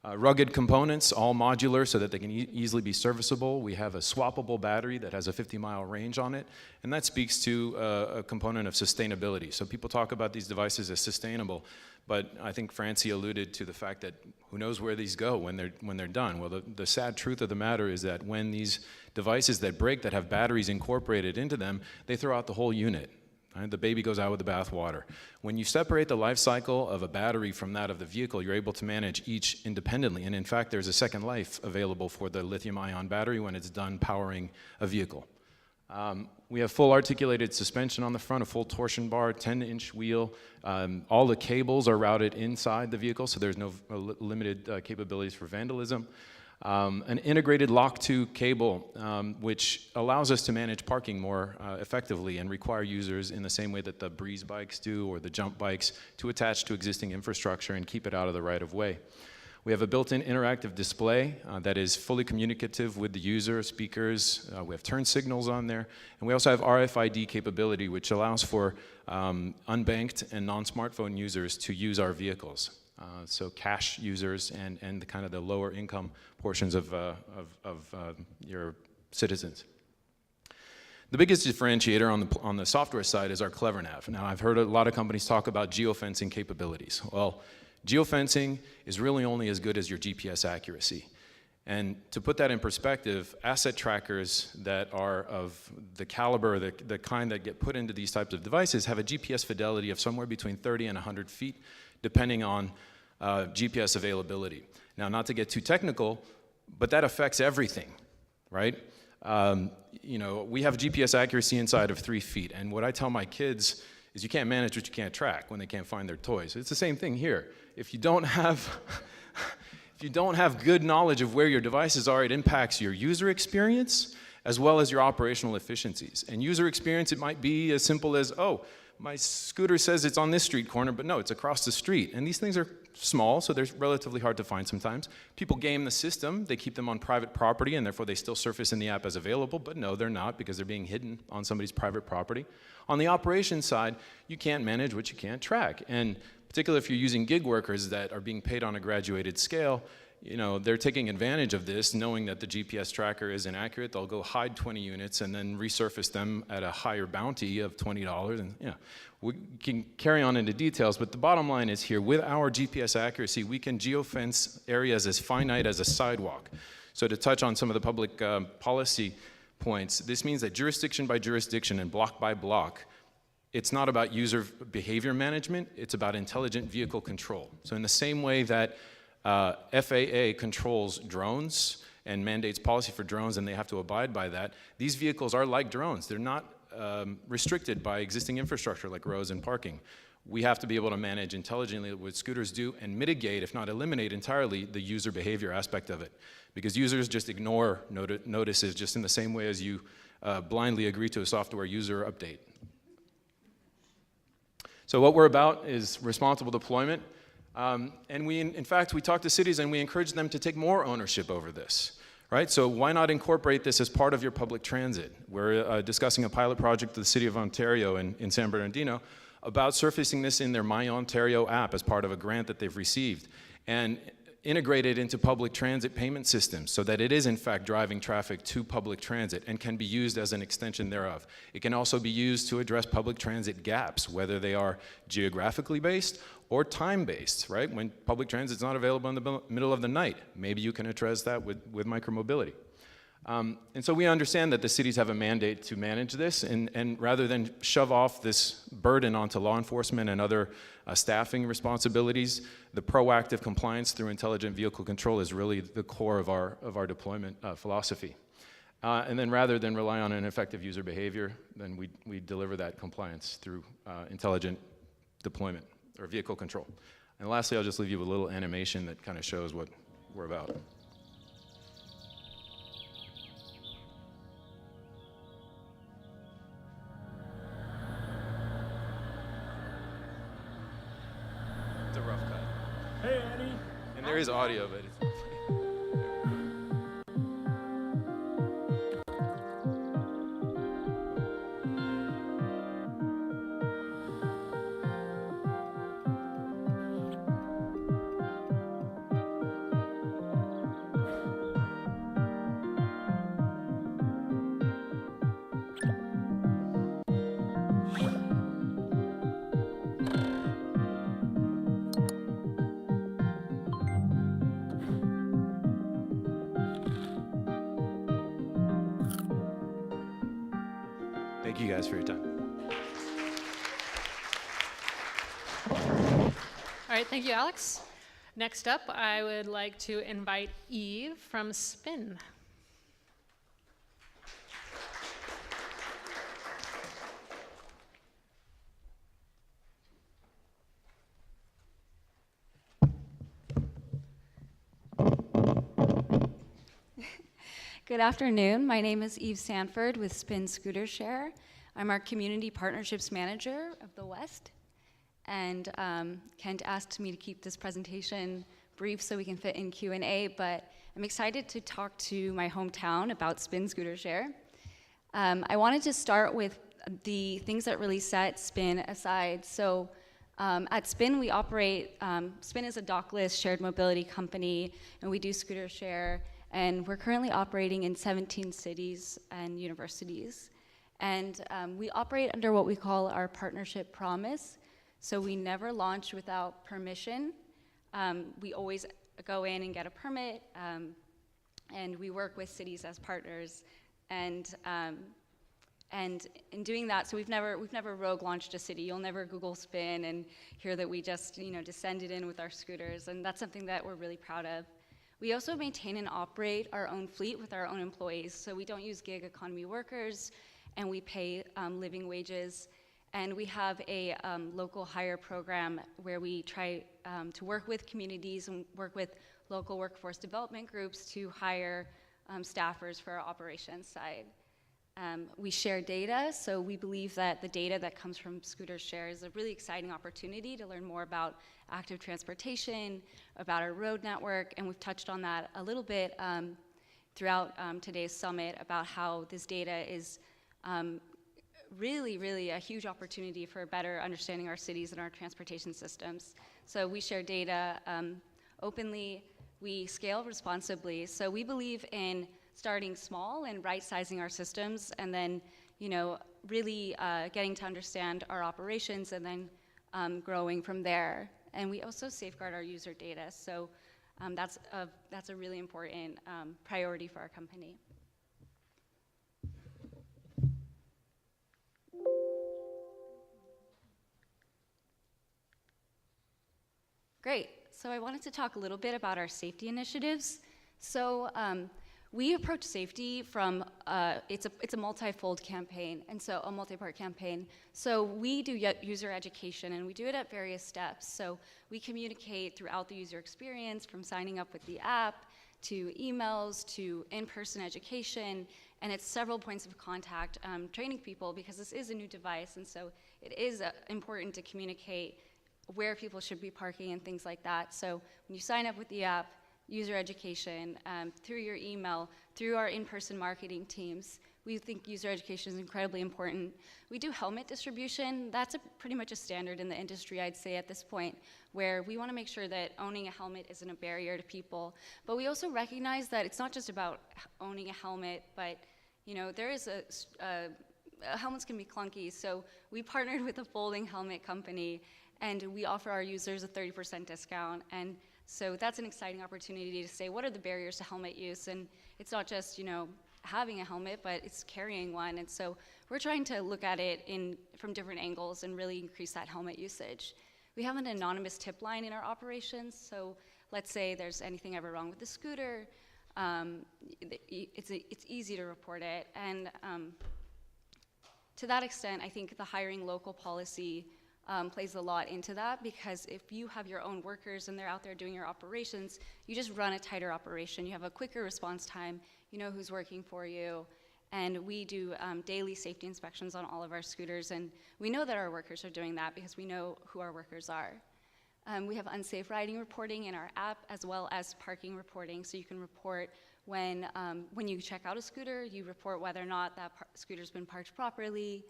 Rugged components, all modular so that they can easily be serviceable. We have a swappable battery that has a 50-mile range on it, and that speaks to a component of sustainability. So people talk about these devices as sustainable, but I think Francie alluded to the fact that who knows where these go when they're done. Well, the sad truth of the matter is that when these devices that break, that have batteries incorporated into them, they throw out the whole unit. Right? The baby goes out with the bathwater. When you separate the life cycle of a battery from that of the vehicle, you're able to manage each independently. And in fact, there's a second life available for the lithium-ion battery when it's done powering a vehicle. We have full articulated suspension on the front, a full torsion bar, 10-inch wheel. All the cables are routed inside the vehicle, so there's no limited capabilities for vandalism. An integrated lock-to cable, which allows us to manage parking more effectively and require users in the same way that the Breeze bikes do or the Jump bikes to attach to existing infrastructure and keep it out of the right-of-way. We have a built-in interactive display that is fully communicative with the user, speakers. We have turn signals on there. And we also have RFID capability, which allows for unbanked and non-smartphone users to use our vehicles. So cash users and the kind of the lower income portions of your citizens. The biggest differentiator on the software side is our CleverNav. Now, I've heard a lot of companies talk about geofencing capabilities. Well, geofencing is really only as good as your GPS accuracy. And to put that in perspective, asset trackers that are of the caliber, the kind that get put into these types of devices have a GPS fidelity of somewhere between 30 and 100 feet, depending on GPS availability. Now, not to get too technical, but that affects everything, right? You know, we have GPS accuracy inside of 3 feet, and what I tell my kids is you can't manage what you can't track when they can't find their toys. It's the same thing here. If you don't have good knowledge of where your devices are, it impacts your user experience as well as your operational efficiencies. And user experience, it might be as simple as, oh, my scooter says it's on this street corner, but no, it's across the street. And these things are small, so they're relatively hard to find sometimes. People game the system. They keep them on private property, and therefore they still surface in the app as available, but no, they're not because they're being hidden on somebody's private property. On the operations side, you can't manage what you can't track. And particularly if you're using gig workers that are being paid on a graduated scale, you know, they're taking advantage of this, knowing that the GPS tracker is inaccurate. They'll go hide 20 units and then resurface them at a higher bounty of $20. And you know, we can carry on into details, but the bottom line is here, with our GPS accuracy, we can geofence areas as finite as a sidewalk. So to touch on some of the public policy points, this means that jurisdiction by jurisdiction and block by block, it's not about user behavior management, it's about intelligent vehicle control. So in the same way that FAA controls drones and mandates policy for drones, and they have to abide by that, these vehicles are like drones. They're not restricted by existing infrastructure like roads and parking. We have to be able to manage intelligently what scooters do and mitigate, if not eliminate entirely, the user behavior aspect of it. Because users just ignore notices just in the same way as you blindly agree to a software user update. So what we're about is responsible deployment. And we, in fact, we talk to cities and we encourage them to take more ownership over this, right? So why not incorporate this as part of your public transit? We're discussing a pilot project with the City of Ontario in San Bernardino about surfacing this in their My Ontario app as part of a grant that they've received and integrate it into public transit payment systems so that it is in fact driving traffic to public transit and can be used as an extension thereof. It can also be used to address public transit gaps, whether they are geographically based or time-based, right? When public transit's not available in the middle of the night, maybe you can address that with micromobility. And so we understand that the cities have a mandate to manage this, and rather than shove off this burden onto law enforcement and other staffing responsibilities, the proactive compliance through intelligent vehicle control is really the core of our deployment philosophy. And then rather than rely on an effective user behavior, then we deliver that compliance through intelligent deployment or vehicle control. And lastly, I'll just leave you with a little animation that kind of shows what we're about. It's a rough cut. Hey, Annie. And there is audio, but it's... Thank you guys for your time. All right, thank you, Alex. Next up, I would like to invite Eve from Spin. Good afternoon. My name is Eve Sanford with Spin Scooter Share. I'm our Community Partnerships Manager of the West. And Kent asked me to keep this presentation brief so we can fit in Q&A, but I'm excited to talk to my hometown about Spin Scooter Share. I wanted to start with the things that really set Spin aside. So at Spin, we operate, Spin is a dockless shared mobility company, and we do scooter share, and we're currently operating in 17 cities and universities. And we operate under what we call our partnership promise. So we never launch without permission. We always go in and get a permit, and we work with cities as partners. And in doing that, so we've never rogue launched a city. You'll never Google Spin and hear that we just descended in with our scooters, and that's something that we're really proud of. We also maintain and operate our own fleet with our own employees, so we don't use gig economy workers, and we pay living wages. And we have a local hire program where we try to work with communities and work with local workforce development groups to hire staffers for our operations side. We share data, so we believe that the data that comes from Scooter Share is a really exciting opportunity to learn more about active transportation, about our road network, and we've touched on that a little bit throughout today's summit about how this data is really a huge opportunity for better understanding our cities and our transportation systems. So we share data openly, we scale responsibly, so we believe in starting small and right-sizing our systems, and then, really getting to understand our operations, and then growing from there. And we also safeguard our user data, so that's a really important priority for our company. Great. So I wanted to talk a little bit about our safety initiatives. So we approach safety from, it's a multi-fold campaign, and so a multi-part campaign. So we do user education, and we do it at various steps. So we communicate throughout the user experience, from signing up with the app, to emails, to in-person education, and it's several points of contact training people, because this is a new device, and so it is important to communicate where people should be parking and things like that. So when you sign up with the app, user education, through your email, through our in-person marketing teams. We think user education is incredibly important. We do helmet distribution. That's pretty much a standard in the industry, I'd say, at this point, where we want to make sure that owning a helmet isn't a barrier to people. But we also recognize that it's not just about owning a helmet, but there is helmets can be clunky. So we partnered with a folding helmet company, and we offer our users a 30% discount. And so that's an exciting opportunity to say, what are the barriers to helmet use? And it's not just, having a helmet, but it's carrying one. And so we're trying to look at it from different angles and really increase that helmet usage. We have an anonymous tip line in our operations. So let's say there's anything ever wrong with the scooter. It's easy to report it. And to that extent, I think the hiring local policy plays a lot into that, because if you have your own workers and they're out there doing your operations, you just run a tighter operation. You have a quicker response time, you know who's working for you, and we do daily safety inspections on all of our scooters, and we know that our workers are doing that because we know who our workers are. We have unsafe riding reporting in our app, as well as parking reporting, so you can report when you check out a scooter, you report whether or not that scooter's been parked properly.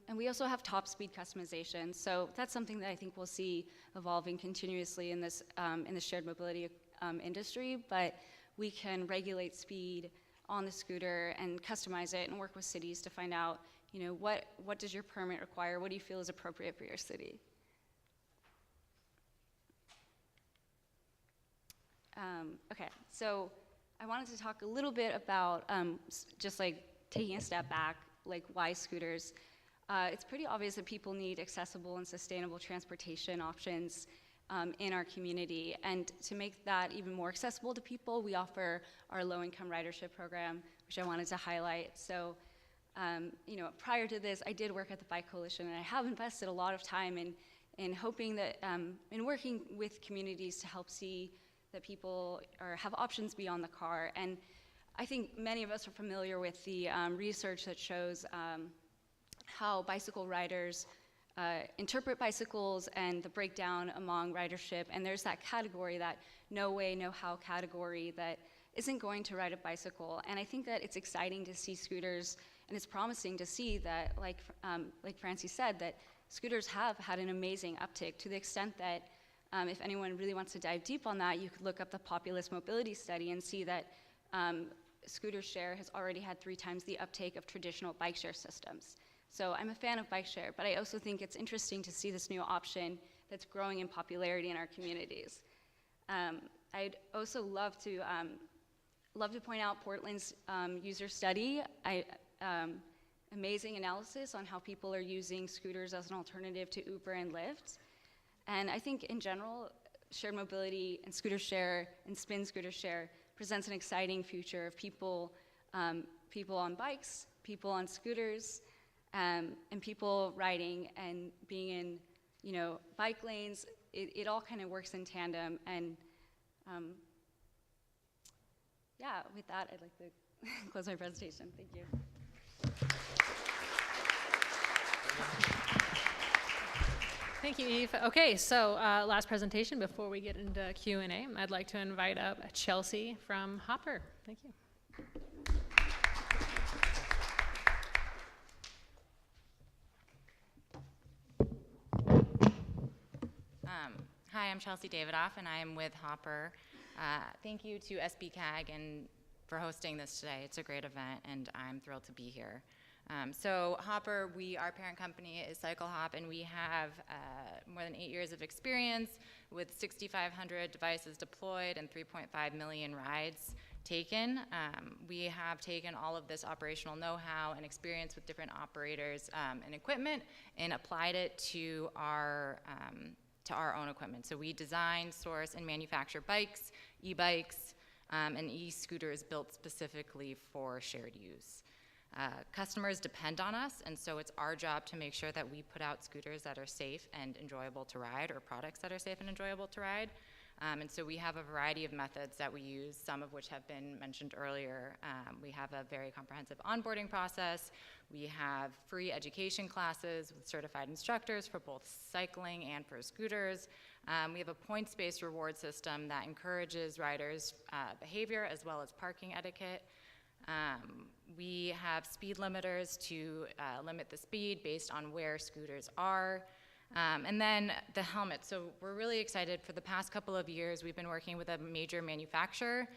And we also have top speed customization. So that's something that I think we'll see evolving continuously in this shared mobility industry, but we can regulate speed on the scooter and customize it and work with cities to find out, what does your permit require? What do you feel is appropriate for your city? Okay, so I wanted to talk a little bit about just like taking a step back, like why scooters. It's pretty obvious that people need accessible and sustainable transportation options in our community. And to make that even more accessible to people, we offer our low-income ridership program, which I wanted to highlight. So, prior to this, I did work at the Bike Coalition, and I have invested a lot of time in hoping that, in working with communities to help see that people have options beyond the car. And I think many of us are familiar with the research that shows how bicycle riders interpret bicycles and the breakdown among ridership, and there's that category, that no way, no how category that isn't going to ride a bicycle. And I think that it's exciting to see scooters, and it's promising to see that, like Francie said, that scooters have had an amazing uptick, to the extent that if anyone really wants to dive deep on that, you could look up the Populous Mobility Study and see that scooter share has already had 3 times the uptake of traditional bike share systems. So I'm a fan of bike share, but I also think it's interesting to see this new option that's growing in popularity in our communities. I'd also love to point out Portland's user study. Amazing analysis on how people are using scooters as an alternative to Uber and Lyft. And I think in general, shared mobility and scooter share and spin scooter share presents an exciting future of people on bikes, people on scooters, and people riding and being in, bike lanes. It all kind of works in tandem. And yeah, with that, I'd like to close my presentation. Thank you. Thank you, Eve. Okay, so last presentation before we get into Q&A, I'd like to invite up Chelsea from Hopper. Thank you. Hi, I'm Chelsea Davidoff, and I am with Hopper. Thank you to SBCAG and for hosting this today. It's a great event, and I'm thrilled to be here. So Hopper, our parent company is CycleHop, and we have more than 8 years of experience with 6,500 devices deployed and 3.5 million rides taken. We have taken all of this operational know-how and experience with different operators and equipment and applied it to our own equipment. So we design, source, and manufacture bikes, e-bikes, and e-scooters built specifically for shared use. Customers depend on us, and so it's our job to make sure that we put out scooters that are safe and enjoyable to ride, or products that are safe and enjoyable to ride. And so we have a variety of methods that we use, some of which have been mentioned earlier. We have a very comprehensive onboarding process. We have free education classes with certified instructors for both cycling and for scooters. We have a points-based reward system that encourages riders' behavior as well as parking etiquette. We have speed limiters to limit the speed based on where scooters are. And then the helmet. So we're really excited. For the past couple of years, we've been working with a major manufacturer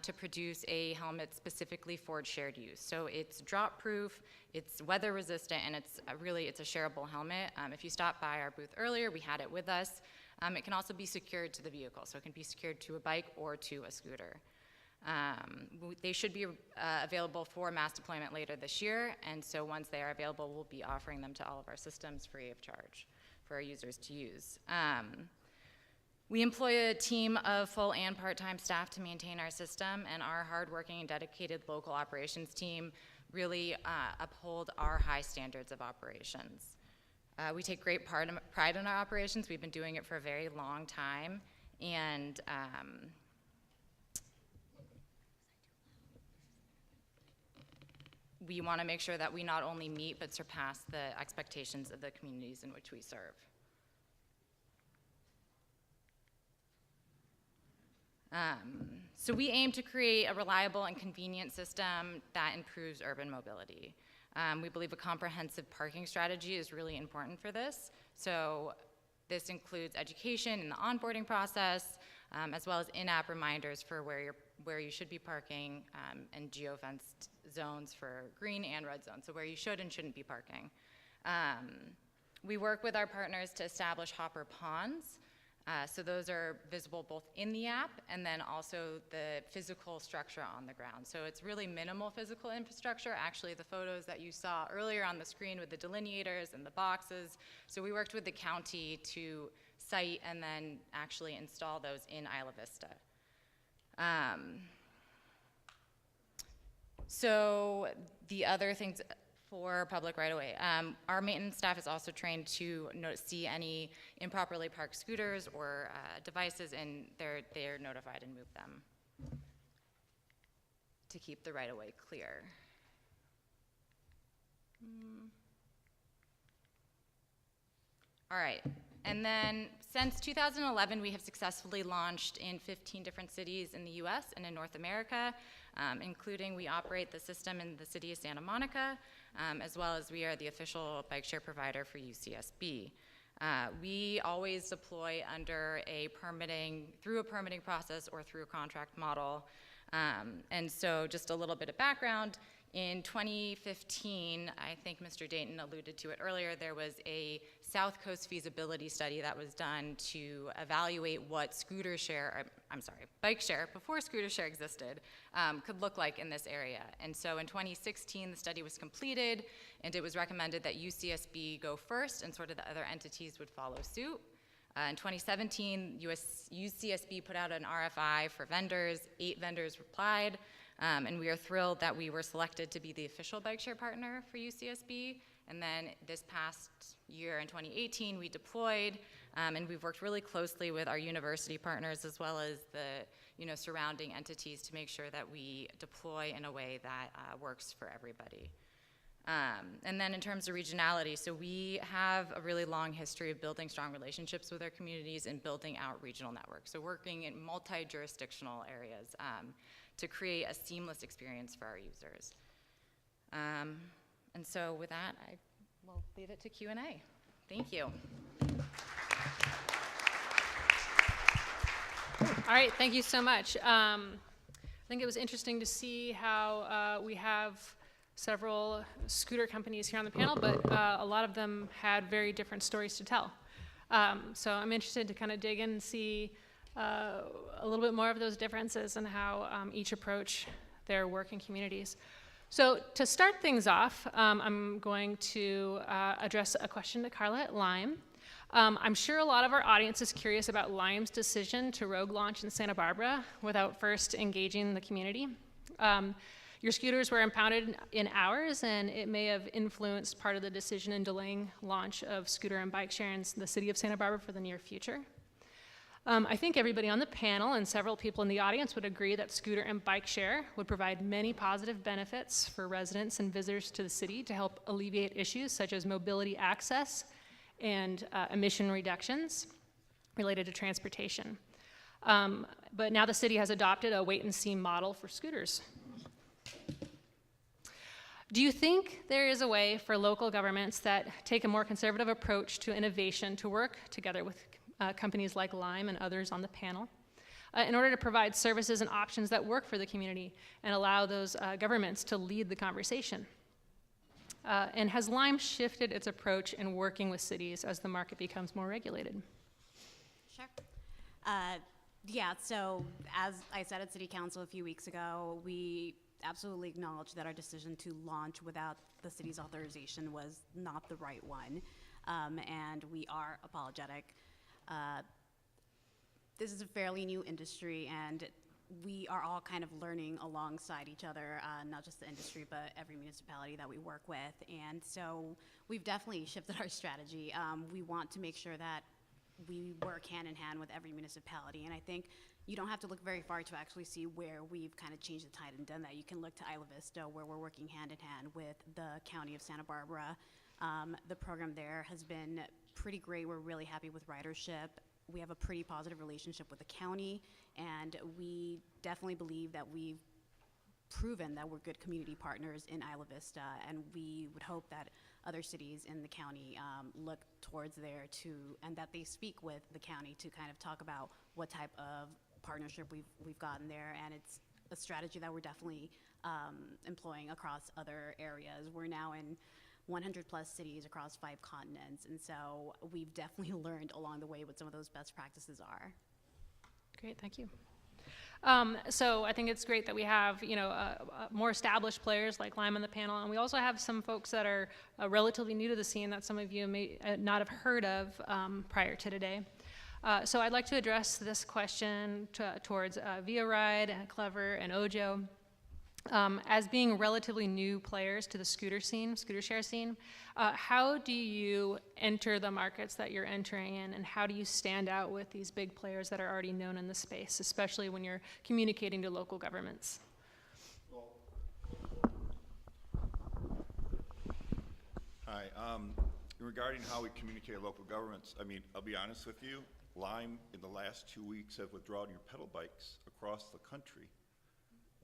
to produce a helmet specifically for shared use. So it's drop-proof, it's weather-resistant, and it's a shareable helmet. If you stopped by our booth earlier, we had it with us. It can also be secured to the vehicle, so it can be secured to a bike or to a scooter. They should be available for mass deployment later this year, and so once they are available, we'll be offering them to all of our systems free of charge for our users to use. We employ a team of full and part-time staff to maintain our system, and our hardworking and dedicated local operations team really uphold our high standards of operations. We take great pride in our operations. We've been doing it for a very long time, and we want to make sure that we not only meet but surpass the expectations of the communities in which we serve. So we aim to create a reliable and convenient system that improves urban mobility. We believe a comprehensive parking strategy is really important for this. So this includes education in the onboarding process, as well as in-app reminders for where you should be parking, and geo-fenced zones for green and red zones, so where you should and shouldn't be parking. We work with our partners to establish Hopper ponds. So those are visible both in the app and then also the physical structure on the ground. So it's really minimal physical infrastructure. Actually, the photos that you saw earlier on the screen with the delineators and the boxes. So we worked with the county to site and then actually install those in Isla Vista. So the other things for public right-of-way, our maintenance staff is also trained to see any improperly parked scooters or devices, and they're notified and move them to keep the right-of-way clear. All right. And then since 2011, we have successfully launched in 15 different cities in the US and in North America, including we operate the system in the city of Santa Monica, as well as we are the official bike share provider for UCSB. We always deploy under through a permitting process or through a contract model. And so just a little bit of background. In 2015, I think Mr. Dayton alluded to it earlier, there was a South Coast feasibility study that was done to evaluate what bike share, before scooter share existed, could look like in this area. And so in 2016, the study was completed, and it was recommended that UCSB go first, and sort of the other entities would follow suit. In 2017, UCSB put out an RFI for vendors. 8 vendors replied. And we are thrilled that we were selected to be the official bike share partner for UCSB. And then this past year in 2018, we deployed, and we've worked really closely with our university partners as well as the surrounding entities to make sure that we deploy in a way that works for everybody. And then in terms of regionality, so we have a really long history of building strong relationships with our communities and building out regional networks. So working in multi-jurisdictional areas to create a seamless experience for our users. And so with that, I will leave it to Q&A. Thank you. All right, thank you so much. I think it was interesting to see how we have several scooter companies here on the panel, but a lot of them had very different stories to tell. So I'm interested to kind of dig in and see a little bit more of those differences and how each approach their work in communities. So to start things off, I'm going to address a question to Carla at Lime. I'm sure a lot of our audience is curious about Lime's decision to rogue launch in Santa Barbara without first engaging the community. Your scooters were impounded in hours, and it may have influenced part of the decision in delaying launch of scooter and bike share in the city of Santa Barbara for the near future. I think everybody on the panel and several people in the audience would agree that scooter and bike share would provide many positive benefits for residents and visitors to the city to help alleviate issues such as mobility access and emission reductions related to transportation. But now the city has adopted a wait-and-see model for scooters. Do you think there is a way for local governments that take a more conservative approach to innovation to work together with companies like Lime and others on the panel in order to provide services and options that work for the community and allow those governments to lead the conversation? And has Lime shifted its approach in working with cities as the market becomes more regulated? Sure. Yeah, so as I said at City Council a few weeks ago, we absolutely acknowledge that our decision to launch without the city's authorization was not the right one, and we are apologetic. This is a fairly new industry, and we are all kind of learning alongside each other, not just the industry, but every municipality that we work with. And so we've definitely shifted our strategy. We want to make sure that we work hand in hand with every municipality. And I think you don't have to look very far to actually see where we've kind of changed the tide and done that. You can look to Isla Vista, where we're working hand in hand with the County of Santa Barbara. The program there has been pretty great. We're really happy with ridership. We have a pretty positive relationship with the county, and we definitely believe that we've proven that we're good community partners in Isla Vista, and we would hope that other cities in the county look towards there and that they speak with the county to kind of talk about what type of partnership we've gotten there. And it's a strategy that we're definitely employing across other areas. We're now in 100 plus cities across 5 continents, and so we've definitely learned along the way what some of those best practices are. Great, thank you. So I think it's great that we have, more established players like Lime on the panel, and we also have some folks that are relatively new to the scene that some of you may not have heard of prior to today. So I'd like to address this question towards Via Ride, and Clever, and Ojo. As being relatively new players to the scooter share scene, how do you enter the markets that you're entering in, and how do you stand out with these big players that are already known in the space, especially when you're communicating to local governments? Hi, regarding how we communicate local governments, I mean, I'll be honest with you, Lime in the last 2 weeks have withdrawn your pedal bikes across the country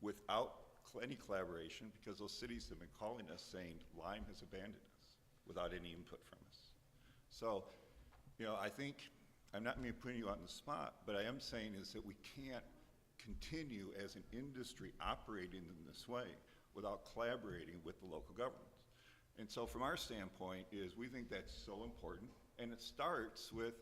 without any collaboration, because those cities have been calling us saying Lime has abandoned us without any input from us. So, you know, I think, I'm not maybe putting you on the spot, but I am saying is that we can't continue as an industry operating in this way without collaborating with the local governments. And so from our standpoint is we think that's so important, and it starts with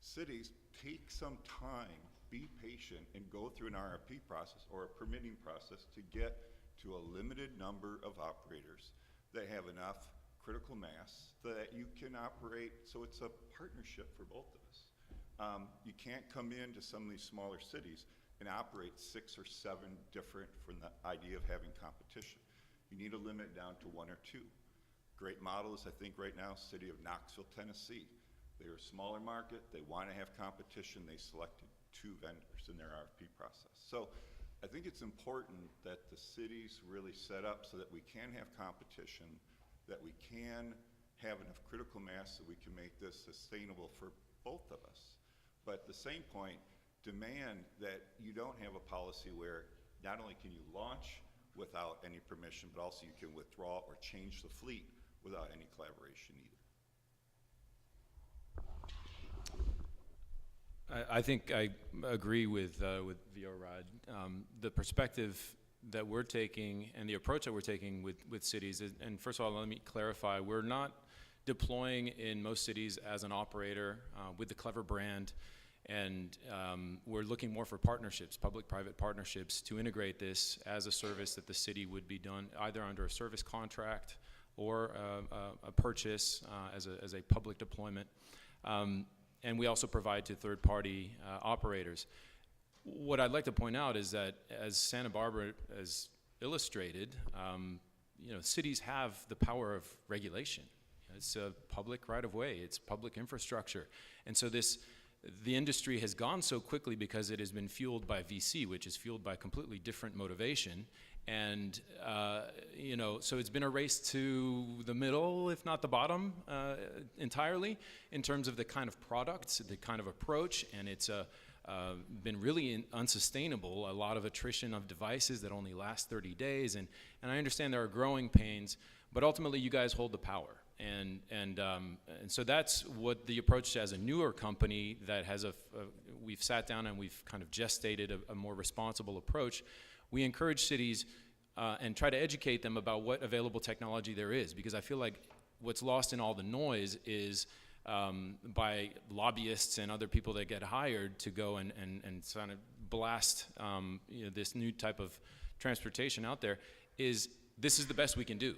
cities take some time, be patient, and go through an RFP process or a permitting process to get to a limited number of operators that have enough critical mass that you can operate, so it's a partnership for both of us. You can't come into some of these smaller cities and operate 6 or 7 different from the idea of having competition. You need to limit down to 1 or 2. Great model is, I think right now, city of Knoxville, Tennessee. They're a smaller market, they want to have competition, they selected 2 vendors in their RFP process. So I think it's important that the cities really set up so that we can have competition, that we can have enough critical mass so we can make this sustainable for both of us. But at the same point, demand that you don't have a policy where not only can you launch without any permission, but also you can withdraw or change the fleet without any collaboration either. I think I agree with VO-Rod. The perspective that we're taking and the approach that we're taking with cities is, and first of all, let me clarify, we're not deploying in most cities as an operator with the Clever brand, and we're looking more for partnerships, public-private partnerships, to integrate this as a service that the city would be done either under a service contract or a purchase as a public deployment. And we also provide to third-party operators. What I'd like to point out is that as Santa Barbara has illustrated, you know, cities have the power of regulation. It's a public right-of-way, it's public infrastructure. And so the industry has gone so quickly because it has been fueled by VC, which is fueled by completely different motivation. And, you know, so it's been a race to the middle, if not the bottom, entirely, in terms of the kind of products, the kind of approach, and it's been really unsustainable, a lot of attrition of devices that only last 30 days, and I understand there are growing pains, but ultimately you guys hold the power. And so that's what the approach as a newer company that has we've sat down and we've kind of gestated a more responsible approach. We encourage cities and try to educate them about what available technology there is, because I feel like what's lost in all the noise is by lobbyists and other people that get hired to go and kind of blast you know, this new type of transportation out there, is this is the best we can do,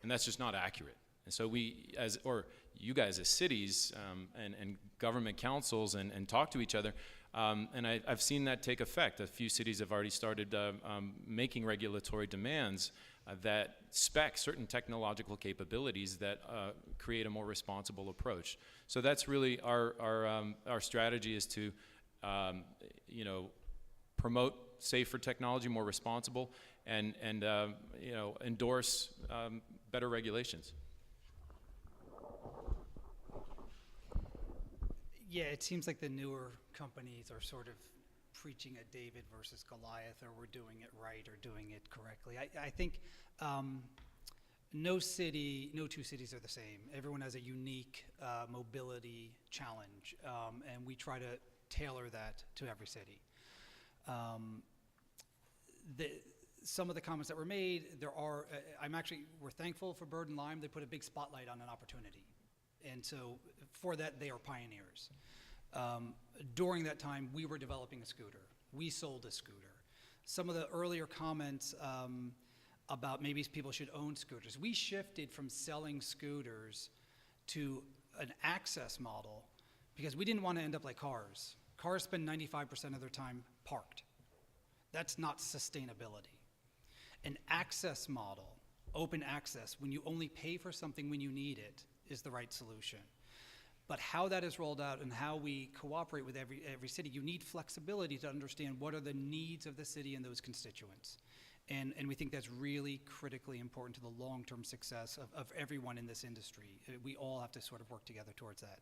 and that's just not accurate. And so we, or you guys as cities and government councils and talk to each other, and I've seen that take effect. A few cities have already started making regulatory demands that spec certain technological capabilities that create a more responsible approach. So that's really our strategy, is to you know, promote safer technology, more responsible, and you know, endorse better regulations. Yeah, it seems like the newer companies are sort of preaching a David versus Goliath, or we're doing it right or doing it correctly. I think no two cities are the same. Everyone has a unique mobility challenge, and we try to tailor that to every city. Some of the comments that were made, we're thankful for Bird and Lime. They put a big spotlight on an opportunity. And so for that, they are pioneers. During that time, we were developing a scooter. We sold a scooter. Some of the earlier comments about maybe people should own scooters. We shifted from selling scooters to an access model because we didn't want to end up like cars. Cars spend 95% of their time parked. That's not sustainability. An access model, open access, when you only pay for something when you need it, is the right solution. But how that is rolled out and how we cooperate with every city, you need flexibility to understand what are the needs of the city and those constituents. And we think that's really critically important to the long-term success of everyone in this industry. We all have to sort of work together towards that.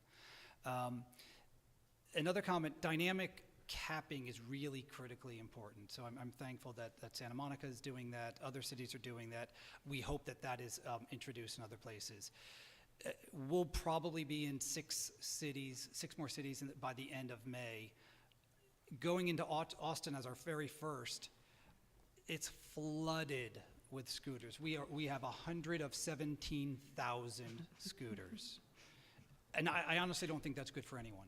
Another comment, dynamic capping is really critically important. So I'm thankful that Santa Monica is doing that, other cities are doing that. We hope that that is introduced in other places. We'll probably be in 6 more cities by the end of May. Going into Austin as our very first, it's flooded with scooters. We have 100 of 17,000 scooters. And I honestly don't think that's good for anyone.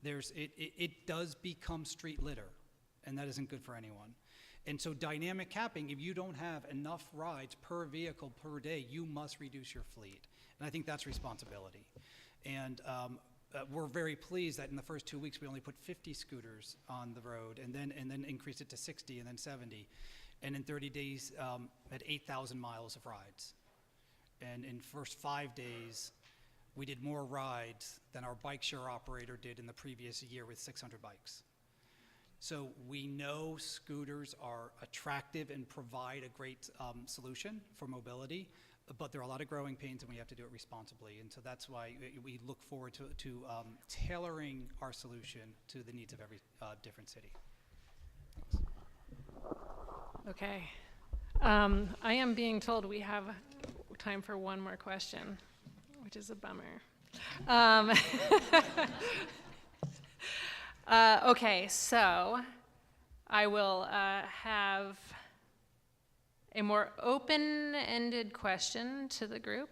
It does become street litter, and that isn't good for anyone. And so dynamic capping, if you don't have enough rides per vehicle per day, you must reduce your fleet. And I think that's responsibility. And we're very pleased that in the first 2 weeks we only put 50 scooters on the road, and then increased it to 60 and then 70. And in 30 days, had 8,000 miles of rides. And in the first 5 days, we did more rides than our bike share operator did in the previous year with 600 bikes. So we know scooters are attractive and provide a great solution for mobility, but there are a lot of growing pains and we have to do it responsibly. And so that's why we look forward to tailoring our solution to the needs of every different city. Okay. I am being told we have time for one more question, which is a bummer. Okay, so I will have a more open-ended question to the group.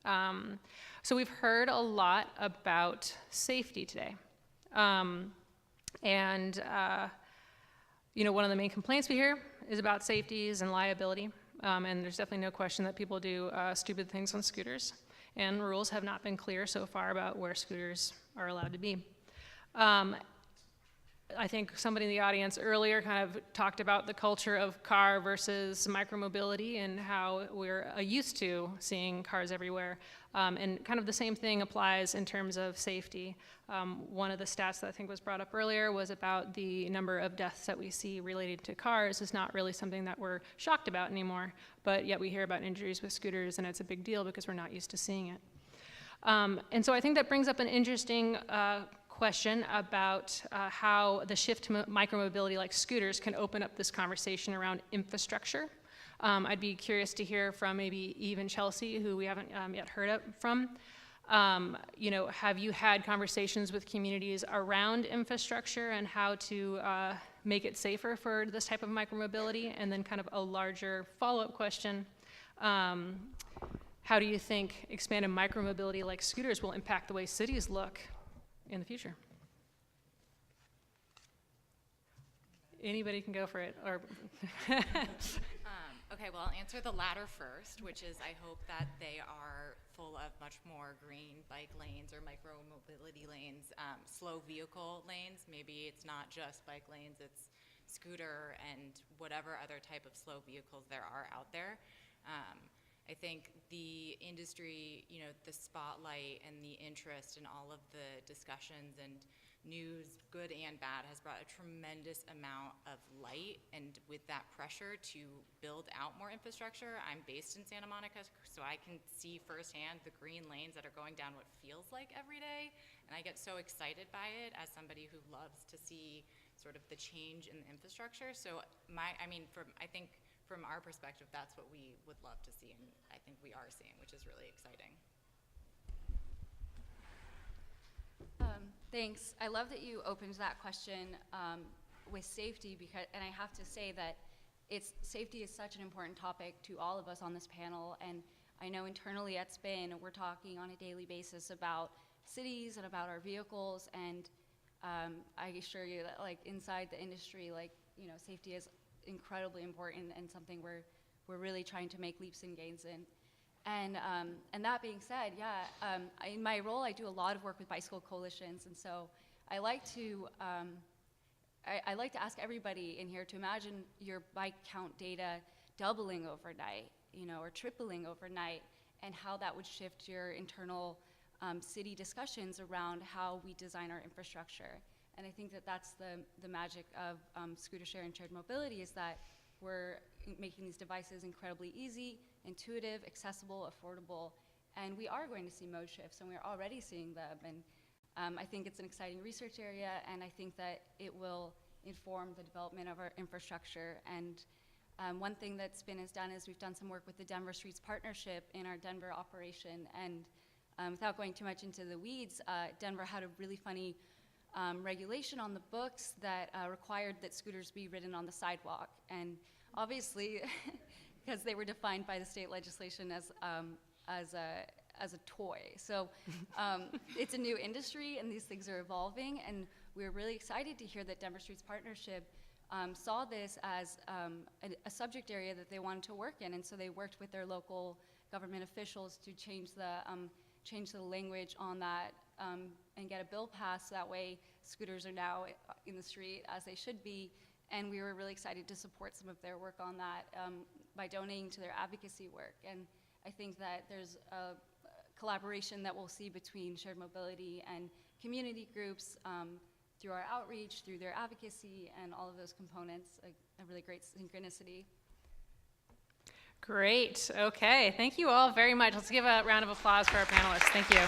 So we've heard a lot about safety today. You know, one of the main complaints we hear is about safeties and liability. And there's definitely no question that people do stupid things on scooters. And rules have not been clear so far about where scooters are allowed to be. I think somebody in the audience earlier kind of talked about the culture of car versus micromobility and how we're used to seeing cars everywhere. And kind of the same thing applies in terms of safety. One of the stats that I think was brought up earlier was about the number of deaths that we see related to cars is not really something that we're shocked about anymore, but yet we hear about injuries with scooters and it's a big deal because we're not used to seeing it. And so I think that brings up an interesting question about how the shift to micromobility like scooters can open up this conversation around infrastructure. I'd be curious to hear from maybe Eve and Chelsea, who we haven't yet heard from. You know, have you had conversations with communities around infrastructure and how to make it safer for this type of micromobility? And then kind of a larger follow-up question. How do you think expanded micromobility like scooters will impact the way cities look in the future? Anybody can go for it, or Okay, well, I'll answer the latter first, which is I hope that they are full of much more green bike lanes or micro-mobility lanes, slow vehicle lanes. Maybe it's not just bike lanes, it's scooter and whatever other type of slow vehicles there are out there. I think the industry, you know, the spotlight and the interest in all of the discussions and news, good and bad, has brought a tremendous amount of light, and with that pressure to build out more infrastructure. I'm based in Santa Monica, so I can see firsthand the green lanes that are going down what feels like every day, and I get so excited by it as somebody who loves to see sort of the change in the infrastructure. So I think from our perspective, that's what we would love to see, and I think we are seeing, which is really exciting. Thanks. I love that you opened that question with safety, and I have to say that safety is such an important topic to all of us on this panel, and I know internally at SPIN we're talking on a daily basis about cities and about our vehicles, and I assure you that like inside the industry, like, you know, safety is incredibly important and something we're really trying to make leaps and gains in. And that being said, in my role, I do a lot of work with bicycle coalitions, and so I like to ask everybody in here to imagine your bike count data doubling overnight, you know, or tripling overnight, and how that would shift your internal city discussions around how we design our infrastructure. And I think that that's the magic of scooter share and shared mobility, is that we're making these devices incredibly easy, intuitive, accessible, affordable, and we are going to see mode shifts, and we're already seeing them. And I think it's an exciting research area, and I think that it will inform the development of our infrastructure. And one thing that Spin has done is we've done some work with the Denver Streets Partnership in our Denver operation, and without going too much into the weeds, Denver had a really funny regulation on the books that required that scooters be ridden on the sidewalk. And obviously, because they were defined by the state legislation as a toy. So it's a new industry, and these things are evolving, and we're really excited to hear that Denver Streets Partnership saw this as a subject area that they wanted to work in, and so they worked with their local government officials to change the language on that and get a bill passed. That way scooters are now in the street as they should be, and we were really excited to support some of their work on that by donating to their advocacy work. And I think that there's a collaboration that we'll see between shared mobility and community groups through our outreach, through their advocacy, and all of those components, a really great synchronicity. Great. Okay. Thank you all very much. Let's give a round of applause for our panelists. Thank you.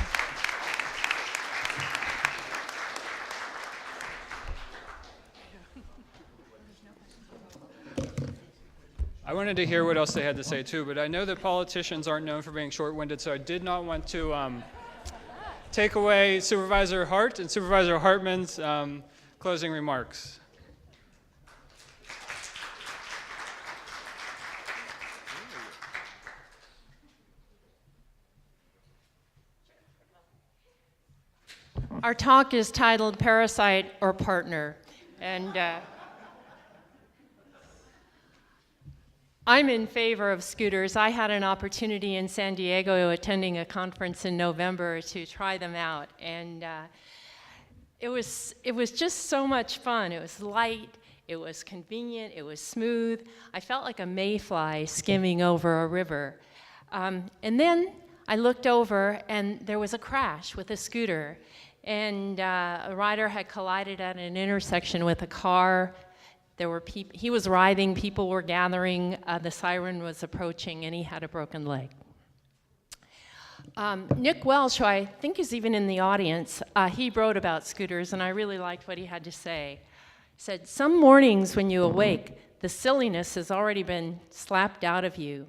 I wanted to hear what else they had to say too, but I know that politicians aren't known for being short-winded, so I did not want to take away Supervisor Hart and Supervisor Hartman's closing remarks. Our talk is titled Parasite or Partner, and I'm in favor of scooters. I had an opportunity in San Diego attending a conference in November to try them out, and it was just so much fun. It was light, it was convenient, it was smooth. I felt like a mayfly skimming over a river. And then I looked over and there was a crash with a scooter, and a rider had collided at an intersection with a car. There were he was writhing, people were gathering, the siren was approaching, and he had a broken leg. Nick Welch, who I think is even in the audience, he wrote about scooters, and I really liked what he had to say. He said, "Some mornings when you awake, the silliness has already been slapped out of you.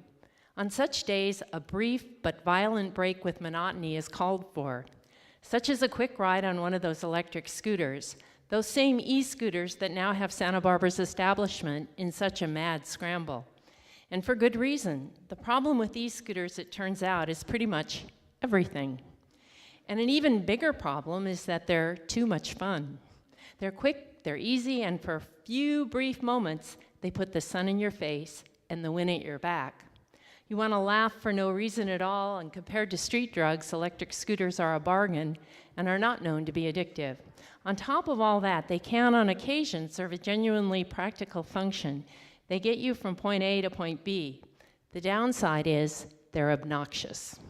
On such days, a brief but violent break with monotony is called for, such as a quick ride on one of those electric scooters, those same e-scooters that now have Santa Barbara's establishment in such a mad scramble. And for good reason. The problem with e-scooters, it turns out, is pretty much everything. And an even bigger problem is that they're too much fun. They're quick, they're easy, and for a few brief moments, they put the sun in your face and the wind at your back. You want to laugh for no reason at all, and compared to street drugs, electric scooters are a bargain and are not known to be addictive. On top of all that, they can, on occasion, serve a genuinely practical function. They get you from point A to point B. The downside is they're obnoxious."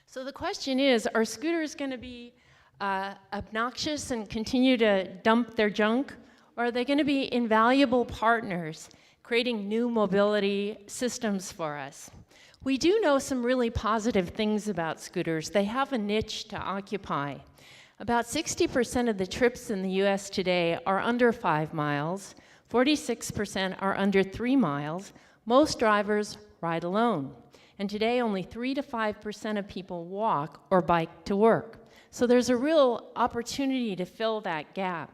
So the question is, are scooters going to be obnoxious and continue to dump their junk? Or are they going to be invaluable partners, creating new mobility systems for us? We do know some really positive things about scooters. They have a niche to occupy. About 60% of the trips in the US today are under 5 miles, 46% are under 3 miles. Most drivers ride alone. And today only 3 to 5% of people walk or bike to work. So there's a real opportunity to fill that gap.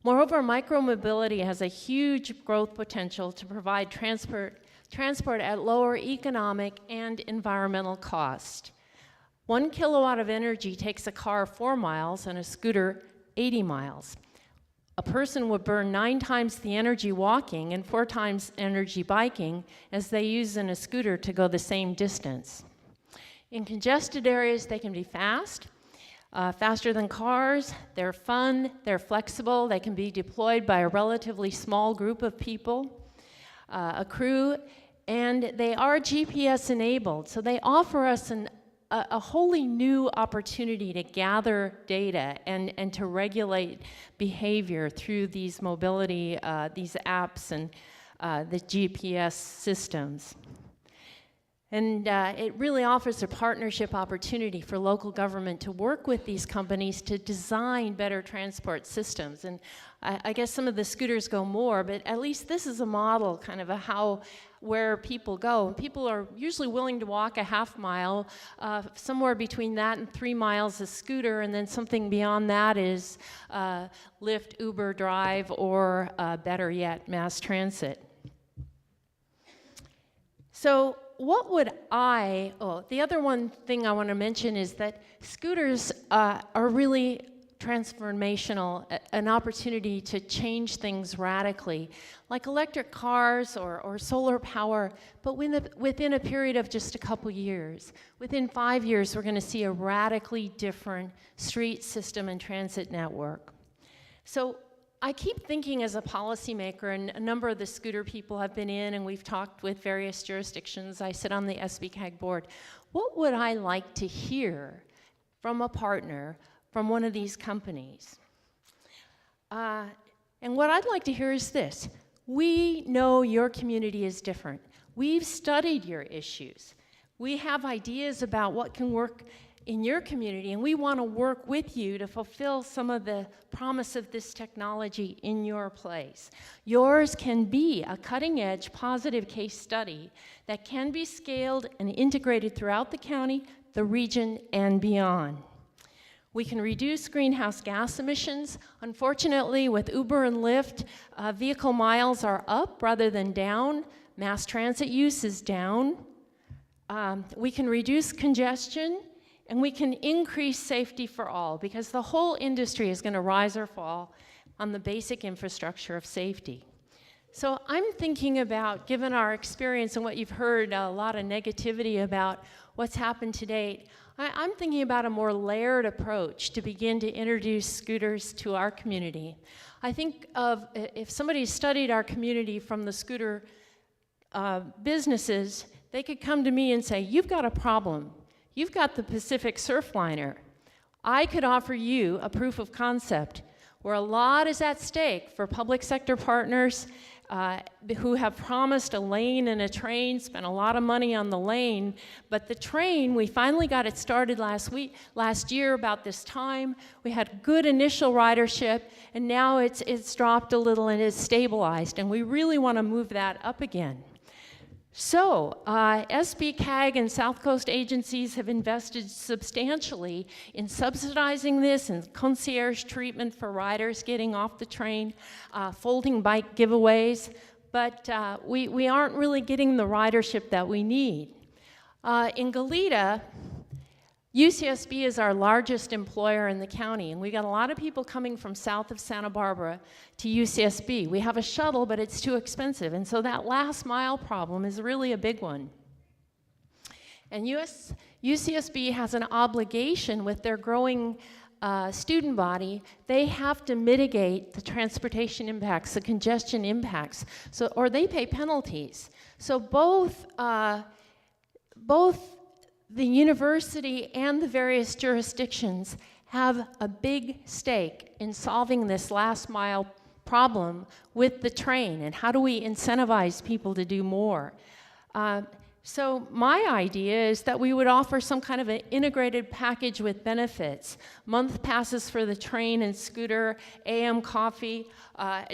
Moreover, micromobility has a huge growth potential to provide transport at lower economic and environmental cost. 1 kilowatt of energy takes a car 4 miles and a scooter 80 miles. A person would burn 9 times the energy walking and 4 times energy biking as they use in a scooter to go the same distance. In congested areas, they can be fast, faster than cars. They're fun, they're flexible, they can be deployed by a relatively small group of people, a crew, and they are GPS enabled, so they offer us a wholly new opportunity to gather data and to regulate behavior through these mobility, these apps and the GPS systems. And it really offers a partnership opportunity for local government to work with these companies to design better transport systems. And I guess some of the scooters go more, but at least this is a model kind of where people go. People are usually willing to walk a half mile, somewhere between that and 3 miles a scooter, and then something beyond that is Lyft, Uber, Drive, or better yet, mass transit. So what would the other one thing I want to mention is that scooters are really transformational, an opportunity to change things radically, like electric cars or solar power, but within a period of just a couple years. Within 5 years, we're going to see a radically different street system and transit network. So I keep thinking as a policymaker, and a number of the scooter people have been in, and we've talked with various jurisdictions. I sit on the SBCAG board. What would I like to hear from a partner from one of these companies? And what I'd like to hear is this. We know your community is different. We've studied your issues. We have ideas about what can work in your community, and we want to work with you to fulfill some of the promise of this technology in your place. Yours can be a cutting-edge, positive case study that can be scaled and integrated throughout the county, the region, and beyond. We can reduce greenhouse gas emissions. Unfortunately, with Uber and Lyft, vehicle miles are up rather than down. Mass transit use is down. We can reduce congestion, and we can increase safety for all, because the whole industry is going to rise or fall on the basic infrastructure of safety. So I'm thinking about, given our experience and what you've heard, a lot of negativity about what's happened to date, I'm thinking about a more layered approach to begin to introduce scooters to our community. I think if somebody studied our community from the scooter businesses, they could come to me and say, you've got a problem. You've got the Pacific Surfliner. I could offer you a proof of concept where a lot is at stake for public sector partners who have promised a lane and a train, spent a lot of money on the lane, but the train, we finally got it started last year about this time. We had good initial ridership, and now it's dropped a little and is stabilized, and we really want to move that up again. So, SBCAG and South Coast agencies have invested substantially in subsidizing this and concierge treatment for riders getting off the train, folding bike giveaways, but we aren't really getting the ridership that we need. In Goleta, UCSB is our largest employer in the county, and we got a lot of people coming from south of Santa Barbara to UCSB. We have a shuttle, but it's too expensive, and so that last mile problem is really a big one. And UCSB has an obligation with their growing student body. They have to mitigate the transportation impacts, the congestion impacts, or they pay penalties. So both the university and the various jurisdictions have a big stake in solving this last mile problem with the train, and how do we incentivize people to do more? So my idea is that we would offer some kind of an integrated package with benefits. Month passes for the train and scooter, AM coffee.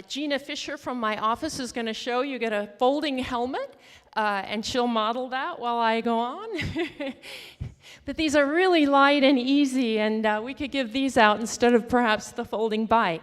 Gina Fisher from my office is going to show you get a folding helmet, and she'll model that while I go on. But these are really light and easy, and we could give these out instead of perhaps the folding bike.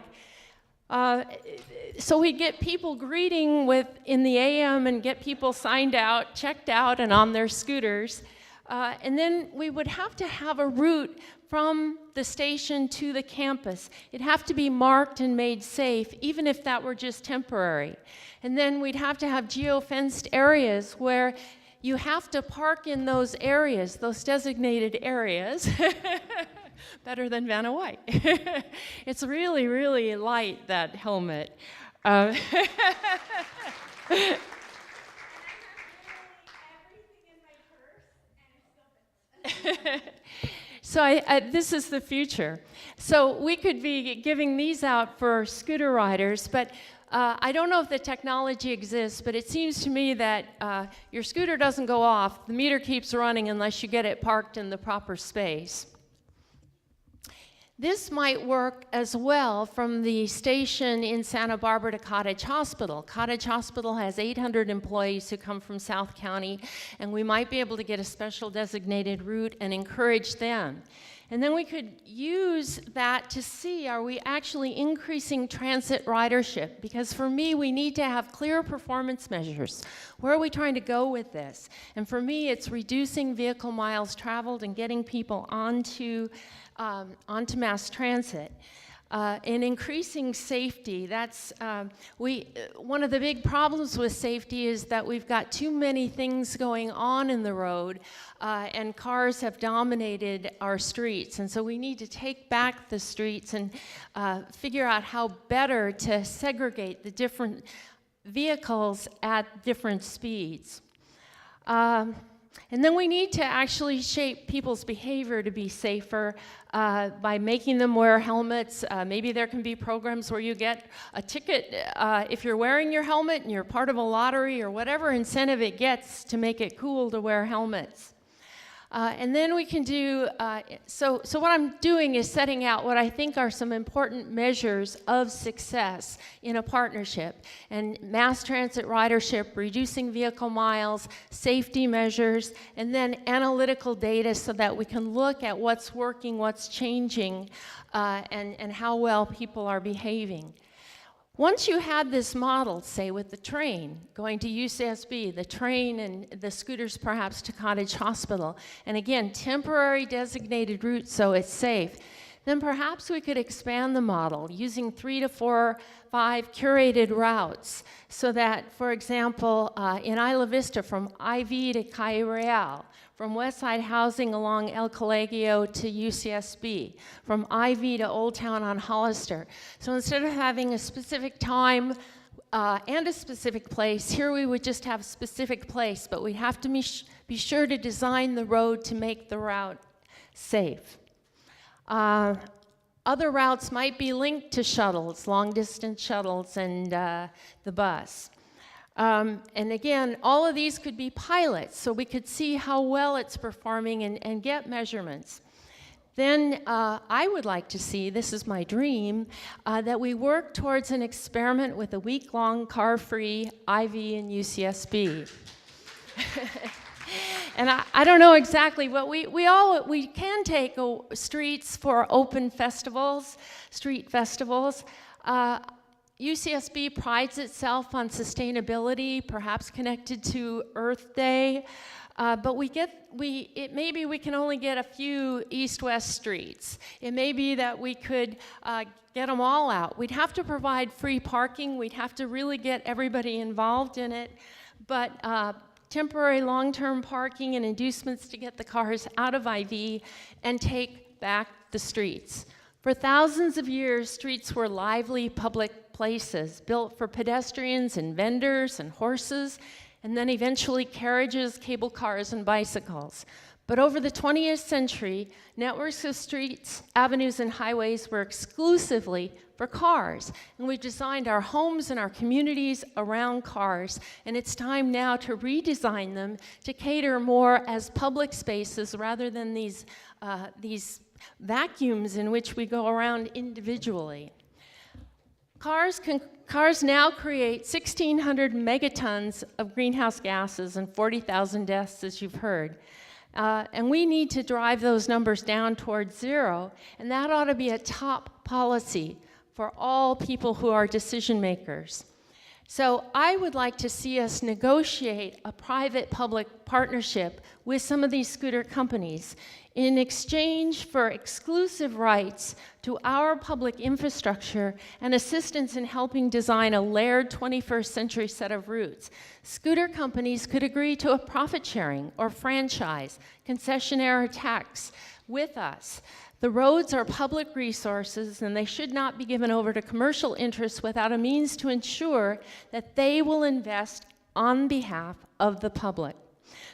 So we get people greeting in the AM and get people signed out, checked out, and on their scooters. And then we would have to have a route from the station to the campus. It'd have to be marked and made safe, even if that were just temporary. And then we'd have to have geo-fenced areas where you have to park in those areas, those designated areas. Better than Vanna White. It's really, really light, that helmet. So this is the future. So we could be giving these out for scooter riders, but I don't know if the technology exists, but it seems to me that your scooter doesn't go off. The meter keeps running unless you get it parked in the proper space. This might work as well from the station in Santa Barbara to Cottage Hospital. Cottage Hospital has 800 employees who come from South County, and we might be able to get a special designated route and encourage them. And then we could use that to see, are we actually increasing transit ridership? Because for me, we need to have clear performance measures. Where are we trying to go with this? And for me, it's reducing vehicle miles traveled and getting people onto mass transit. And increasing safety, that's, one of the big problems with safety is that we've got too many things going on in the road, and cars have dominated our streets. And so we need to take back the streets and figure out how better to segregate the different vehicles at different speeds. And then we need to actually shape people's behavior to be safer by making them wear helmets. Maybe there can be programs where you get a ticket if you're wearing your helmet and you're part of a lottery or whatever incentive it gets to make it cool to wear helmets. And then we can do, so what I'm doing is setting out what I think are some important measures of success in a partnership. And mass transit ridership, reducing vehicle miles, safety measures, and then analytical data so that we can look at what's working, what's changing, and how well people are behaving. Once you had this model, say with the train, going to UCSB, the train and the scooters perhaps to Cottage Hospital, and again, temporary designated routes so it's safe, then perhaps we could expand the model using 3 to 4, 5 curated routes so that, for example, in Isla Vista from IV to Calle Real, from Westside Housing along El Colegio to UCSB, from IV to Old Town on Hollister. So instead of having a specific time and a specific place, here we would just have a specific place, but we'd have to be sure to design the road to make the route safe. Other routes might be linked to shuttles, long-distance shuttles, and the bus. And again, all of these could be pilots, so we could see how well it's performing and get measurements. Then I would like to see, this is my dream, that we work towards an experiment with a week-long car-free IV in UCSB. And I don't know exactly, but we can take streets for open festivals, street festivals. UCSB prides itself on sustainability, perhaps connected to Earth Day, but maybe we can only get a few east-west streets. It may be that we could get them all out. We'd have to provide free parking. We'd have to really get everybody involved in it, but temporary long-term parking and inducements to get the cars out of IV and take back the streets. For thousands of years, streets were lively public places built for pedestrians and vendors and horses, and then eventually carriages, cable cars, and bicycles. But over the 20th century, networks of streets, avenues, and highways were exclusively for cars. And we've designed our homes and our communities around cars. And it's time now to redesign them to cater more as public spaces rather than these vacuums in which we go around individually. Cars now create 1,600 megatons of greenhouse gases and 40,000 deaths, as you've heard. And we need to drive those numbers down towards zero, and that ought to be a top policy for all people who are decision makers. So I would like to see us negotiate a private-public partnership with some of these scooter companies in exchange for exclusive rights to our public infrastructure and assistance in helping design a layered 21st century set of routes. Scooter companies could agree to a profit sharing or franchise, concessionaire or tax with us. The roads are public resources and they should not be given over to commercial interests without a means to ensure that they will invest on behalf of the public.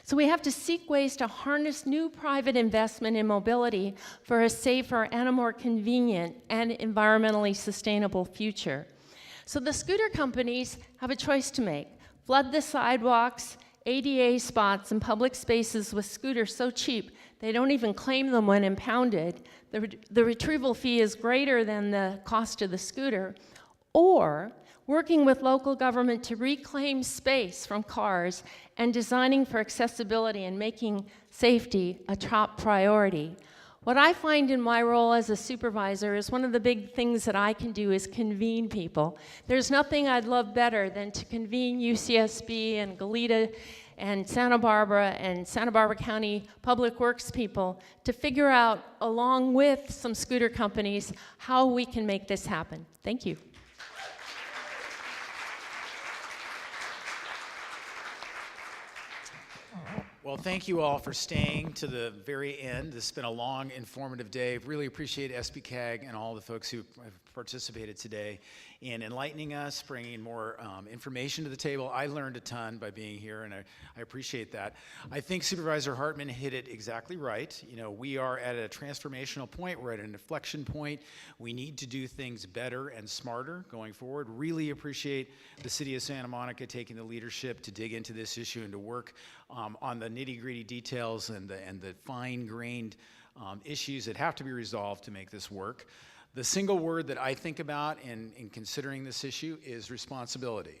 So we have to seek ways to harness new private investment in mobility for a safer and a more convenient and environmentally sustainable future. So the scooter companies have a choice to make. Flood the sidewalks, ADA spots, and public spaces with scooters so cheap they don't even claim them when impounded. The retrieval fee is greater than the cost of the scooter. Or working with local government to reclaim space from cars and designing for accessibility and making safety a top priority. What I find in my role as a supervisor is one of the big things that I can do is convene people. There's nothing I'd love better than to convene UCSB and Goleta and Santa Barbara County Public Works people to figure out, along with some scooter companies, how we can make this happen. Thank you. Well, thank you all for staying to the very end. This has been a long, informative day. Really appreciate SBCAG and all the folks who have participated today in enlightening us, bringing more information to the table. I learned a ton by being here, and I appreciate that. I think Supervisor Hartman hit it exactly right. You know, we are at a transformational point. We're at an inflection point. We need to do things better and smarter going forward. Really appreciate the City of Santa Monica taking the leadership to dig into this issue and to work on the nitty-gritty details and the fine-grained issues that have to be resolved to make this work. The single word that I think about in considering this issue is responsibility.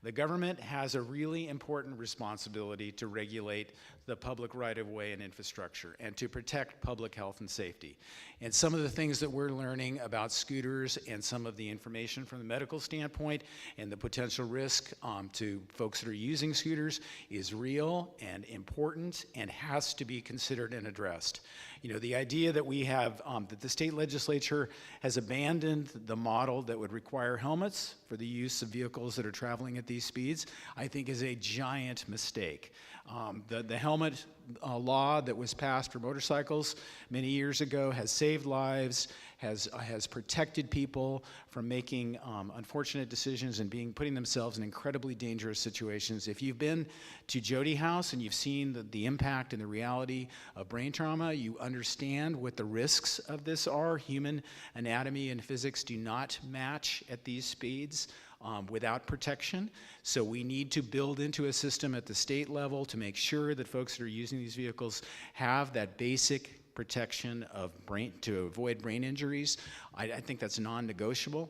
The government has a really important responsibility to regulate the public right-of-way and infrastructure and to protect public health and safety. And some of the things that we're learning about scooters and some of the information from the medical standpoint and the potential risk to folks that are using scooters is real and important and has to be considered and addressed. You know, the idea that we have, that the state legislature has abandoned the model that would require helmets for the use of vehicles that are traveling at these speeds, I think is a giant mistake. The helmet law that was passed for motorcycles many years ago has saved lives, has protected people from making unfortunate decisions and putting themselves in incredibly dangerous situations. If you've been to Jody House and you've seen the impact and the reality of brain trauma, you understand what the risks of this are. Human anatomy and physics do not match at these speeds. Without protection. So we need to build into a system at the state level to make sure that folks that are using these vehicles have that basic protection of to avoid brain injuries. I think that's non-negotiable.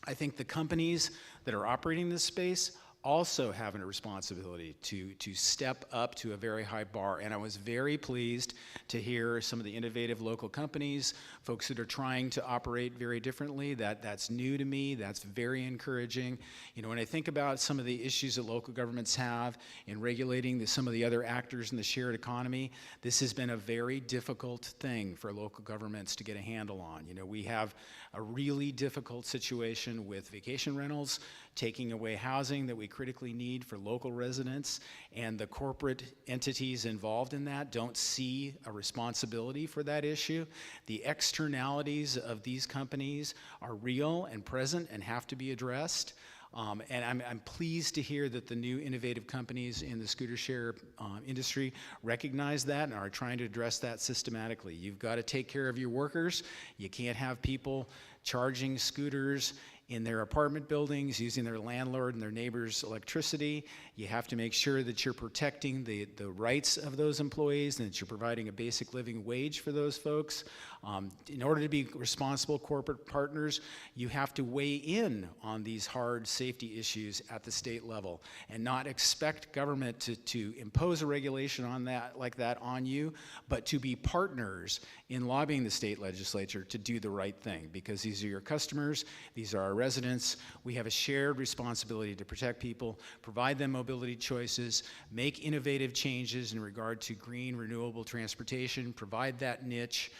I think the companies that are operating this space also have a responsibility to step up to a very high bar. And I was very pleased to hear some of the innovative local companies, folks that are trying to operate very differently. That's new to me. That's very encouraging. You know, when I think about some of the issues that local governments have in regulating some of the other actors in the shared economy, this has been a very difficult thing for local governments to get a handle on. You know, we have a really difficult situation with vacation rentals, taking away housing that we critically need for local residents, and the corporate entities involved in that don't see a responsibility for that issue. The externalities of these companies are real and present and have to be addressed. And I'm pleased to hear that the new innovative companies in the scooter share industry recognize that and are trying to address that systematically. You've got to take care of your workers. You can't have people charging scooters in their apartment buildings, using their landlord and their neighbor's electricity. You have to make sure that you're protecting the rights of those employees and that you're providing a basic living wage for those folks. In order to be responsible corporate partners, you have to weigh in on these hard safety issues at the state level and not expect government to impose a regulation on that, like that on you, but to be partners in lobbying the state legislature to do the right thing, because these are your customers, these are our residents. We have a shared responsibility to protect people, provide them mobility choices, make innovative changes in regard to green, renewable transportation, provide that niche,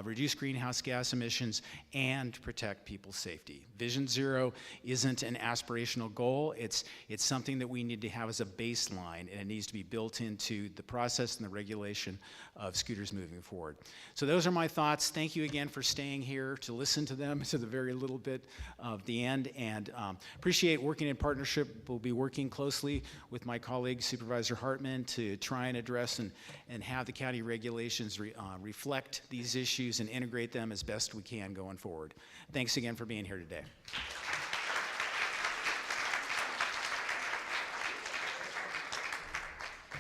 reduce greenhouse gas emissions, and protect people's safety. Vision Zero isn't an aspirational goal. It's something that we need to have as a baseline, and it needs to be built into the process and the regulation of scooters moving forward. So those are my thoughts. Thank you again for staying here to listen to them to the very little bit of the end, and appreciate working in partnership. We'll be working closely with my colleague Supervisor Hartman to try and address and have the county regulations reflect these issues and integrate them as best we can going forward. Thanks again for being here today.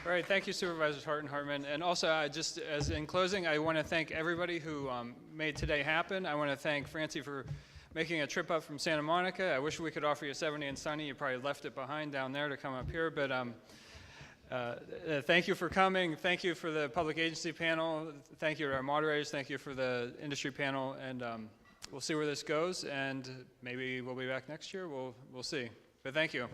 All right, thank you, Supervisors Hart and Hartman. And also, just as in closing, I want to thank everybody who made today happen. I want to thank Francie for making a trip up from Santa Monica. I wish we could offer you 70 and sunny. You probably left it behind down there to come up here. But thank you for coming. Thank you for the public agency panel. Thank you to our moderators. Thank you for the industry panel. And we'll see where this goes. And maybe we'll be back next year. We'll see. But thank you.